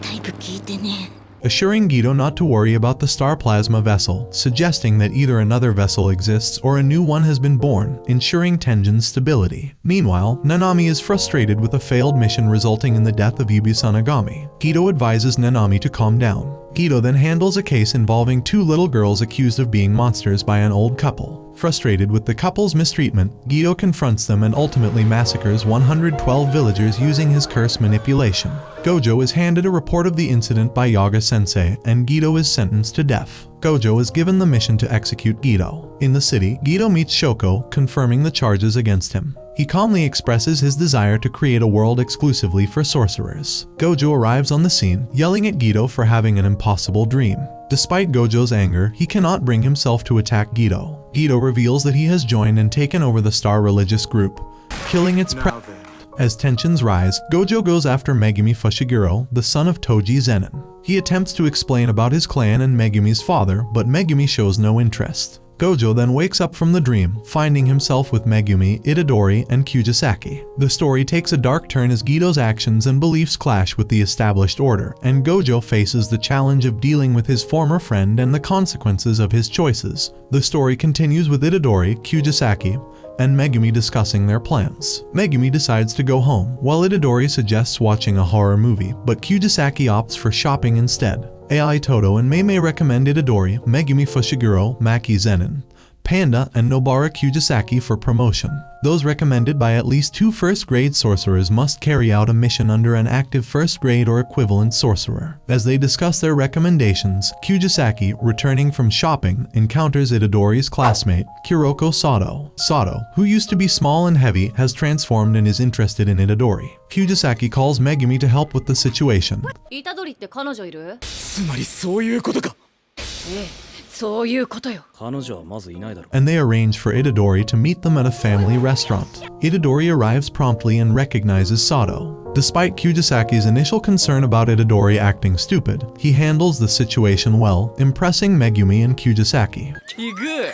タイプ聞いてね。 assuring Gido not to worry about the star plasma vessel, suggesting that either another vessel exists or a new one has been born, ensuring Tenjin's stability. Meanwhile, Nanami is frustrated with a failed mission resulting in the death of Yubusa Nagami. Gido advises Nanami to calm down. Gido then handles a case involving 2 little girls accused of being monsters by an old couple. Frustrated with the couple's mistreatment, Gido confronts them and ultimately massacres 112 villagers using his curse manipulation. Gojo is handed a report of the incident by Yaga Sensei, and Gido is sentenced to death. Gojo is given the mission to execute Gido. In the city, Gido meets Shoko, confirming the charges against him. He calmly expresses his desire to create a world exclusively for sorcerers. Gojo arrives on the scene, yelling at Gido for having an impossible dream. Despite Gojo's anger, he cannot bring himself to attack Gido. Gido reveals that he has joined and taken over the Star religious group, killing its president. As tensions rise, Gojo goes after Megumi Fushiguro, the son of Toji Zenin. He attempts to explain about his clan and Megumi's father, but Megumi shows no interest. Gojo then wakes up from the dream, finding himself with Megumi, Itadori, and Kujisaki. The story takes a dark turn as Gido's actions and beliefs clash with the established order, and Gojo faces the challenge of dealing with his former friend and the consequences of his choices. The story continues with Itadori, Kujisaki, and Megumi discussing their plans. Megumi decides to go home, while Itadori suggests watching a horror movie, but Kujisaki opts for shopping instead. AI Todo and Meimei recommend Itadori, Megumi Fushiguro, Maki Zenin, Panda, and Nobara Kujisaki for promotion. Those recommended by at least 2 first-grade sorcerers must carry out a mission under an active first-grade or equivalent sorcerer. As they discuss their recommendations, Kujisaki, returning from shopping, encounters Itadori's classmate, Kuroko Sato. Sato, who used to be small and heavy, has transformed and is interested in Itadori. Kujisaki calls Megumi to help with the situation. イタドリって彼女いる？つまりそういうことか。そういうことよ。彼女はまずいないだろう。 And they arrange for Itadori to meet them at a family restaurant. Itadori arrives promptly and recognizes Sato. Despite Kujisaki's initial concern about Itadori acting stupid, he handles the situation well, impressing Megumi and Kujisaki. 奇遇。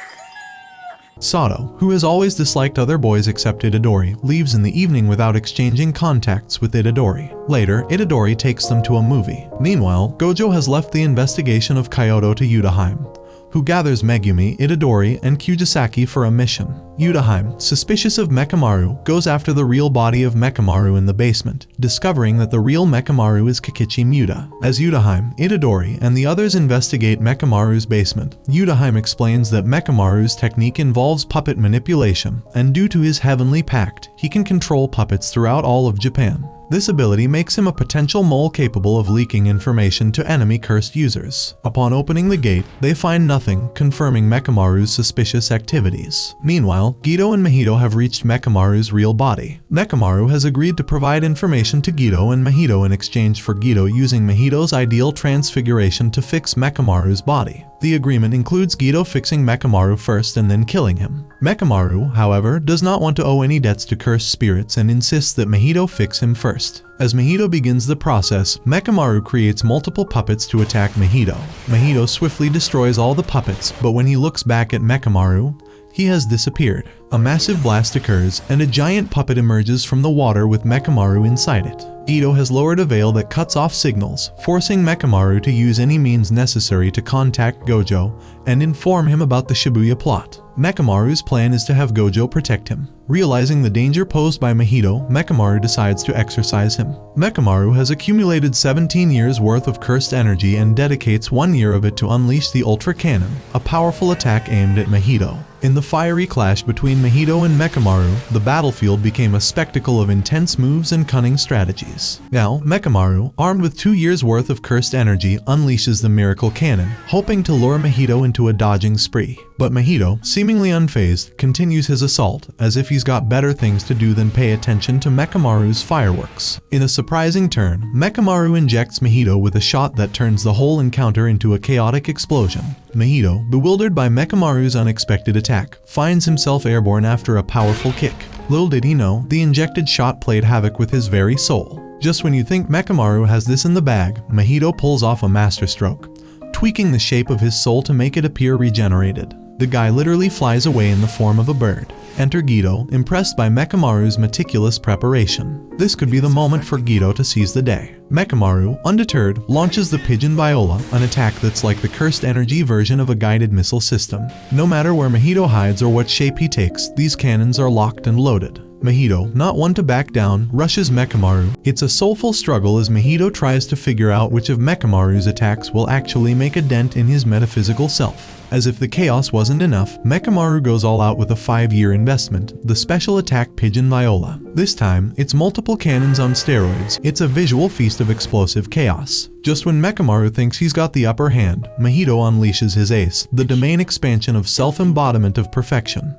Sato, who has always disliked other boys except Itadori, leaves in the evening without exchanging contacts with Itadori. Later, Itadori takes them to a movie. Meanwhile, Gojo has left the investigation of Kyoto to Yudaheim, who gathers Megumi, Itadori, and Kyujisaki for a mission. Yudaheim, suspicious of Mekamaru, goes after the real body of Mekamaru in the basement, discovering that the real Mekamaru is Kikichi Muta. As Yudaheim, Itadori, and the others investigate Mekamaru's basement, Yudaheim explains that Mekamaru's technique involves puppet manipulation, and due to his heavenly pact, he can control puppets throughout all of Japan. This ability makes him a potential mole capable of leaking information to enemy cursed users. Upon opening the gate, they find nothing, confirming Mekamaru's suspicious activities. Meanwhile, Gido and Mahito have reached Mekamaru's real body. Mekamaru has agreed to provide information to Gido and Mahito in exchange for Gido using Mahito's ideal transfiguration to fix Mekamaru's body. The agreement includes Gido fixing Mekamaru first and then killing him. Mekamaru, however, does not want to owe any debts to cursed spirits and insists that Mahito fix him first. As Mahito begins the process, Mekamaru creates multiple puppets to attack Mahito. Mahito swiftly destroys all the puppets, but when he looks back at Mekamaru, he has disappeared. A massive blast occurs, and a giant puppet emerges from the water with Mekamaru inside it. Gido has lowered a veil that cuts off signals, forcing Mekamaru to use any means necessary to contact Gojo and inform him about the Shibuya plot. Mekamaru's plan is to have Gojo protect him. Realizing the danger posed by Mahito, Mekamaru decides to exorcise him. Mekamaru has accumulated 17 years worth of cursed energy and dedicates 1 year of it to unleash the Ultra Cannon, a powerful attack aimed at Mahito. In the fiery clash between Mahito and Mekamaru, the battlefield became a spectacle of intense moves and cunning strategies. Now, Mekamaru, armed with 2 years worth of cursed energy, unleashes the Miracle Cannon, hoping to lure Mahito into a dodging spree. But Mahito, seemingly unfazed, continues his assault, as if he's got better things to do than pay attention to Mekamaru's fireworks. In a surprising turn, Mekamaru injects Mahito with a shot that turns the whole encounter into a chaotic explosion. Mahito, bewildered by Mekamaru's unexpected attack, finds himself airborne after a powerful kick. Little did he know, the injected shot played havoc with his very soul. Just when you think Mekamaru has this in the bag, Mahito pulls off a masterstroke, tweaking the shape of his soul to make it appear regenerated. The guy literally flies away in the form of a bird. Enter Gido, impressed by Mekamaru's meticulous preparation. This could be the moment for Gido to seize the day. Mekamaru, undeterred, launches the Pigeon Viola, an attack that's like the cursed energy version of a guided missile system. No matter where Mahito hides or what shape he takes, these cannons are locked and loaded. Mahito, not one to back down, rushes Mekamaru. It's a soulful struggle as Mahito tries to figure out which of Mekamaru's attacks will actually make a dent in his metaphysical self. As if the chaos wasn't enough, Mekamaru goes all out with a 5-year investment, the special attack Pigeon Viola. This time, it's multiple cannons on steroids. It's a visual feast of explosive chaos. Just when Mekamaru thinks he's got the upper hand, Mahito unleashes his ace, the domain expansion of self-embodiment of perfection.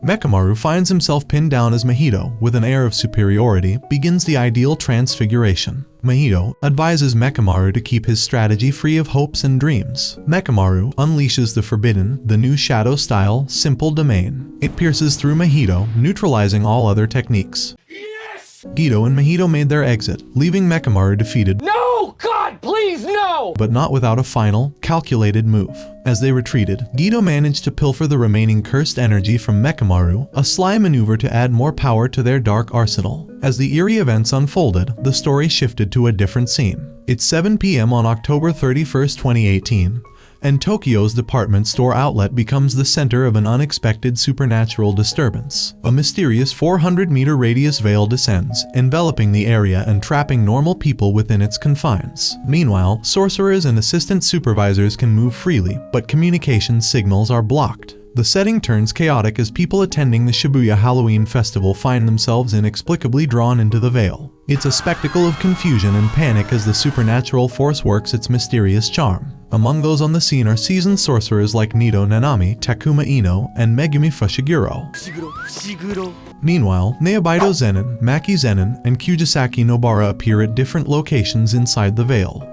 Mekamaru finds himself pinned down as Mahito, with an air of superiority, begins the ideal transfiguration. Mahito advises Mekamaru to keep his strategy free of hopes and dreams. Mekamaru unleashes the forbidden, the new shadow style, simple domain. It pierces through Mahito, neutralizing all other techniques. Gido and Mahito made their exit, leaving Mekamaru defeated. No! God, please, no! But not without a final, calculated move. As they retreated, Gido managed to pilfer the remaining cursed energy from Mekamaru, a sly maneuver to add more power to their dark arsenal. As the eerie events unfolded, the story shifted to a different scene. It's 7 p.m. on October 31st, 2018. And Tokyo's department store outlet becomes the center of an unexpected supernatural disturbance. A mysterious 400-meter radius veil descends, enveloping the area and trapping normal people within its confines. Meanwhile, sorcerers and assistant supervisors can move freely, but communication signals are blocked. The setting turns chaotic as people attending the Shibuya Halloween festival find themselves inexplicably drawn into the veil. It's a spectacle of confusion and panic as the supernatural force works its mysterious charm. Among those on the scene are seasoned sorcerers like Nido Nanami, Takuma Ino, and Megumi Fushiguro. Meanwhile, Naobito Zenin, Maki Zenin, and Kyujisaki Nobara appear at different locations inside the veil.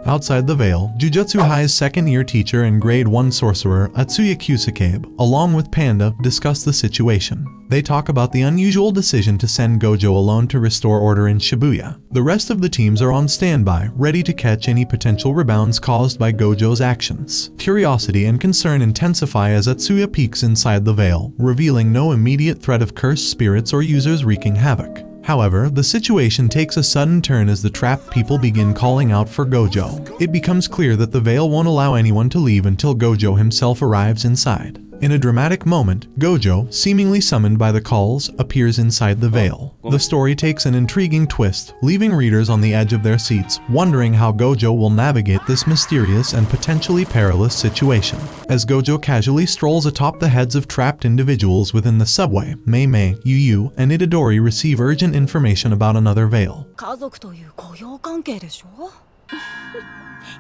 Outside the veil, Jujutsu High's second-year teacher and grade 1 sorcerer Atsuya Kusakabe, along with Panda, discuss the situation. They talk about the unusual decision to send Gojo alone to restore order in Shibuya. The rest of the teams are on standby, ready to catch any potential rebounds caused by Gojo's actions. Curiosity and concern intensify as Atsuya peeks inside the veil, revealing no immediate threat of cursed spirits or users wreaking havoc. However, the situation takes a sudden turn as the trapped people begin calling out for Gojo. It becomes clear that the veil won't allow anyone to leave until Gojo himself arrives inside. In a dramatic moment, Gojo, seemingly summoned by the calls, appears inside the veil. The story takes an intriguing twist, leaving readers on the edge of their seats, wondering how Gojo will navigate this mysterious and potentially perilous situation. As Gojo casually strolls atop the heads of trapped individuals within the subway, Mei, Yu, and Itadori receive urgent information about another veil. 家族という雇用関係でしょ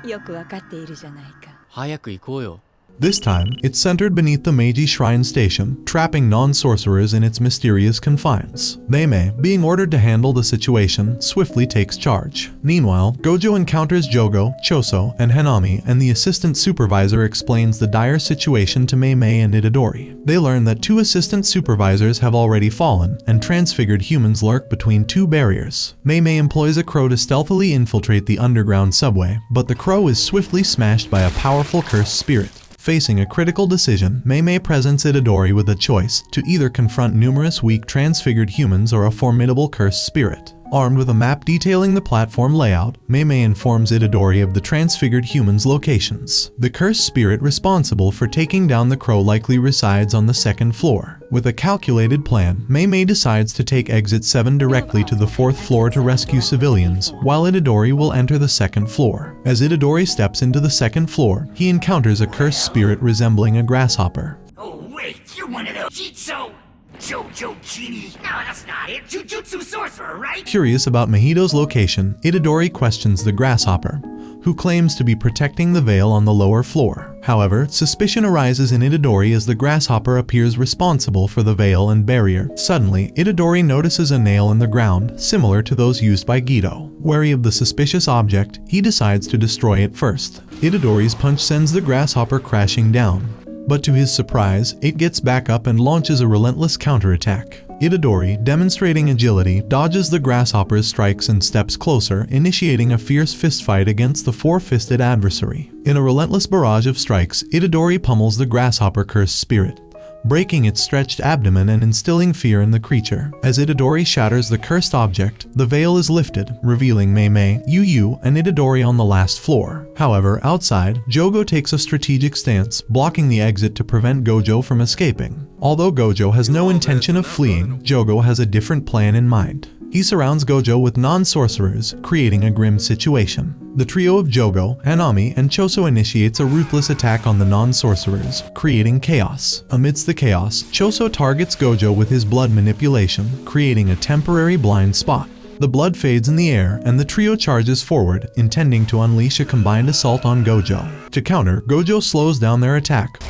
よくわかっているじゃないか。早く行こうよ。 This time, it's centered beneath the Meiji Shrine Station, trapping non-sorcerers in its mysterious confines. Mei, being ordered to handle the situation, swiftly takes charge. Meanwhile, Gojo encounters Jogo, Choso, and Hanami, and the assistant supervisor explains the dire situation to Mei and Itadori. They learn that 2 assistant supervisors have already fallen, and transfigured humans lurk between 2 barriers. Mei employs a crow to stealthily infiltrate the underground subway, but the crow is swiftly smashed by a powerful cursed spirit. Facing a critical decision, Mei presents Itadori with a choice to either confront numerous weak transfigured humans or a formidable cursed spirit. Armed with a map detailing the platform layout, Mei informs Itadori of the transfigured humans' locations. The cursed spirit responsible for taking down the crow likely resides on the 2nd floor. With a calculated plan, Mei decides to take exit 7 directly to the 4th floor to rescue civilians, while Itadori will enter the 2nd floor. As Itadori steps into the 2nd floor, he encounters a cursed spirit resembling a grasshopper. Oh wait, you're one of those Jitsu Jojo Genie. No, that's not it. Jujutsu sorcerer, right? Curious about Mahito's location, Itadori questions the grasshopper, who claims to be protecting the veil on the lower floor. However, suspicion arises in Itadori as the grasshopper appears responsible for the veil and barrier. Suddenly, Itadori notices a nail in the ground, similar to those used by Gito. Wary of the suspicious object, he decides to destroy it first. Itadori's punch sends the grasshopper crashing down. But to his surprise, it gets back up and launches a relentless counterattack. Itadori, demonstrating agility, dodges the grasshopper's strikes and steps closer, initiating a fierce fistfight against the 4-fisted adversary. In a relentless barrage of strikes, Itadori pummels the grasshopper cursed spirit, breaking its stretched abdomen and instilling fear in the creature. As Itadori shatters the cursed object, the veil is lifted, revealing Mei, Yu, and Itadori on the last floor. However, outside, Jogo takes a strategic stance, blocking the exit to prevent Gojo from escaping. Although Gojo has no intention of fleeing, Jogo has a different plan in mind. He surrounds Gojo with non-sorcerers, creating a grim situation. The trio of Jogo, Hanami, and Choso initiates a ruthless attack on the non-sorcerers, creating chaos. Amidst the chaos, Choso targets Gojo with his blood manipulation, creating a temporary blind spot. The blood fades in the air, and the trio charges forward, intending to unleash a combined assault on Gojo. To counter, Gojo slows down their attack,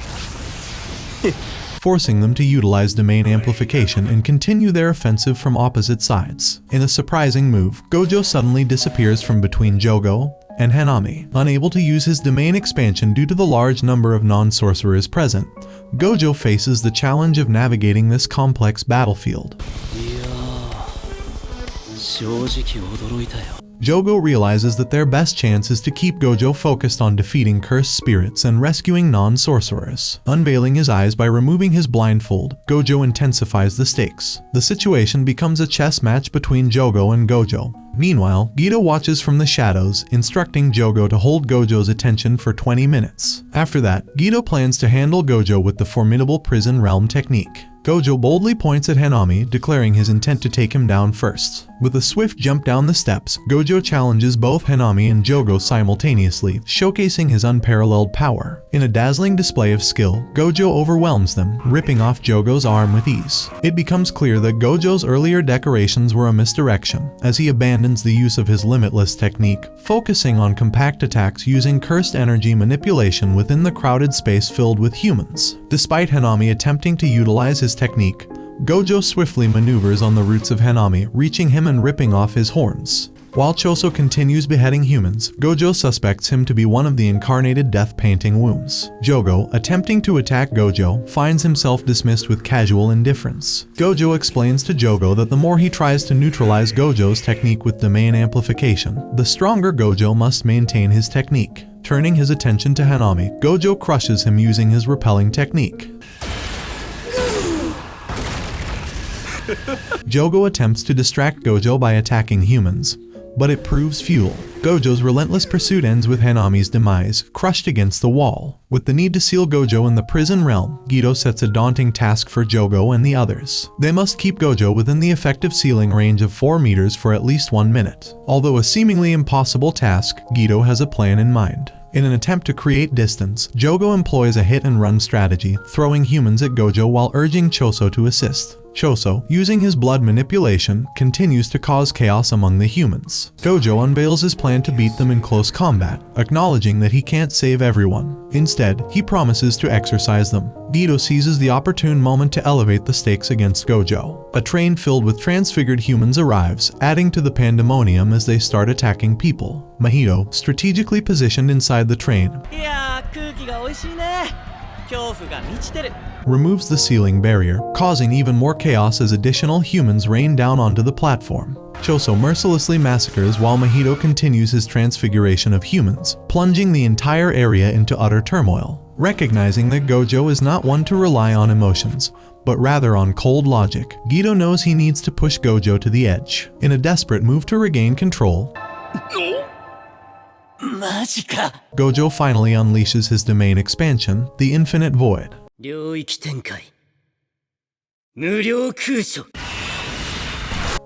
forcing them to utilize domain amplification and continue their offensive from opposite sides. In a surprising move, Gojo suddenly disappears from between Jogo and Hanami. Unable to use his domain expansion due to the large number of non-sorcerers present, Gojo faces the challenge of navigating this complex battlefield. Jogo realizes that their best chance is to keep Gojo focused on defeating cursed spirits and rescuing non-sorcerers. Unveiling his eyes by removing his blindfold, Gojo intensifies the stakes. The situation becomes a chess match between Jogo and Gojo. Meanwhile, Gito watches from the shadows, instructing Jogo to hold Gojo's attention for 20 minutes. After that, Gito plans to handle Gojo with the formidable prison realm technique. Gojo boldly points at Hanami, declaring his intent to take him down first. With a swift jump down the steps, Gojo challenges both Hanami and Jogo simultaneously, showcasing his unparalleled power. In a dazzling display of skill, Gojo overwhelms them, ripping off Jogo's arm with ease. It becomes clear that Gojo's earlier decorations were a misdirection, as he abandons the use of his limitless technique, focusing on compact attacks using cursed energy manipulation within the crowded space filled with humans. Despite Hanami attempting to utilize his technique, Gojo swiftly maneuvers on the roots of Hanami, reaching him and ripping off his horns. While Choso continues beheading humans, Gojo suspects him to be one of the incarnated death painting wombs. Jogo, attempting to attack Gojo, finds himself dismissed with casual indifference. Gojo explains to Jogo that the more he tries to neutralize Gojo's technique with domain amplification, the stronger Gojo must maintain his technique. Turning his attention to Hanami, Gojo crushes him using his repelling technique. Jogo attempts to distract Gojo by attacking humans, but it proves futile. Gojo's relentless pursuit ends with Hanami's demise, crushed against the wall. With the need to seal Gojo in the prison realm, Gido sets a daunting task for Jogo and the others. They must keep Gojo within the effective sealing range of 4 meters for at least 1 minute. Although a seemingly impossible task, Gido has a plan in mind. In an attempt to create distance, Jogo employs a hit-and-run strategy, throwing humans at Gojo while urging Choso to assist. Choso, using his blood manipulation, continues to cause chaos among the humans. Gojo unveils his plan to beat them in close combat, acknowledging that he can't save everyone. Instead, he promises to exorcise them. Gido seizes the opportune moment to elevate the stakes against Gojo. A train filled with transfigured humans arrives, adding to the pandemonium as they start attacking people. Mahito, strategically positioned inside the train, removes the sealing barrier, causing even more chaos as additional humans rain down onto the platform. Choso mercilessly massacres while Mahito continues his transfiguration of humans, plunging the entire area into utter turmoil. Recognizing that Gojo is not one to rely on emotions, but rather on cold logic, Gido knows he needs to push Gojo to the edge. In a desperate move to regain control, Gojo finally unleashes his domain expansion, the Infinite Void.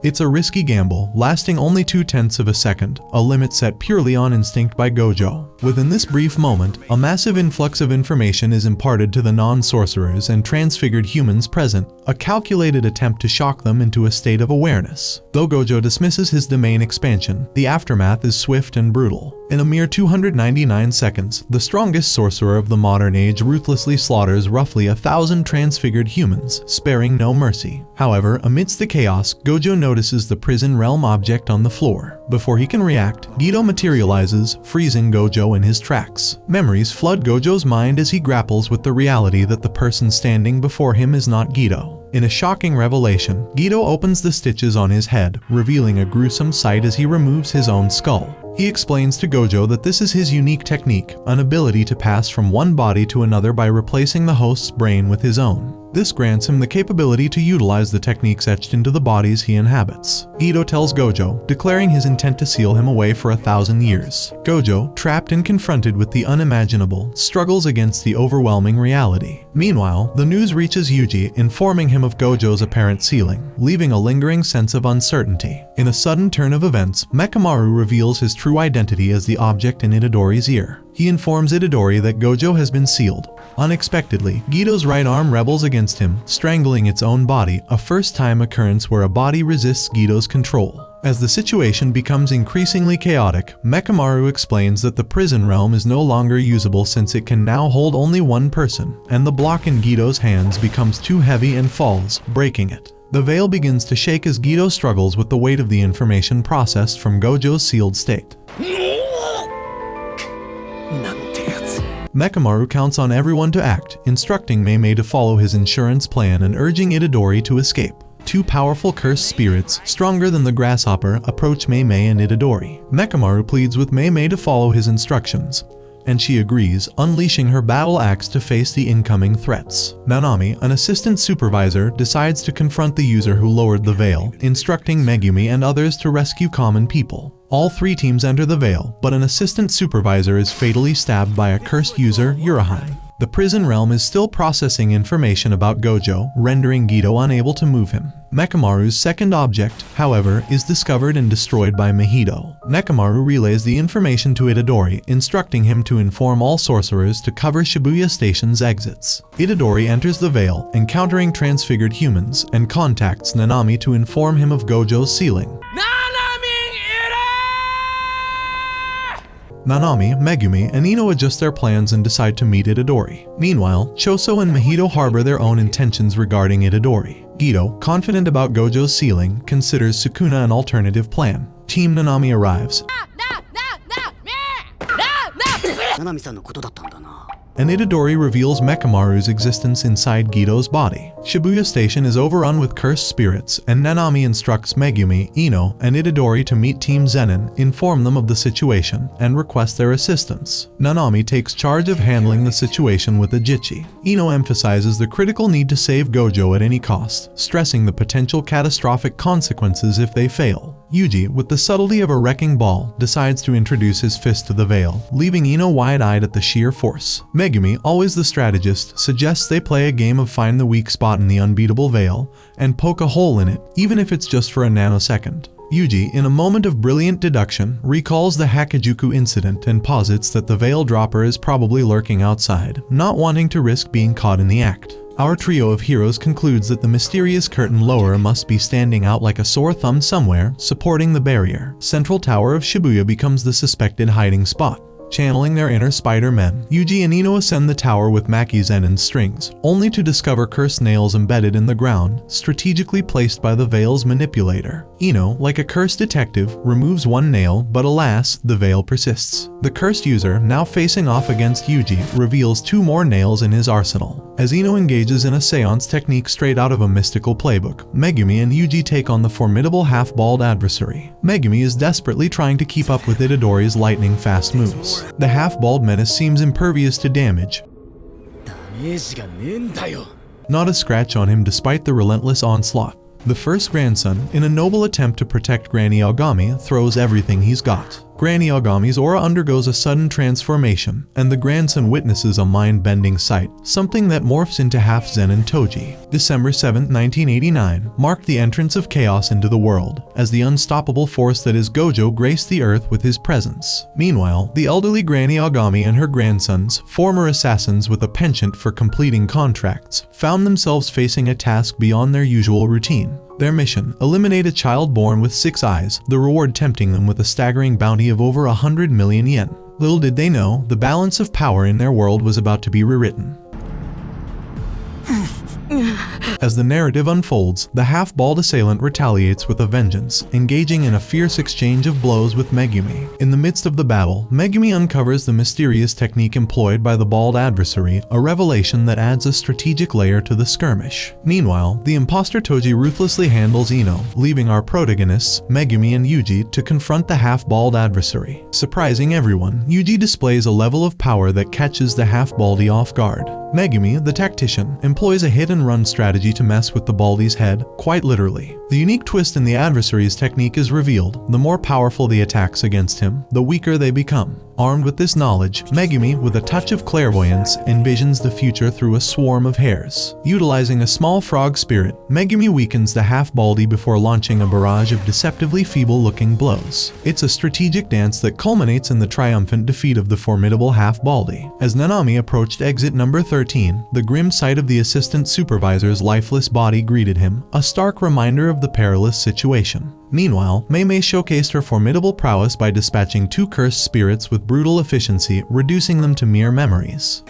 It's a risky gamble, lasting only 0.2 of a second, a limit set purely on instinct by Gojo. Within this brief moment, a massive influx of information is imparted to the non-sorcerers and transfigured humans present, a calculated attempt to shock them into a state of awareness. Though Gojo dismisses his domain expansion, the aftermath is swift and brutal. In a mere 299 seconds, the strongest sorcerer of the modern age ruthlessly slaughters roughly 1,000 transfigured humans, sparing no mercy. However, amidst the chaos, Gojo notices the prison realm object on the floor. Before he can react, Gido materializes, freezing Gojo in his tracks. Memories flood Gojo's mind as he grapples with the reality that the person standing before him is not Gido. In a shocking revelation, Gido opens the stitches on his head, revealing a gruesome sight as he removes his own skull. He explains to Gojo that this is his unique technique, an ability to pass from one body to another by replacing the host's brain with his own. This grants him the capability to utilize the techniques etched into the bodies he inhabits. Gido tells Gojo, declaring his intent to seal him away for 1,000 years. Gojo, trapped and confronted with the unimaginable, struggles against the overwhelming reality. Meanwhile, the news reaches Yuuji, informing him of Gojo's apparent sealing, leaving a lingering sense of uncertainty. In a sudden turn of events, Mekamaru reveals his true identity as the object in Itadori's ear. He informs Itadori that Gojo has been sealed. Unexpectedly, Gido's right arm rebels against him, strangling its own body, a first-time occurrence where a body resists Gido's control. As the situation becomes increasingly chaotic, Mekamaru explains that the prison realm is no longer usable since it can now hold only one person, and the block in Gido's hands becomes too heavy and falls, breaking it. The veil begins to shake as Gido struggles with the weight of the information processed from Gojo's sealed state. Mekamaru counts on everyone to act, instructing Meimei to follow his insurance plan and urging Itadori to escape. Two powerful cursed spirits, stronger than the grasshopper, approach Meimei and Itadori. Mekamaru pleads with Meimei to follow his instructions, and she agrees, unleashing her battle axe to face the incoming threats. Nanami, an assistant supervisor, decides to confront the user who lowered the veil, instructing Megumi and others to rescue common people. All 3 teams enter the veil, but an assistant supervisor is fatally stabbed by a cursed user, Uraheim. The prison realm is still processing information about Gojo, rendering Gido unable to move him. Mekamaru's second object, however, is discovered and destroyed by Mahito. Mekamaru relays the information to Itadori, instructing him to inform all sorcerers to cover Shibuya Station's exits. Itadori enters the veil, encountering transfigured humans, and contacts Nanami to inform him of Gojo's sealing. Nanami, Megumi, and Ino adjust their plans and decide to meet Itadori. Meanwhile, Choso and Mahito harbor their own intentions regarding Itadori. Gido, confident about Gojo's sealing, considers Sukuna an alternative plan. Team Nanami arrives. and Itadori reveals Mekamaru's existence inside Gito's body. Shibuya Station is overrun with cursed spirits, and Nanami instructs Megumi, Ino, and Itadori to meet Team Zenin, inform them of the situation, and request their assistance. Nanami takes charge of handling the situation with a Jichi. Ino emphasizes the critical need to save Gojo at any cost, stressing the potential catastrophic consequences if they fail. Yuuji, with the subtlety of a wrecking ball, decides to introduce his fist to the veil, leaving Ino wide-eyed at the sheer force. Megumi, always the strategist, suggests they play a game of find the weak spot in the unbeatable veil, and poke a hole in it, even if it's just for a nanosecond. Yuuji, in a moment of brilliant deduction, recalls the Hakajuku incident and posits that the veil dropper is probably lurking outside, not wanting to risk being caught in the act. Our trio of heroes concludes that the mysterious curtain lower must be standing out like a sore thumb somewhere, supporting the barrier. Central Tower of Shibuya becomes the suspected hiding spot. Channeling their inner Spider-Men, Yuuji and Ino ascend the tower with Maki Zenin's strings, only to discover cursed nails embedded in the ground, strategically placed by the veil's manipulator. Ino, like a cursed detective, removes one nail, but alas, the veil persists. The cursed user, now facing off against Yuuji, reveals 2 more nails in his arsenal. As Ino engages in a seance technique straight out of a mystical playbook, Megumi and Yuuji take on the formidable half-balled adversary. Megumi is desperately trying to keep up with Itadori's lightning-fast moves. The half-balled menace seems impervious to damage. Not a scratch on him despite the relentless onslaught. The first grandson, in a noble attempt to protect Granny Ogami, throws everything he's got. Granny Ogami's aura undergoes a sudden transformation, and the grandson witnesses a mind-bending sight, something that morphs into half Zenin Toji. December 7, 1989, marked the entrance of chaos into the world, as the unstoppable force that is Gojo graced the earth with his presence. Meanwhile, the elderly Granny Ogami and her grandsons, former assassins with a penchant for completing contracts, found themselves facing a task beyond their usual routine. Their mission, eliminate a child born with 6 eyes, the reward tempting them with a staggering bounty of over 100 million yen. Little did they know, the balance of power in their world was about to be rewritten. As the narrative unfolds, the half-balled assailant retaliates with a vengeance, engaging in a fierce exchange of blows with Megumi. In the midst of the battle, Megumi uncovers the mysterious technique employed by the bald adversary, a revelation that adds a strategic layer to the skirmish. Meanwhile, the imposter Toji ruthlessly handles Ino, leaving our protagonists, Megumi and Yuuji, to confront the half-bald adversary. Surprising everyone, Yuuji displays a level of power that catches the half-baldy off guard. Megumi, the tactician, employs a hit-and-run strategy to mess with the baldy's head, quite literally. The unique twist in the adversary's technique is revealed. The more powerful the attacks against him, the weaker they become. Armed with this knowledge, Megumi, with a touch of clairvoyance, envisions the future through a swarm of hairs. Utilizing a small frog spirit, Megumi weakens the half-baldy before launching a barrage of deceptively feeble-looking blows. It's a strategic dance that culminates in the triumphant defeat of the formidable half-baldy. As Nanami approached exit number 13, the grim sight of the assistant supervisor's lifeless body greeted him, a stark reminder of the perilous situation. Meanwhile, Mei showcased her formidable prowess by dispatching 2 cursed spirits with brutal efficiency, reducing them to mere memories.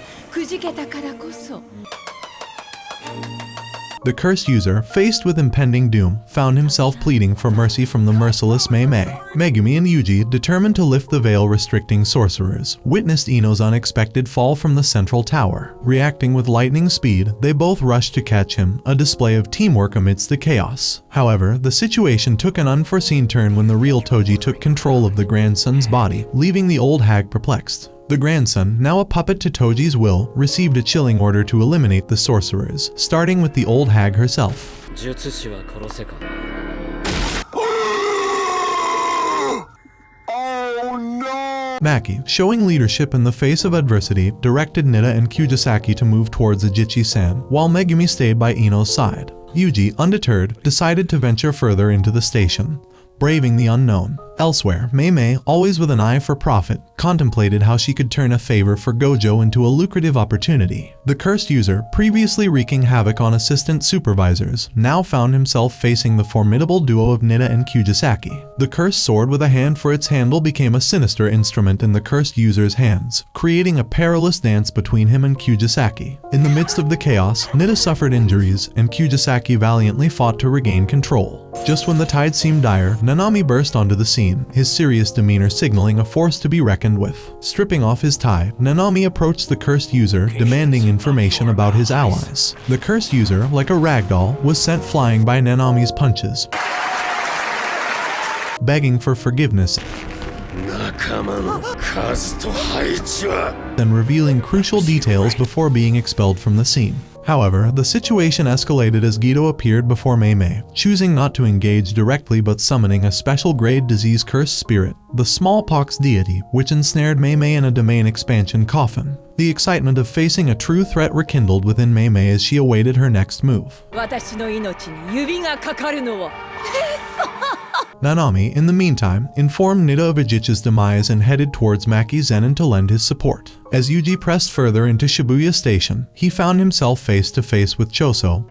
The cursed user, faced with impending doom, found himself pleading for mercy from the merciless Mei. Megumi and Yuuji, determined to lift the veil restricting sorcerers, witnessed Ino's unexpected fall from the central tower. Reacting with lightning speed, they both rushed to catch him, a display of teamwork amidst the chaos. However, the situation took an unforeseen turn when the real Toji took control of the grandson's body, leaving the old hag perplexed. The grandson, now a puppet to Toji's will, received a chilling order to eliminate the sorcerers, starting with the old hag herself. Maki, showing leadership in the face of adversity, directed Nida and Kujisaki to move towards Ajichi-san, while Megumi stayed by Ino's side. Yuuji, undeterred, decided to venture further into the station, braving the unknown. Elsewhere, Mei, always with an eye for profit, contemplated how she could turn a favor for Gojo into a lucrative opportunity. The cursed user, previously wreaking havoc on assistant supervisors, now found himself facing the formidable duo of Nida and Kujisaki. The cursed sword with a hand for its handle became a sinister instrument in the cursed user's hands, creating a perilous dance between him and Kujisaki. In the midst of the chaos, Nida suffered injuries, and Kujisaki valiantly fought to regain control. Just when the tide seemed dire, Nanami burst onto the scene, scene, his serious demeanor signaling a force to be reckoned with. Stripping off his tie, Nanami approached the cursed user, demanding information about his allies. The cursed user, like a ragdoll, was sent flying by Nanami's punches, begging for forgiveness and revealing crucial details before being expelled from the scene. However, the situation escalated as Guido appeared before Mei, choosing not to engage directly but summoning a special grade disease-cursed spirit, the smallpox deity, which ensnared Mei in a domain expansion coffin. The excitement of facing a true threat rekindled within Mei as she awaited her next move. Nanami, in the meantime, informed Nida of Ichichi's demise and headed towards Maki Zenin to lend his support. As Yuji pressed further into Shibuya Station, he found himself face to face with Choso.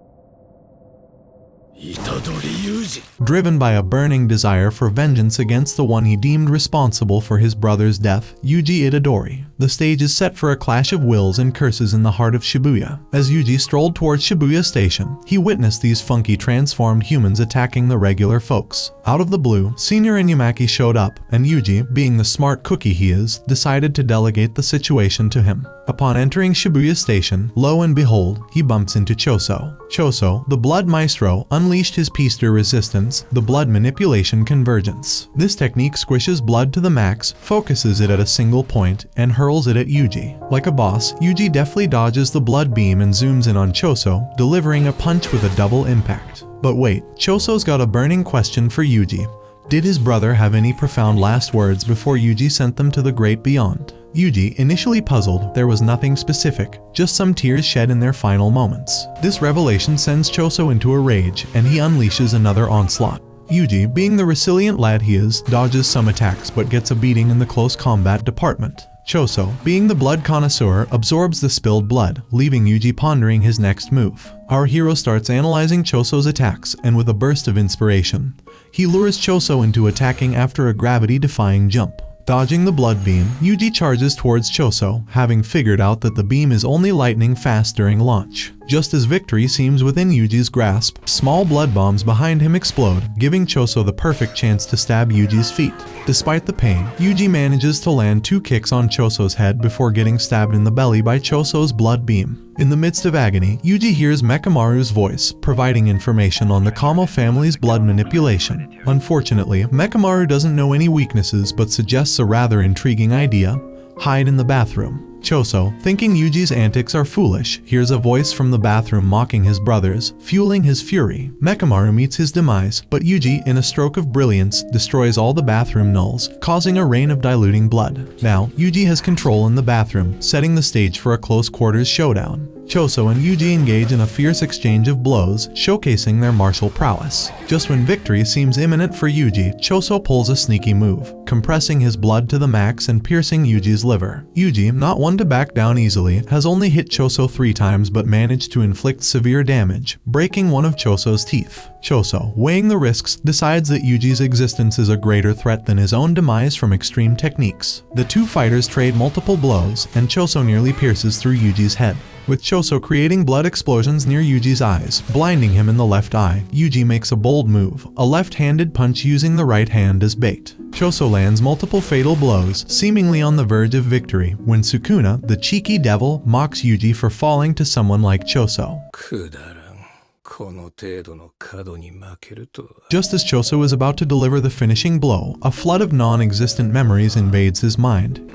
Itadori Yuuji. Driven by a burning desire for vengeance against the one he deemed responsible for his brother's death, Yuji Itadori. The stage is set for a clash of wills and curses in the heart of Shibuya. As Yuji strolled towards Shibuya Station, he witnessed these funky transformed humans attacking the regular folks. Out of the blue, Senior Inumaki showed up, and Yuji, being the smart cookie he is, decided to delegate the situation to him. Upon entering Shibuya Station, lo and behold, he bumps into Choso. Choso, the blood maestro, unleashed his Pister resistance, the blood manipulation convergence. This technique squishes blood to the max, focuses it at a single point, and hurls it at Yuji. Like a boss, Yuji deftly dodges the blood beam and zooms in on Choso, delivering a punch with a double impact. But wait, Choso's got a burning question for Yuji. Did his brother have any profound last words before Yuji sent them to the great beyond? Yuji, initially puzzled, there was nothing specific, just some tears shed in their final moments. This revelation sends Choso into a rage, and he unleashes another onslaught. Yuji, being the resilient lad he is, dodges some attacks but gets a beating in the close combat department. Choso, being the blood connoisseur, absorbs the spilled blood, leaving Yuji pondering his next move. Our hero starts analyzing Choso's attacks, and with a burst of inspiration, he lures Choso into attacking after a gravity-defying jump. Dodging the blood beam, Yuji charges towards Choso, having figured out that the beam is only lightning fast during launch. Just as victory seems within Yuji's grasp, small blood bombs behind him explode, giving Choso the perfect chance to stab Yuji's feet. Despite the pain, Yuji manages to land 2 kicks on Choso's head before getting stabbed in the belly by Choso's blood beam. In the midst of agony, Yuji hears Mekamaru's voice, providing information on the Kamo family's blood manipulation. Unfortunately, Mekamaru doesn't know any weaknesses but suggests a rather intriguing idea: hide in the bathroom. Choso, thinking Yuji's antics are foolish, hears a voice from the bathroom mocking his brothers, fueling his fury. Mekamaru meets his demise, but Yuji, in a stroke of brilliance, destroys all the bathroom nulls, causing a rain of diluting blood. Now, Yuji has control in the bathroom, setting the stage for a close-quarters showdown. Choso and Yuji engage in a fierce exchange of blows, showcasing their martial prowess. Just when victory seems imminent for Yuji, Choso pulls a sneaky move, compressing his blood to the max and piercing Yuji's liver. Yuji, not one to back down easily, has only hit Choso 3 times but managed to inflict severe damage, breaking one of Choso's teeth. Choso, weighing the risks, decides that Yuji's existence is a greater threat than his own demise from extreme techniques. The 2 fighters trade multiple blows, and Choso nearly pierces through Yuji's head, with Choso creating blood explosions near Yuji's eyes, blinding him in the left eye. Yuji makes a bold move, a left-handed punch using the right hand as bait. Choso lands multiple fatal blows, seemingly on the verge of victory, when Sukuna, the cheeky devil, mocks Yuji for falling to someone like Choso. Just as Choso is about to deliver the finishing blow, a flood of non-existent memories invades his mind.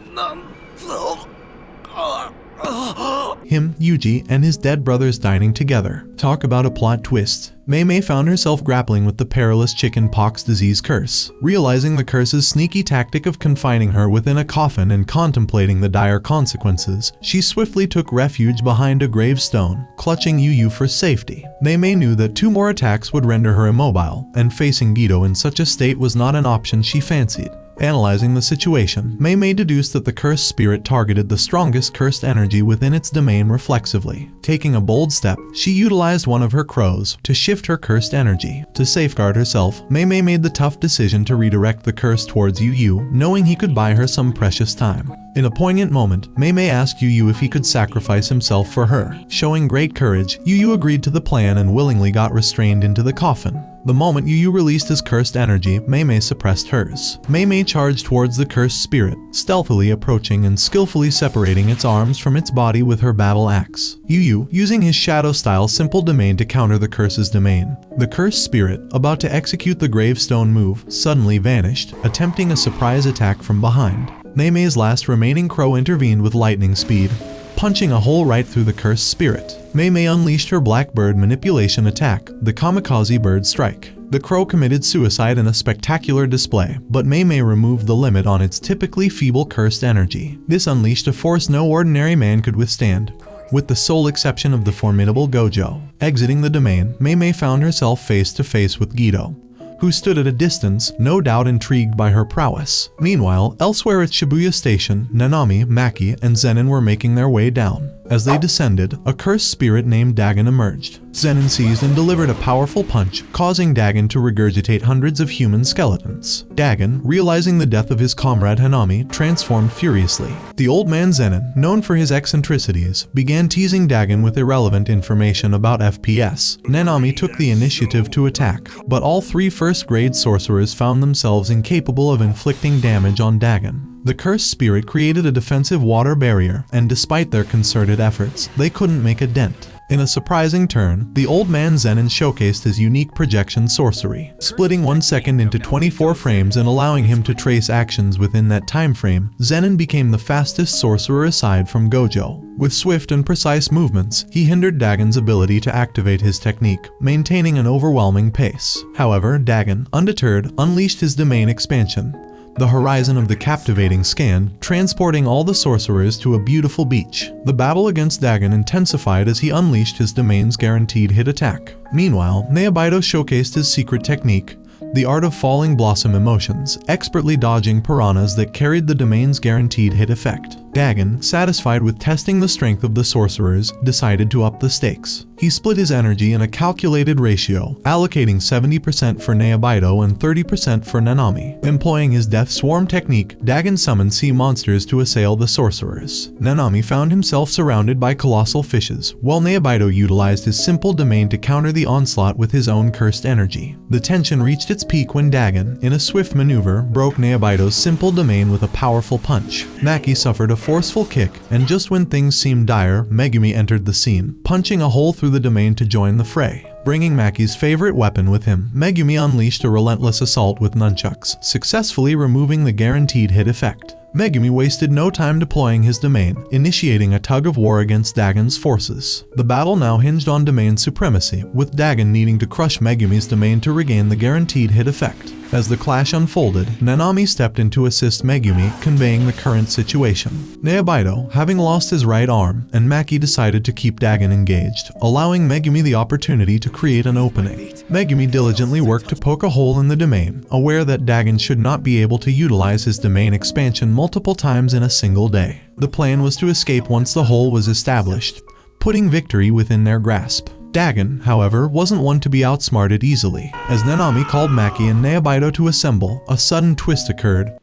Him, Yuji, and his dead brothers dining together. Talk about a plot twist. Mei found herself grappling with the perilous chicken pox disease curse. Realizing the curse's sneaky tactic of confining her within a coffin and contemplating the dire consequences, she swiftly took refuge behind a gravestone, clutching Yu for safety. Mei knew that 2 more attacks would render her immobile, and facing Guido in such a state was not an option she fancied. Analyzing the situation, Mei deduced that the cursed spirit targeted the strongest cursed energy within its domain reflexively. Taking a bold step, she utilized one of her crows to shift her cursed energy. To safeguard herself, Mei Mei made the tough decision to redirect the curse towards Yu Yu, knowing he could buy her some precious time. In a poignant moment, Mei Mei asked Yu Yu if he could sacrifice himself for her. Showing great courage, Yu Yu agreed to the plan and willingly got restrained into the coffin. The moment Yu Yu released his cursed energy, Mei Mei suppressed hers. Mei Mei charged towards the cursed spirit, stealthily approaching and skillfully separating its arms from its body with her battle axe. Yu Yu, using his shadow-style simple domain to counter the curse's domain. The cursed spirit, about to execute the gravestone move, suddenly vanished, attempting a surprise attack from behind. Mei Mei's last remaining crow intervened with lightning speed, punching a hole right through the cursed spirit. Mei Mei unleashed her blackbird manipulation attack, the kamikaze bird strike. The crow committed suicide in a spectacular display, but Mei Mei removed the limit on its typically feeble cursed energy. This unleashed a force no ordinary man could withstand, with the sole exception of the formidable Gojo. Exiting the domain, Mei Mei found herself face to face with Guido, who stood at a distance, no doubt intrigued by her prowess. Meanwhile, elsewhere at Shibuya Station, Nanami, Maki, and Zenin were making their way down. As they descended, a cursed spirit named Dagon emerged. Zenin seized and delivered a powerful punch, causing Dagon to regurgitate hundreds of human skeletons. Dagon, realizing the death of his comrade Hanami, transformed furiously. The old man Zenin, known for his eccentricities, began teasing Dagon with irrelevant information about FPS. Nanami took the initiative to attack, but all three first-grade sorcerers found themselves incapable of inflicting damage on Dagon. The cursed spirit created a defensive water barrier, and despite their concerted efforts, they couldn't make a dent. In a surprising turn, the old man Zenin showcased his unique projection sorcery, splitting 1 second into 24 frames and allowing him to trace actions within that time frame. Zenin became the fastest sorcerer aside from Gojo. With swift and precise movements, he hindered Dagon's ability to activate his technique, maintaining an overwhelming pace. However, Dagon, undeterred, unleashed his domain expansion, the horizon of the captivating scan, transporting all the sorcerers to a beautiful beach. The battle against Dagon intensified as he unleashed his domain's guaranteed hit attack. Meanwhile, Naobaido showcased his secret technique, the art of falling blossom emotions, expertly dodging piranhas that carried the domain's guaranteed hit effect. Dagon, satisfied with testing the strength of the sorcerers, decided to up the stakes. He split his energy in a calculated ratio, allocating 70% for Naobaido and 30% for Nanami. Employing his Death Swarm technique, Dagon summoned sea monsters to assail the sorcerers. Nanami found himself surrounded by colossal fishes, while Naobaido utilized his simple domain to counter the onslaught with his own cursed energy. The tension reached its peak when Dagon, in a swift maneuver, broke Naobaido's simple domain with a powerful punch. Maki suffered a forceful kick, and just when things seemed dire, Megumi entered the scene, punching a hole through the domain to join the fray. Bringing Maki's favorite weapon with him, Megumi unleashed a relentless assault with nunchucks, successfully removing the guaranteed hit effect. Megumi wasted no time deploying his domain, initiating a tug-of-war against Dagon's forces. The battle now hinged on domain supremacy, with Dagon needing to crush Megumi's domain to regain the guaranteed hit effect. As the clash unfolded, Nanami stepped in to assist Megumi, conveying the current situation. Naobaido, having lost his right arm, and Maki decided to keep Dagon engaged, allowing Megumi the opportunity to create an opening. Megumi diligently worked to poke a hole in the domain, aware that Dagon should not be able to utilize his domain expansion multiple times in a single day. The plan was to escape once the hole was established, putting victory within their grasp. Dagon, however, wasn't one to be outsmarted easily. As Nanami called Maki and Naobaido to assemble, a sudden twist occurred.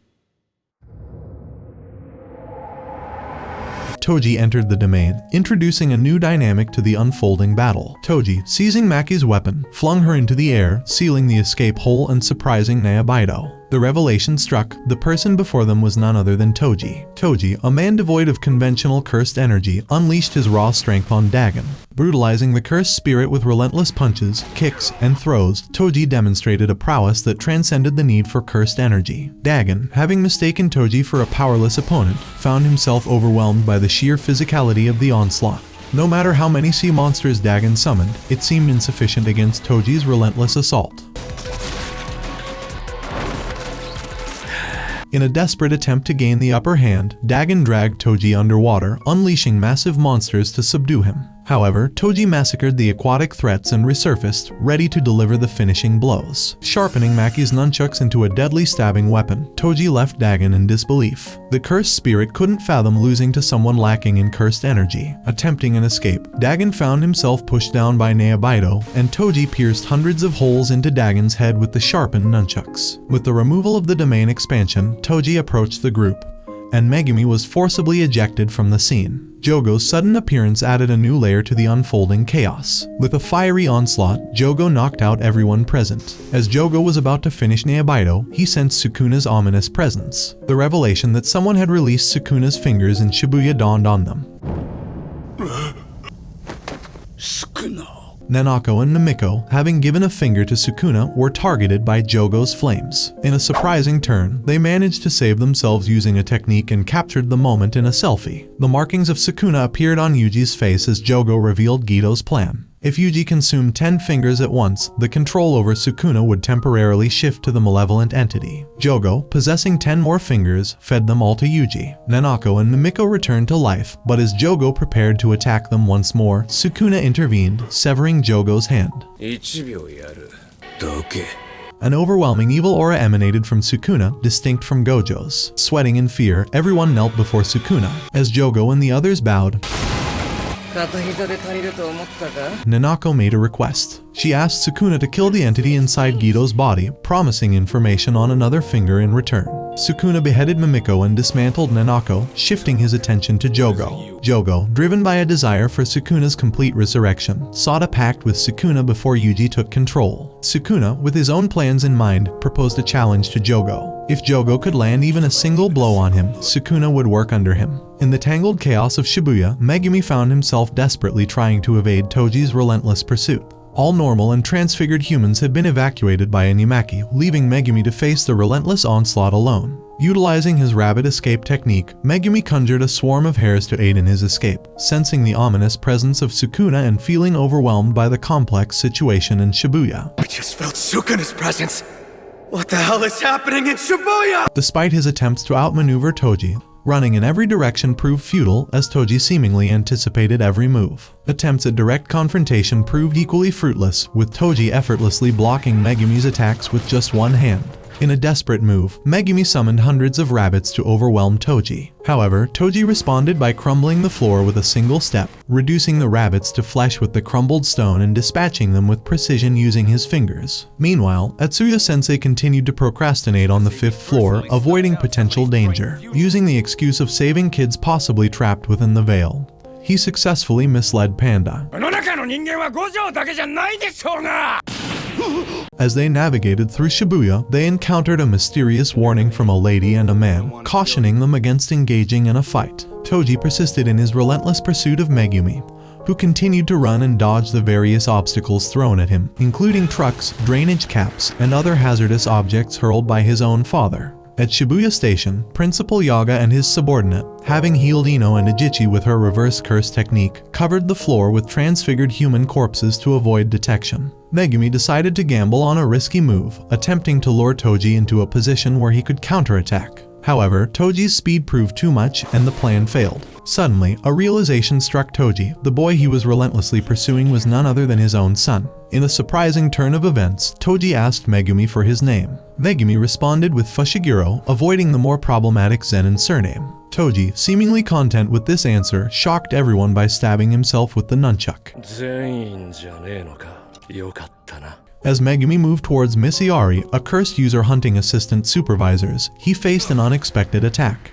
Toji entered the domain, introducing a new dynamic to the unfolding battle. Toji, seizing Maki's weapon, flung her into the air, sealing the escape hole and surprising Naobaido. The revelation struck. The person before them was none other than Toji. Toji, a man devoid of conventional cursed energy, unleashed his raw strength on Dagon. Brutalizing the cursed spirit with relentless punches, kicks, and throws, Toji demonstrated a prowess that transcended the need for cursed energy. Dagon, having mistaken Toji for a powerless opponent, found himself overwhelmed by the sheer physicality of the onslaught. No matter how many sea monsters Dagon summoned, it seemed insufficient against Toji's relentless assault. In a desperate attempt to gain the upper hand, Dagon dragged Toji underwater, unleashing massive monsters to subdue him. However, Toji massacred the aquatic threats and resurfaced, ready to deliver the finishing blows. Sharpening Maki's nunchucks into a deadly stabbing weapon, Toji left Dagon in disbelief. The cursed spirit couldn't fathom losing to someone lacking in cursed energy. Attempting an escape, Dagon found himself pushed down by Naobaido, and Toji pierced hundreds of holes into Dagon's head with the sharpened nunchucks. With the removal of the domain expansion, Toji approached the group, and Megumi was forcibly ejected from the scene. Jogo's sudden appearance added a new layer to the unfolding chaos. With a fiery onslaught, Jogo knocked out everyone present. As Jogo was about to finish Naobaido, he sensed Sukuna's ominous presence. The revelation that someone had released Sukuna's fingers in Shibuya dawned on them. Sukuna. Nanako and Namiko, having given a finger to Sukuna, were targeted by Jogo's flames. In a surprising turn, they managed to save themselves using a technique and captured the moment in a selfie. The markings of Sukuna appeared on Yuji's face as Jogo revealed Gito's plan. If Yuji consumed 10 fingers at once, the control over Sukuna would temporarily shift to the malevolent entity. Jogo, possessing 10 more fingers, fed them all to Yuji. Nanako and Namiko returned to life, but as Jogo prepared to attack them once more, Sukuna intervened, severing Jogo's hand. 1秒やる。どけ。 An overwhelming evil aura emanated from Sukuna, distinct from Gojo's. Sweating in fear, everyone knelt before Sukuna. As Jogo and the others bowed, 片膝で足りると思ったか? Nanako made a request. She asked Sukuna to kill the entity inside Gito's body, promising information on another finger in return. Sukuna beheaded Mimiko and dismantled Nanako, shifting his attention to Jogo. Jogo, driven by a desire for Sukuna's complete resurrection, sought a pact with Sukuna before Yuji took control. Sukuna, with his own plans in mind, proposed a challenge to Jogo. If Jogo could land even a single blow on him, Sukuna would work under him. In the tangled chaos of Shibuya, Megumi found himself desperately trying to evade Toji's relentless pursuit. All normal and transfigured humans had been evacuated by Inumaki, leaving Megumi to face the relentless onslaught alone. Utilizing his rapid escape technique, Megumi conjured a swarm of hares to aid in his escape. Sensing the ominous presence of Sukuna and feeling overwhelmed by the complex situation in Shibuya, I just felt Sukuna's presence. What the hell is happening in Shibuya? Despite his attempts to outmaneuver Toji, running in every direction proved futile as Toji seemingly anticipated every move. Attempts at direct confrontation proved equally fruitless, with Toji effortlessly blocking Megumi's attacks with just one hand. In a desperate move, Megumi summoned hundreds of rabbits to overwhelm Toji. However, Toji responded by crumbling the floor with a single step, reducing the rabbits to flesh with the crumbled stone and dispatching them with precision using his fingers. Meanwhile, Atsuya-sensei continued to procrastinate on the 5th floor, avoiding potential danger. Using the excuse of saving kids possibly trapped within the veil, he successfully misled Panda. この中の人間は五条だけじゃないでしょうが! As they navigated through Shibuya, they encountered a mysterious warning from a lady and a man, cautioning them against engaging in a fight. Toji persisted in his relentless pursuit of Megumi, who continued to run and dodge the various obstacles thrown at him, including trucks, drainage caps, and other hazardous objects hurled by his own father. At Shibuya Station, Principal Yaga and his subordinate, having healed Ino and Ajichi with her reverse curse technique, covered the floor with transfigured human corpses to avoid detection. Megumi decided to gamble on a risky move, attempting to lure Toji into a position where he could counterattack. However, Toji's speed proved too much and the plan failed. Suddenly, a realization struck Toji. The boy he was relentlessly pursuing was none other than his own son. In a surprising turn of events, Toji asked Megumi for his name. Megumi responded with Fushiguro, avoiding the more problematic Zenin surname. Toji, seemingly content with this answer, shocked everyone by stabbing himself with the nunchuck. 全員じゃねえのか。よかったな。 As Megumi moved towards Misiari, a cursed user hunting assistant supervisors, he faced an unexpected attack.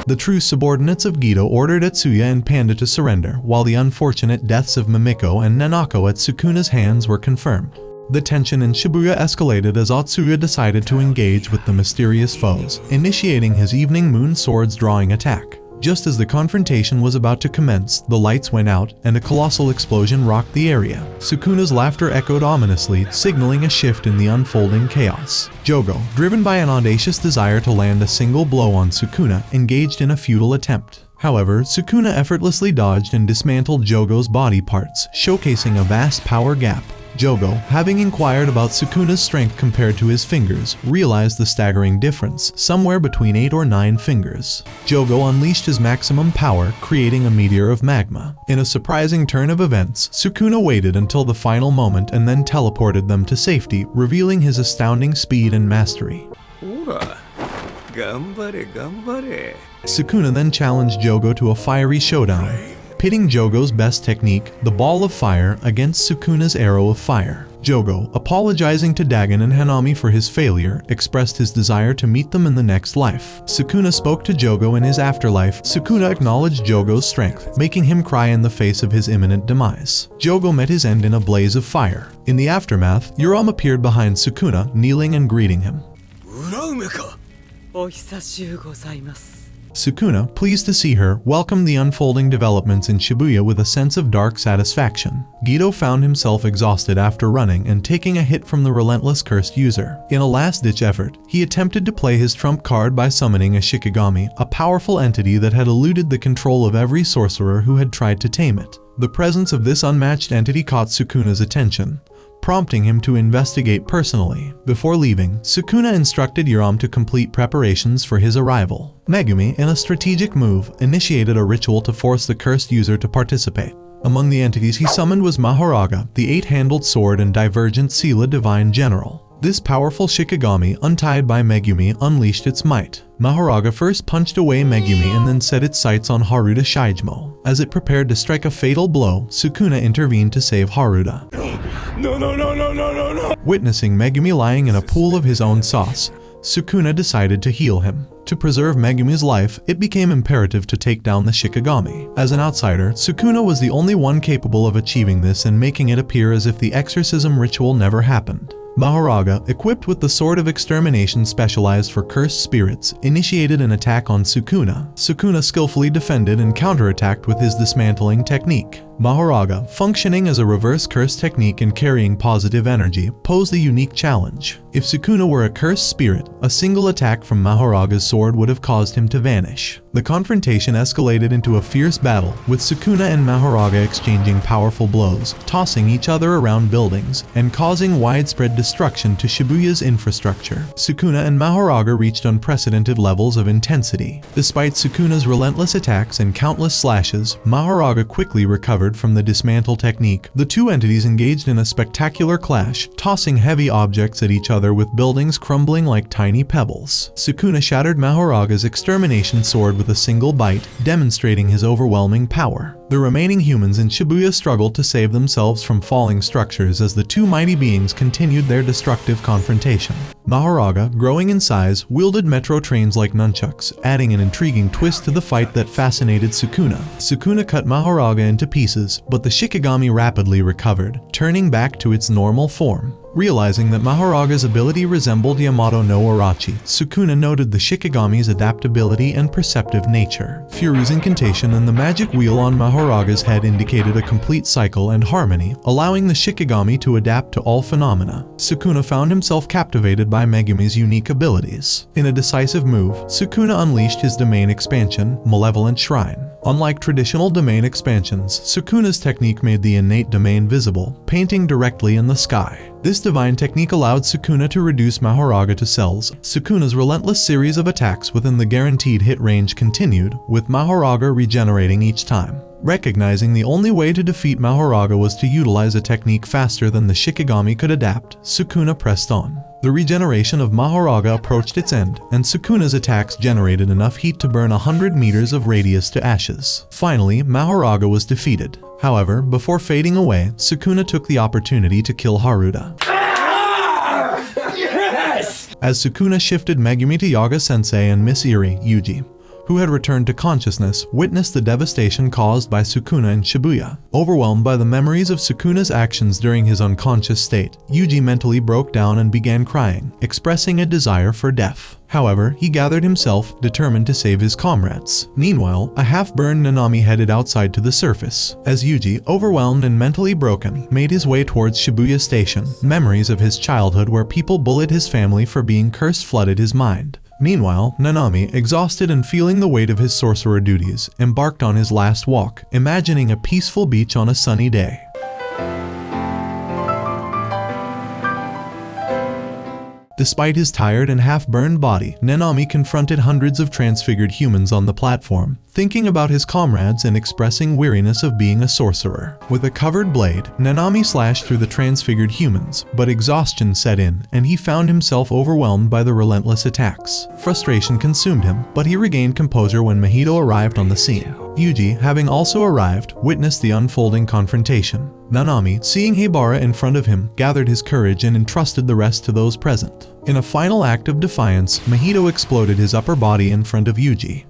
The true subordinates of Gito ordered Atsuya and Panda to surrender, while the unfortunate deaths of Mimiko and Nanako at Sukuna's hands were confirmed. The tension in Shibuya escalated as Atsuya decided to engage with the mysterious foes, initiating his Evening Moon Sword's drawing attack. Just as the confrontation was about to commence, the lights went out and a colossal explosion rocked the area. Sukuna's laughter echoed ominously, signaling a shift in the unfolding chaos. Jogo, driven by an audacious desire to land a single blow on Sukuna, engaged in a futile attempt. However, Sukuna effortlessly dodged and dismantled Jogo's body parts, showcasing a vast power gap. Jogo, having inquired about Sukuna's strength compared to his fingers, realized the staggering difference, somewhere between 8 or 9 fingers. Jogo unleashed his maximum power, creating a meteor of magma. In a surprising turn of events, Sukuna waited until the final moment and then teleported them to safety, revealing his astounding speed and mastery. Sukuna then challenged Jogo to a fiery showdown, pitting Jogo's best technique, the Ball of Fire, against Sukuna's Arrow of Fire. Jogo, apologizing to Dagon and Hanami for his failure, expressed his desire to meet them in the next life. Sukuna spoke to Jogo in his afterlife. Sukuna acknowledged Jogo's strength, making him cry in the face of his imminent demise. Jogo met his end in a blaze of fire. In the aftermath, Yuram appeared behind Sukuna, kneeling and greeting him. Sukuna, pleased to see her, welcomed the unfolding developments in Shibuya with a sense of dark satisfaction. Guido found himself exhausted after running and taking a hit from the relentless cursed user. In a last-ditch effort, he attempted to play his trump card by summoning a Shikigami, a powerful entity that had eluded the control of every sorcerer who had tried to tame it. The presence of this unmatched entity caught Sukuna's attention, prompting him to investigate personally. Before leaving, Sukuna instructed Yuram to complete preparations for his arrival. Megumi, in a strategic move, initiated a ritual to force the cursed user to participate. Among the entities he summoned was Mahoraga, the 8-handled sword and divergent Sela Divine General. This powerful Shikigami, untied by Megumi, unleashed its might. Mahoraga first punched away Megumi and then set its sights on Haruta Shijimo. As it prepared to strike a fatal blow, Sukuna intervened to save Haruta. No. Witnessing Megumi lying in a pool of his own sauce, Sukuna decided to heal him. To preserve Megumi's life, it became imperative to take down the Shikigami. As an outsider, Sukuna was the only one capable of achieving this and making it appear as if the exorcism ritual never happened. Mahoraga, equipped with the Sword of Extermination specialized for cursed spirits, initiated an attack on Sukuna. Sukuna skillfully defended and counterattacked with his dismantling technique. Mahoraga, functioning as a reverse curse technique and carrying positive energy, posed a unique challenge. If Sukuna were a cursed spirit, a single attack from Mahoraga's sword would have caused him to vanish. The confrontation escalated into a fierce battle, with Sukuna and Mahoraga exchanging powerful blows, tossing each other around buildings, and causing widespread destruction to Shibuya's infrastructure. Sukuna and Mahoraga reached unprecedented levels of intensity. Despite Sukuna's relentless attacks and countless slashes, Mahoraga quickly recovered from the dismantle technique. The two entities engaged in a spectacular clash, tossing heavy objects at each other with buildings crumbling like tiny pebbles. Sukuna shattered Mahoraga's extermination sword with a single bite, demonstrating his overwhelming power. The remaining humans in Shibuya struggled to save themselves from falling structures as the two mighty beings continued their destructive confrontation. Mahoraga, growing in size, wielded metro trains like nunchucks, adding an intriguing twist to the fight that fascinated Sukuna. Sukuna cut Mahoraga into pieces, but the Shikigami rapidly recovered, turning back to its normal form. Realizing that Mahoraga's ability resembled Yamato no Orochi, Sukuna noted the Shikigami's adaptability and perceptive nature. Fury's incantation and the magic wheel on Mahoraga's head indicated a complete cycle and harmony, allowing the Shikigami to adapt to all phenomena. Sukuna found himself captivated by Megumi's unique abilities. In a decisive move, Sukuna unleashed his domain expansion, Malevolent Shrine. Unlike traditional domain expansions, Sukuna's technique made the innate domain visible, painting directly in the sky. This divine technique allowed Sukuna to reduce Mahoraga to cells. Sukuna's relentless series of attacks within the guaranteed hit range continued, with Mahoraga regenerating each time. Recognizing the only way to defeat Mahoraga was to utilize a technique faster than the Shikigami could adapt, Sukuna pressed on. The regeneration of Mahoraga approached its end, and Sukuna's attacks generated enough heat to burn 100 meters of radius to ashes. Finally, Mahoraga was defeated. However, before fading away, Sukuna took the opportunity to kill Haruta. Yes! As Sukuna shifted Megumi to Yaga Sensei and Itadori Yuuji, who had returned to consciousness, witnessed the devastation caused by Sukuna in Shibuya. Overwhelmed by the memories of Sukuna's actions during his unconscious state, Yuuji mentally broke down and began crying, expressing a desire for death. However, he gathered himself, determined to save his comrades. Meanwhile, a half-burned Nanami headed outside to the surface. As Yuuji, overwhelmed and mentally broken, made his way towards Shibuya Station, memories of his childhood where people bullied his family for being cursed flooded his mind. Meanwhile, Nanami, exhausted and feeling the weight of his sorcerer duties, embarked on his last walk, imagining a peaceful beach on a sunny day. Despite his tired and half-burned body, Nanami confronted hundreds of transfigured humans on the platform, thinking about his comrades and expressing weariness of being a sorcerer. With a covered blade, Nanami slashed through the transfigured humans, but exhaustion set in, and he found himself overwhelmed by the relentless attacks. Frustration consumed him, but he regained composure when Mahito arrived on the scene. Yuuji, having also arrived, witnessed the unfolding confrontation. Nanami, seeing Heibara in front of him, gathered his courage and entrusted the rest to those present. In a final act of defiance, Mahito exploded his upper body in front of Yuuji.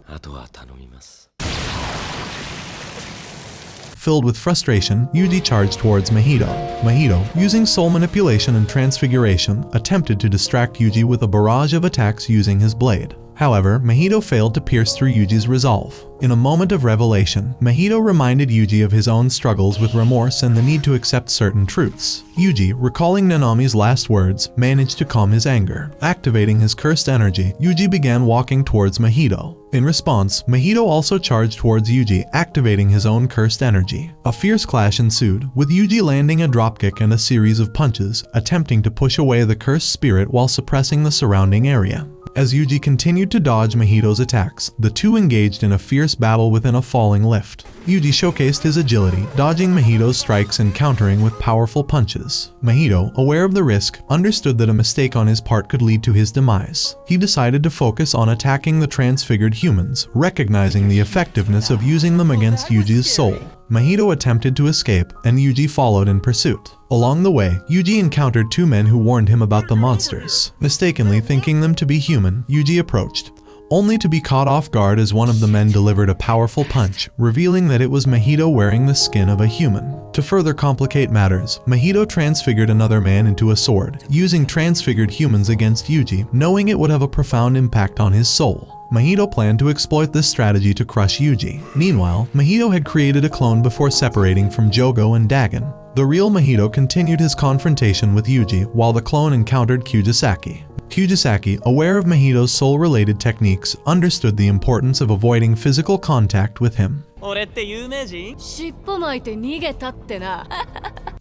Filled with frustration, Yuuji charged towards Mahito. Mahito, using soul manipulation and transfiguration, attempted to distract Yuuji with a barrage of attacks using his blade. However, Mahito failed to pierce through Yuji's resolve. In a moment of revelation, Mahito reminded Yuuji of his own struggles with remorse and the need to accept certain truths. Yuuji, recalling Nanami's last words, managed to calm his anger. Activating his cursed energy, Yuuji began walking towards Mahito. In response, Mahito also charged towards Yuuji, activating his own cursed energy. A fierce clash ensued, with Yuuji landing a dropkick and a series of punches, attempting to push away the cursed spirit while suppressing the surrounding area. As Yuuji continued to dodge Mahito's attacks, the two engaged in a fierce battle within a falling lift. Yuuji showcased his agility, dodging Mahito's strikes and countering with powerful punches. Mahito, aware of the risk, understood that a mistake on his part could lead to his demise. He decided to focus on attacking the transfigured humans, recognizing the effectiveness of using them against Yuuji's soul. Mahito attempted to escape, and Yuuji followed in pursuit. Along the way, Yuuji encountered two men who warned him about the monsters. Mistakenly thinking them to be human, Yuuji approached, only to be caught off guard as one of the men delivered a powerful punch, revealing that it was Mahito wearing the skin of a human. To further complicate matters, Mahito transfigured another man into a sword, using transfigured humans against Yuuji, knowing it would have a profound impact on his soul. Mahito planned to exploit this strategy to crush Yuuji. Meanwhile, Mahito had created a clone before separating from Jogo and Dagon. The real Mahito continued his confrontation with Yuuji while the clone encountered Kujisaki. Kujisaki, aware of Mahito's soul-related techniques, understood the importance of avoiding physical contact with him.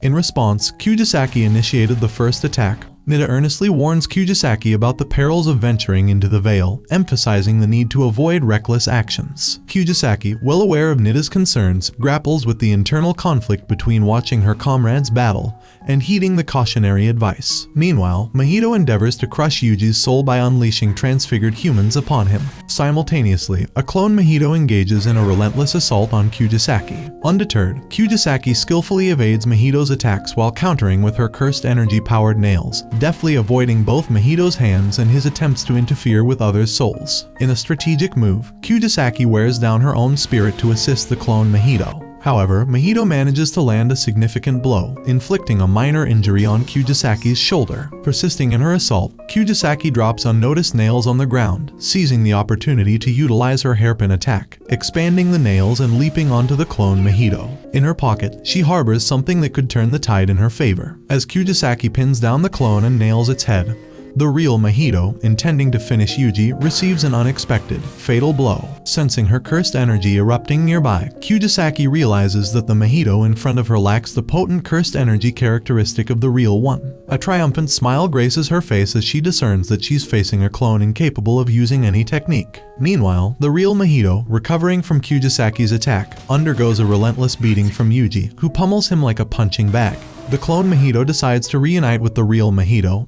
In response, Kujisaki initiated the first attack. Nida earnestly warns Kujisaki about the perils of venturing into the Veil, emphasizing the need to avoid reckless actions. Kujisaki, well aware of Nida's concerns, grapples with the internal conflict between watching her comrades battle and heeding the cautionary advice. Meanwhile, Mahito endeavors to crush Yuuji's soul by unleashing transfigured humans upon him. Simultaneously, a clone Mahito engages in a relentless assault on Kujisaki. Undeterred, Kujisaki skillfully evades Mahito's attacks while countering with her cursed energy-powered nails, deftly avoiding both Mahito's hands and his attempts to interfere with others' souls. In a strategic move, Kujisaki wears down her own spirit to assist the clone Mahito. However, Mahito manages to land a significant blow, inflicting a minor injury on Kujisaki's shoulder. Persisting in her assault, Kujisaki drops unnoticed nails on the ground, seizing the opportunity to utilize her hairpin attack, expanding the nails and leaping onto the clone Mahito. In her pocket, she harbors something that could turn the tide in her favor. As Kujisaki pins down the clone and nails its head, the real Mahito, intending to finish Yuuji, receives an unexpected, fatal blow. Sensing her cursed energy erupting nearby, Kujisaki realizes that the Mahito in front of her lacks the potent cursed energy characteristic of the real one. A triumphant smile graces her face as she discerns that she's facing a clone incapable of using any technique. Meanwhile, the real Mahito, recovering from Kujisaki's attack, undergoes a relentless beating from Yuuji, who pummels him like a punching bag. The clone Mahito decides to reunite with the real Mahito,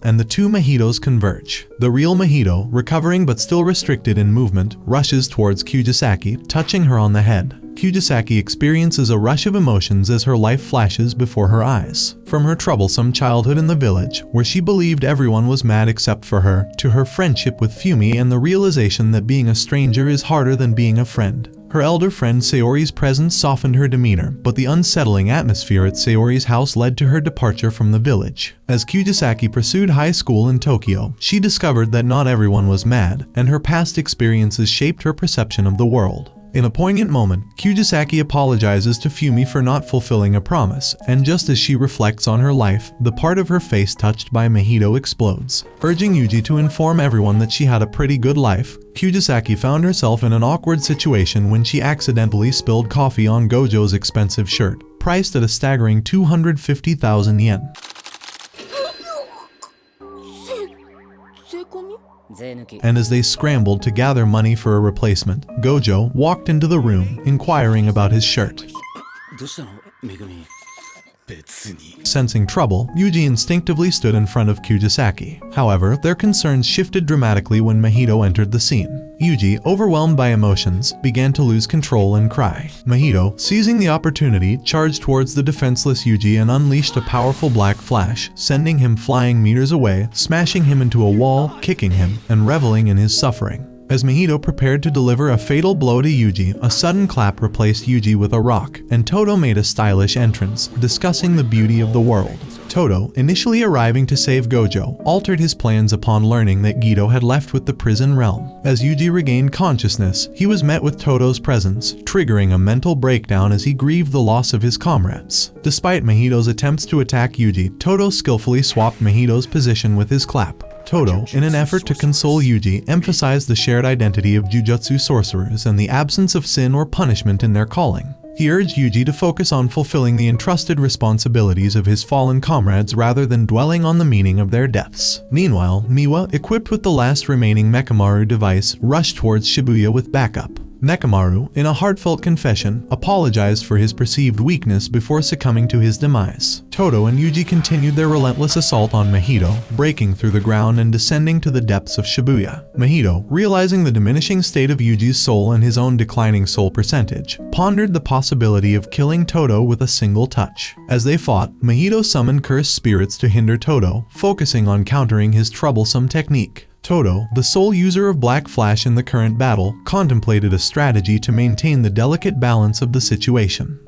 and the two Mahitos converge. The real Mahito, recovering but still restricted in movement, rushes towards Kujisaki, touching her on the head. Kujisaki experiences a rush of emotions as her life flashes before her eyes. From her troublesome childhood in the village, where she believed everyone was mad except for her, to her friendship with Fumi and the realization that being a stranger is harder than being a friend. Her elder friend Sayori's presence softened her demeanor, but the unsettling atmosphere at Sayori's house led to her departure from the village. As Kujisaki pursued high school in Tokyo, she discovered that not everyone was mad, and her past experiences shaped her perception of the world. In a poignant moment, Kujisaki apologizes to Fumi for not fulfilling a promise, and just as she reflects on her life, the part of her face touched by Mahito explodes. Urging Yuuji to inform everyone that she had a pretty good life, Kujisaki found herself in an awkward situation when she accidentally spilled coffee on Gojo's expensive shirt, priced at a staggering 250,000 yen. And as they scrambled to gather money for a replacement, Gojo walked into the room, inquiring about his shirt. Sensing trouble, Yuuji instinctively stood in front of Kujisaki. However, their concerns shifted dramatically when Mahito entered the scene. Yuuji, overwhelmed by emotions, began to lose control and cry. Mahito, seizing the opportunity, charged towards the defenseless Yuuji and unleashed a powerful black flash, sending him flying meters away, smashing him into a wall, kicking him, and reveling in his suffering. As Mahito prepared to deliver a fatal blow to Yuuji, a sudden clap replaced Yuuji with a rock, and Todo made a stylish entrance, discussing the beauty of the world. Todo, initially arriving to save Gojo, altered his plans upon learning that Guido had left with the prison realm. As Yuuji regained consciousness, he was met with Todo's presence, triggering a mental breakdown as he grieved the loss of his comrades. Despite Mahito's attempts to attack Yuuji, Todo skillfully swapped Mahito's position with his clap. Todo, in an effort to console Yuuji, emphasized the shared identity of jujutsu sorcerers and the absence of sin or punishment in their calling. He urged Yuuji to focus on fulfilling the entrusted responsibilities of his fallen comrades rather than dwelling on the meaning of their deaths. Meanwhile, Miwa, equipped with the last remaining Mekamaru device, rushed towards Shibuya with backup. Nekamaru, in a heartfelt confession, apologized for his perceived weakness before succumbing to his demise. Todo and Yuuji continued their relentless assault on Mahito, breaking through the ground and descending to the depths of Shibuya. Mahito, realizing the diminishing state of Yuji's soul and his own declining soul percentage, pondered the possibility of killing Todo with a single touch. As they fought, Mahito summoned cursed spirits to hinder Todo, focusing on countering his troublesome technique. Todo, the sole user of Black Flash in the current battle, contemplated a strategy to maintain the delicate balance of the situation.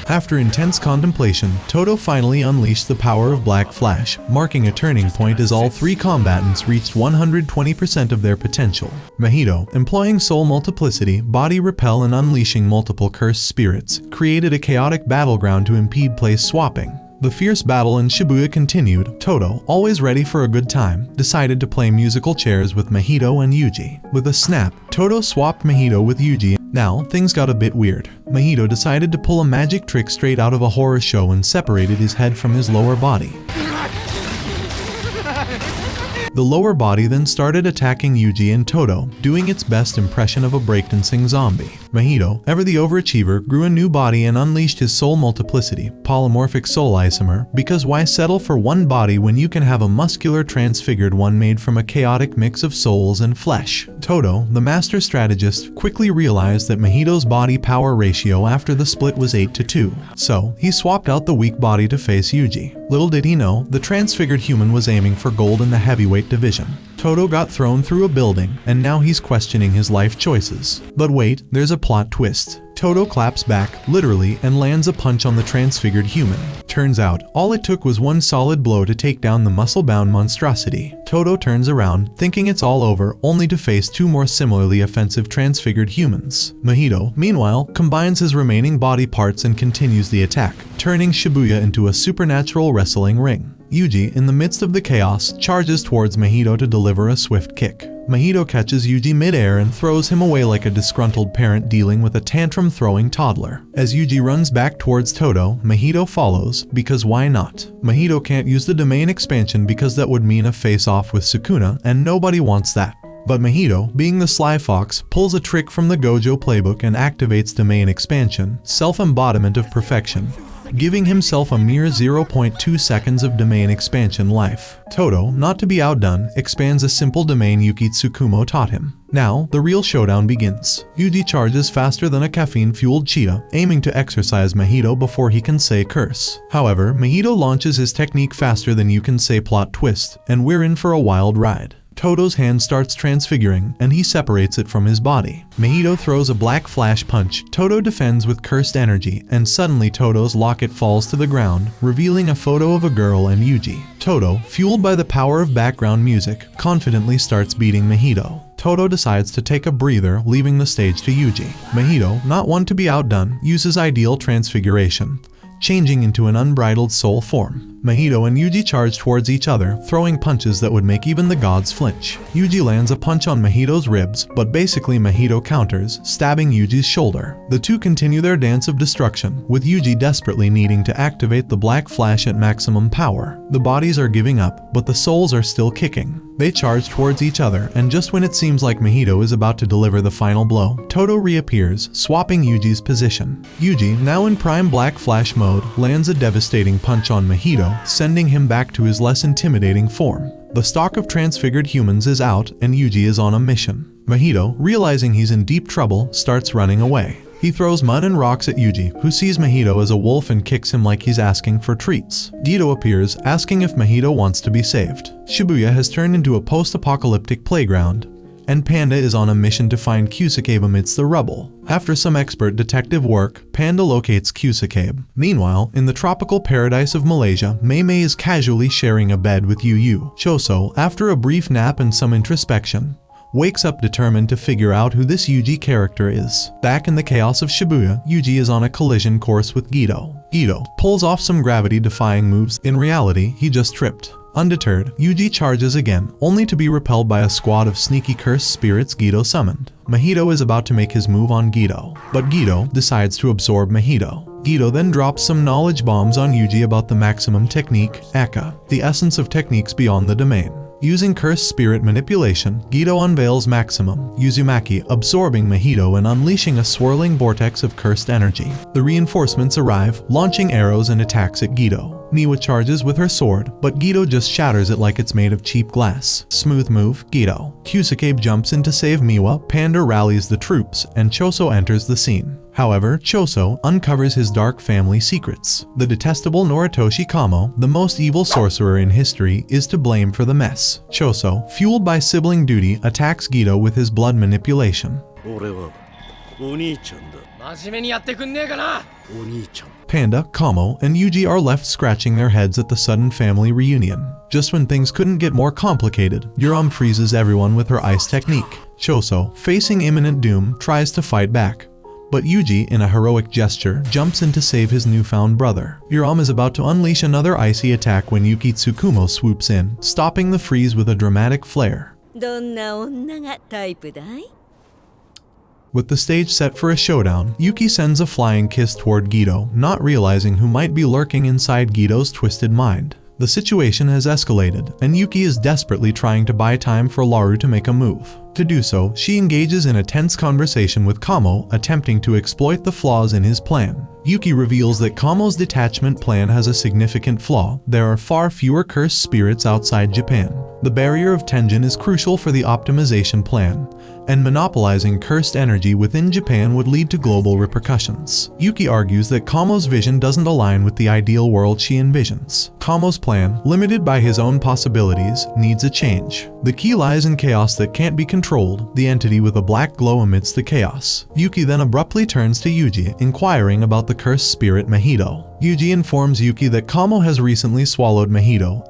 After intense contemplation, Todo finally unleashed the power of Black Flash, marking a turning point as all three combatants reached 120% of their potential. Mahito, employing soul multiplicity, body repel and unleashing multiple cursed spirits, created a chaotic battleground to impede place swapping. The fierce battle in Shibuya continued. Todo, always ready for a good time, decided to play musical chairs with Mahito and Yuuji. With a snap, Todo swapped Mahito with Yuuji. Now, things got a bit weird. Mahito decided to pull a magic trick straight out of a horror show and separated his head from his lower body. The lower body then started attacking Yuuji and Todo, doing its best impression of a breakdancing zombie. Mahito, ever the overachiever, grew a new body and unleashed his soul multiplicity, polymorphic soul isomer, because why settle for one body when you can have a muscular transfigured one made from a chaotic mix of souls and flesh? Todo, the master strategist, quickly realized that Mahito's body power ratio after the split was 8-2, so he swapped out the weak body to face Yuuji. Little did he know, the transfigured human was aiming for gold in the heavyweight division. Todo got thrown through a building, and now he's questioning his life choices. But wait, there's a plot twist. Todo claps back, literally, and lands a punch on the transfigured human. Turns out, all it took was one solid blow to take down the muscle-bound monstrosity. Todo turns around, thinking it's all over, only to face two more similarly offensive transfigured humans. Mahito, meanwhile, combines his remaining body parts and continues the attack, turning Shibuya into a supernatural wrestling ring. Yuuji, in the midst of the chaos, charges towards Mahito to deliver a swift kick. Mahito catches Yuuji mid-air and throws him away like a disgruntled parent dealing with a tantrum-throwing toddler. As Yuuji runs back towards Todo, Mahito follows, because why not? Mahito can't use the domain expansion because that would mean a face-off with Sukuna, and nobody wants that. But Mahito, being the sly fox, pulls a trick from the Gojo playbook and activates domain expansion, self-embodiment of perfection, giving himself a mere 0.2 seconds of domain expansion life. Todo, not to be outdone, expands a simple domain Yuki Tsukumo taught him. Now, the real showdown begins. Yuuji charges faster than a caffeine-fueled cheetah, aiming to exorcise Mahito before he can say curse. However, Mahito launches his technique faster than you can say plot twist, and we're in for a wild ride. Todo's hand starts transfiguring, and he separates it from his body. Mahito throws a black flash punch, Todo defends with cursed energy, and suddenly Todo's locket falls to the ground, revealing a photo of a girl and Yuuji. Todo, fueled by the power of background music, confidently starts beating Mahito. Todo decides to take a breather, leaving the stage to Yuuji. Mahito, not one to be outdone, uses ideal transfiguration, changing into an unbridled soul form. Mahito and Yuuji charge towards each other, throwing punches that would make even the gods flinch. Yuuji lands a punch on Mahito's ribs, but basically Mahito counters, stabbing Yuji's shoulder. The two continue their dance of destruction, with Yuuji desperately needing to activate the Black Flash at maximum power. The bodies are giving up, but the souls are still kicking. They charge towards each other, and just when it seems like Mahito is about to deliver the final blow, Todo reappears, swapping Yuji's position. Yuuji, now in prime Black Flash mode, lands a devastating punch on Mahito, sending him back to his less intimidating form. The stock of transfigured humans is out, and Yuuji is on a mission. Mahito, realizing he's in deep trouble, starts running away. He throws mud and rocks at Yuuji, who sees Mahito as a wolf and kicks him like he's asking for treats. Gito appears, asking if Mahito wants to be saved. Shibuya has turned into a post-apocalyptic playground, and Panda is on a mission to find Kusakabe amidst the rubble. After some expert detective work, Panda locates Kusakabe. Meanwhile, in the tropical paradise of Malaysia, Mei Mei is casually sharing a bed with Yu. Choso, after a brief nap and some introspection, wakes up determined to figure out who this Yuuji character is. Back in the chaos of Shibuya, Yuuji is on a collision course with Gito. Gito pulls off some gravity-defying moves. In reality, he just tripped. Undeterred, Yuuji charges again, only to be repelled by a squad of sneaky cursed spirits Gito summoned. Mahito is about to make his move on Gito, but Gito decides to absorb Mahito. Gito then drops some knowledge bombs on Yuuji about the maximum technique, Aka, the essence of techniques beyond the domain. Using cursed spirit manipulation, Gito unveils Maximum, Uzumaki absorbing Mahito and unleashing a swirling vortex of cursed energy. The reinforcements arrive, launching arrows and attacks at Gito. Niwa charges with her sword, but Gito just shatters it like it's made of cheap glass. Smooth move, Gito. Kusakabe jumps in to save Miwa, Panda rallies the troops, and Choso enters the scene. However, Choso uncovers his dark family secrets. The detestable Noritoshi Kamo, the most evil sorcerer in history, is to blame for the mess. Choso, fueled by sibling duty, attacks Gito with his blood manipulation. Panda, Kamo, and Yuuji are left scratching their heads at the sudden family reunion. Just when things couldn't get more complicated, Yuram freezes everyone with her ice technique. Choso, facing imminent doom, tries to fight back, but Yuuji, in a heroic gesture, jumps in to save his newfound brother. Yuram is about to unleash another icy attack when Yuki Tsukumo swoops in, stopping the freeze with a dramatic flare. With the stage set for a showdown, Yuki sends a flying kiss toward Gito, not realizing who might be lurking inside Gito's twisted mind. The situation has escalated, and Yuki is desperately trying to buy time for Laru to make a move. To do so, she engages in a tense conversation with Kamo, attempting to exploit the flaws in his plan. Yuki reveals that Kamo's detachment plan has a significant flaw. There are far fewer cursed spirits outside Japan. The barrier of Tenjin is crucial for the optimization plan, and monopolizing cursed energy within Japan would lead to global repercussions. Yuki argues that Kamo's vision doesn't align with the ideal world she envisions. Kamo's plan, limited by his own possibilities, needs a change. The key lies in chaos that can't be controlled, the entity with a black glow amidst the chaos. Yuki then abruptly turns to Yuuji, inquiring about the cursed spirit Mahito. Yuuji informs Yuki that Kamo has recently swallowed Mahito,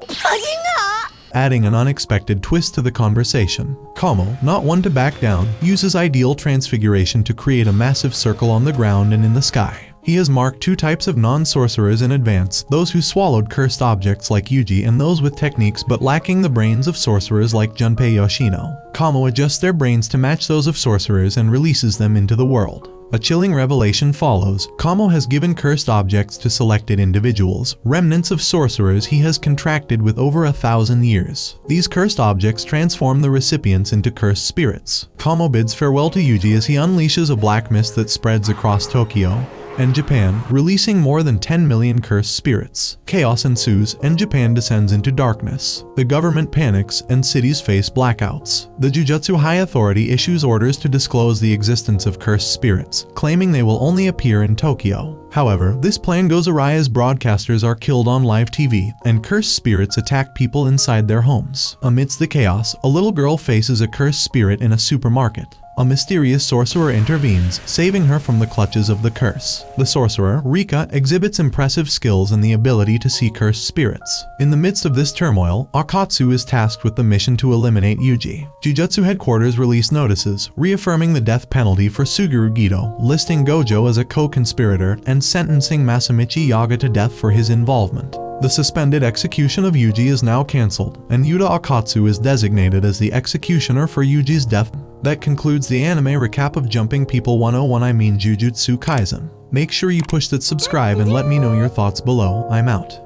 adding an unexpected twist to the conversation. Kamo, not one to back down, uses ideal transfiguration to create a massive circle on the ground and in the sky. He has marked two types of non-sorcerers in advance, those who swallowed cursed objects like Yuuji and those with techniques but lacking the brains of sorcerers like Junpei Yoshino. Kamo adjusts their brains to match those of sorcerers and releases them into the world. A chilling revelation follows. Kamo has given cursed objects to selected individuals, remnants of sorcerers he has contracted with over 1,000 years. These cursed objects transform the recipients into cursed spirits. Kamo bids farewell to Yuuji as he unleashes a black mist that spreads across Tokyo and Japan, releasing more than 10 million cursed spirits. Chaos ensues, and Japan descends into darkness. The government panics, and cities face blackouts. The Jujutsu High Authority issues orders to disclose the existence of cursed spirits, claiming they will only appear in Tokyo. However, this plan goes awry as broadcasters are killed on live TV, and cursed spirits attack people inside their homes. Amidst the chaos, a little girl faces a cursed spirit in a supermarket. A mysterious sorcerer intervenes, saving her from the clutches of the curse. The sorcerer, Rika, exhibits impressive skills and the ability to see cursed spirits. In the midst of this turmoil, Akatsu is tasked with the mission to eliminate Yuuji. Jujutsu headquarters release notices, reaffirming the death penalty for Suguru Gito, listing Gojo as a co-conspirator and sentencing Masamichi Yaga to death for his involvement. The suspended execution of Yuuji is now cancelled, and Yuta Akatsu is designated as the executioner for Yuji's death. That concludes the anime recap of Jumping People 101, I mean Jujutsu Kaisen. Make sure you push that subscribe and let me know your thoughts below. I'm out.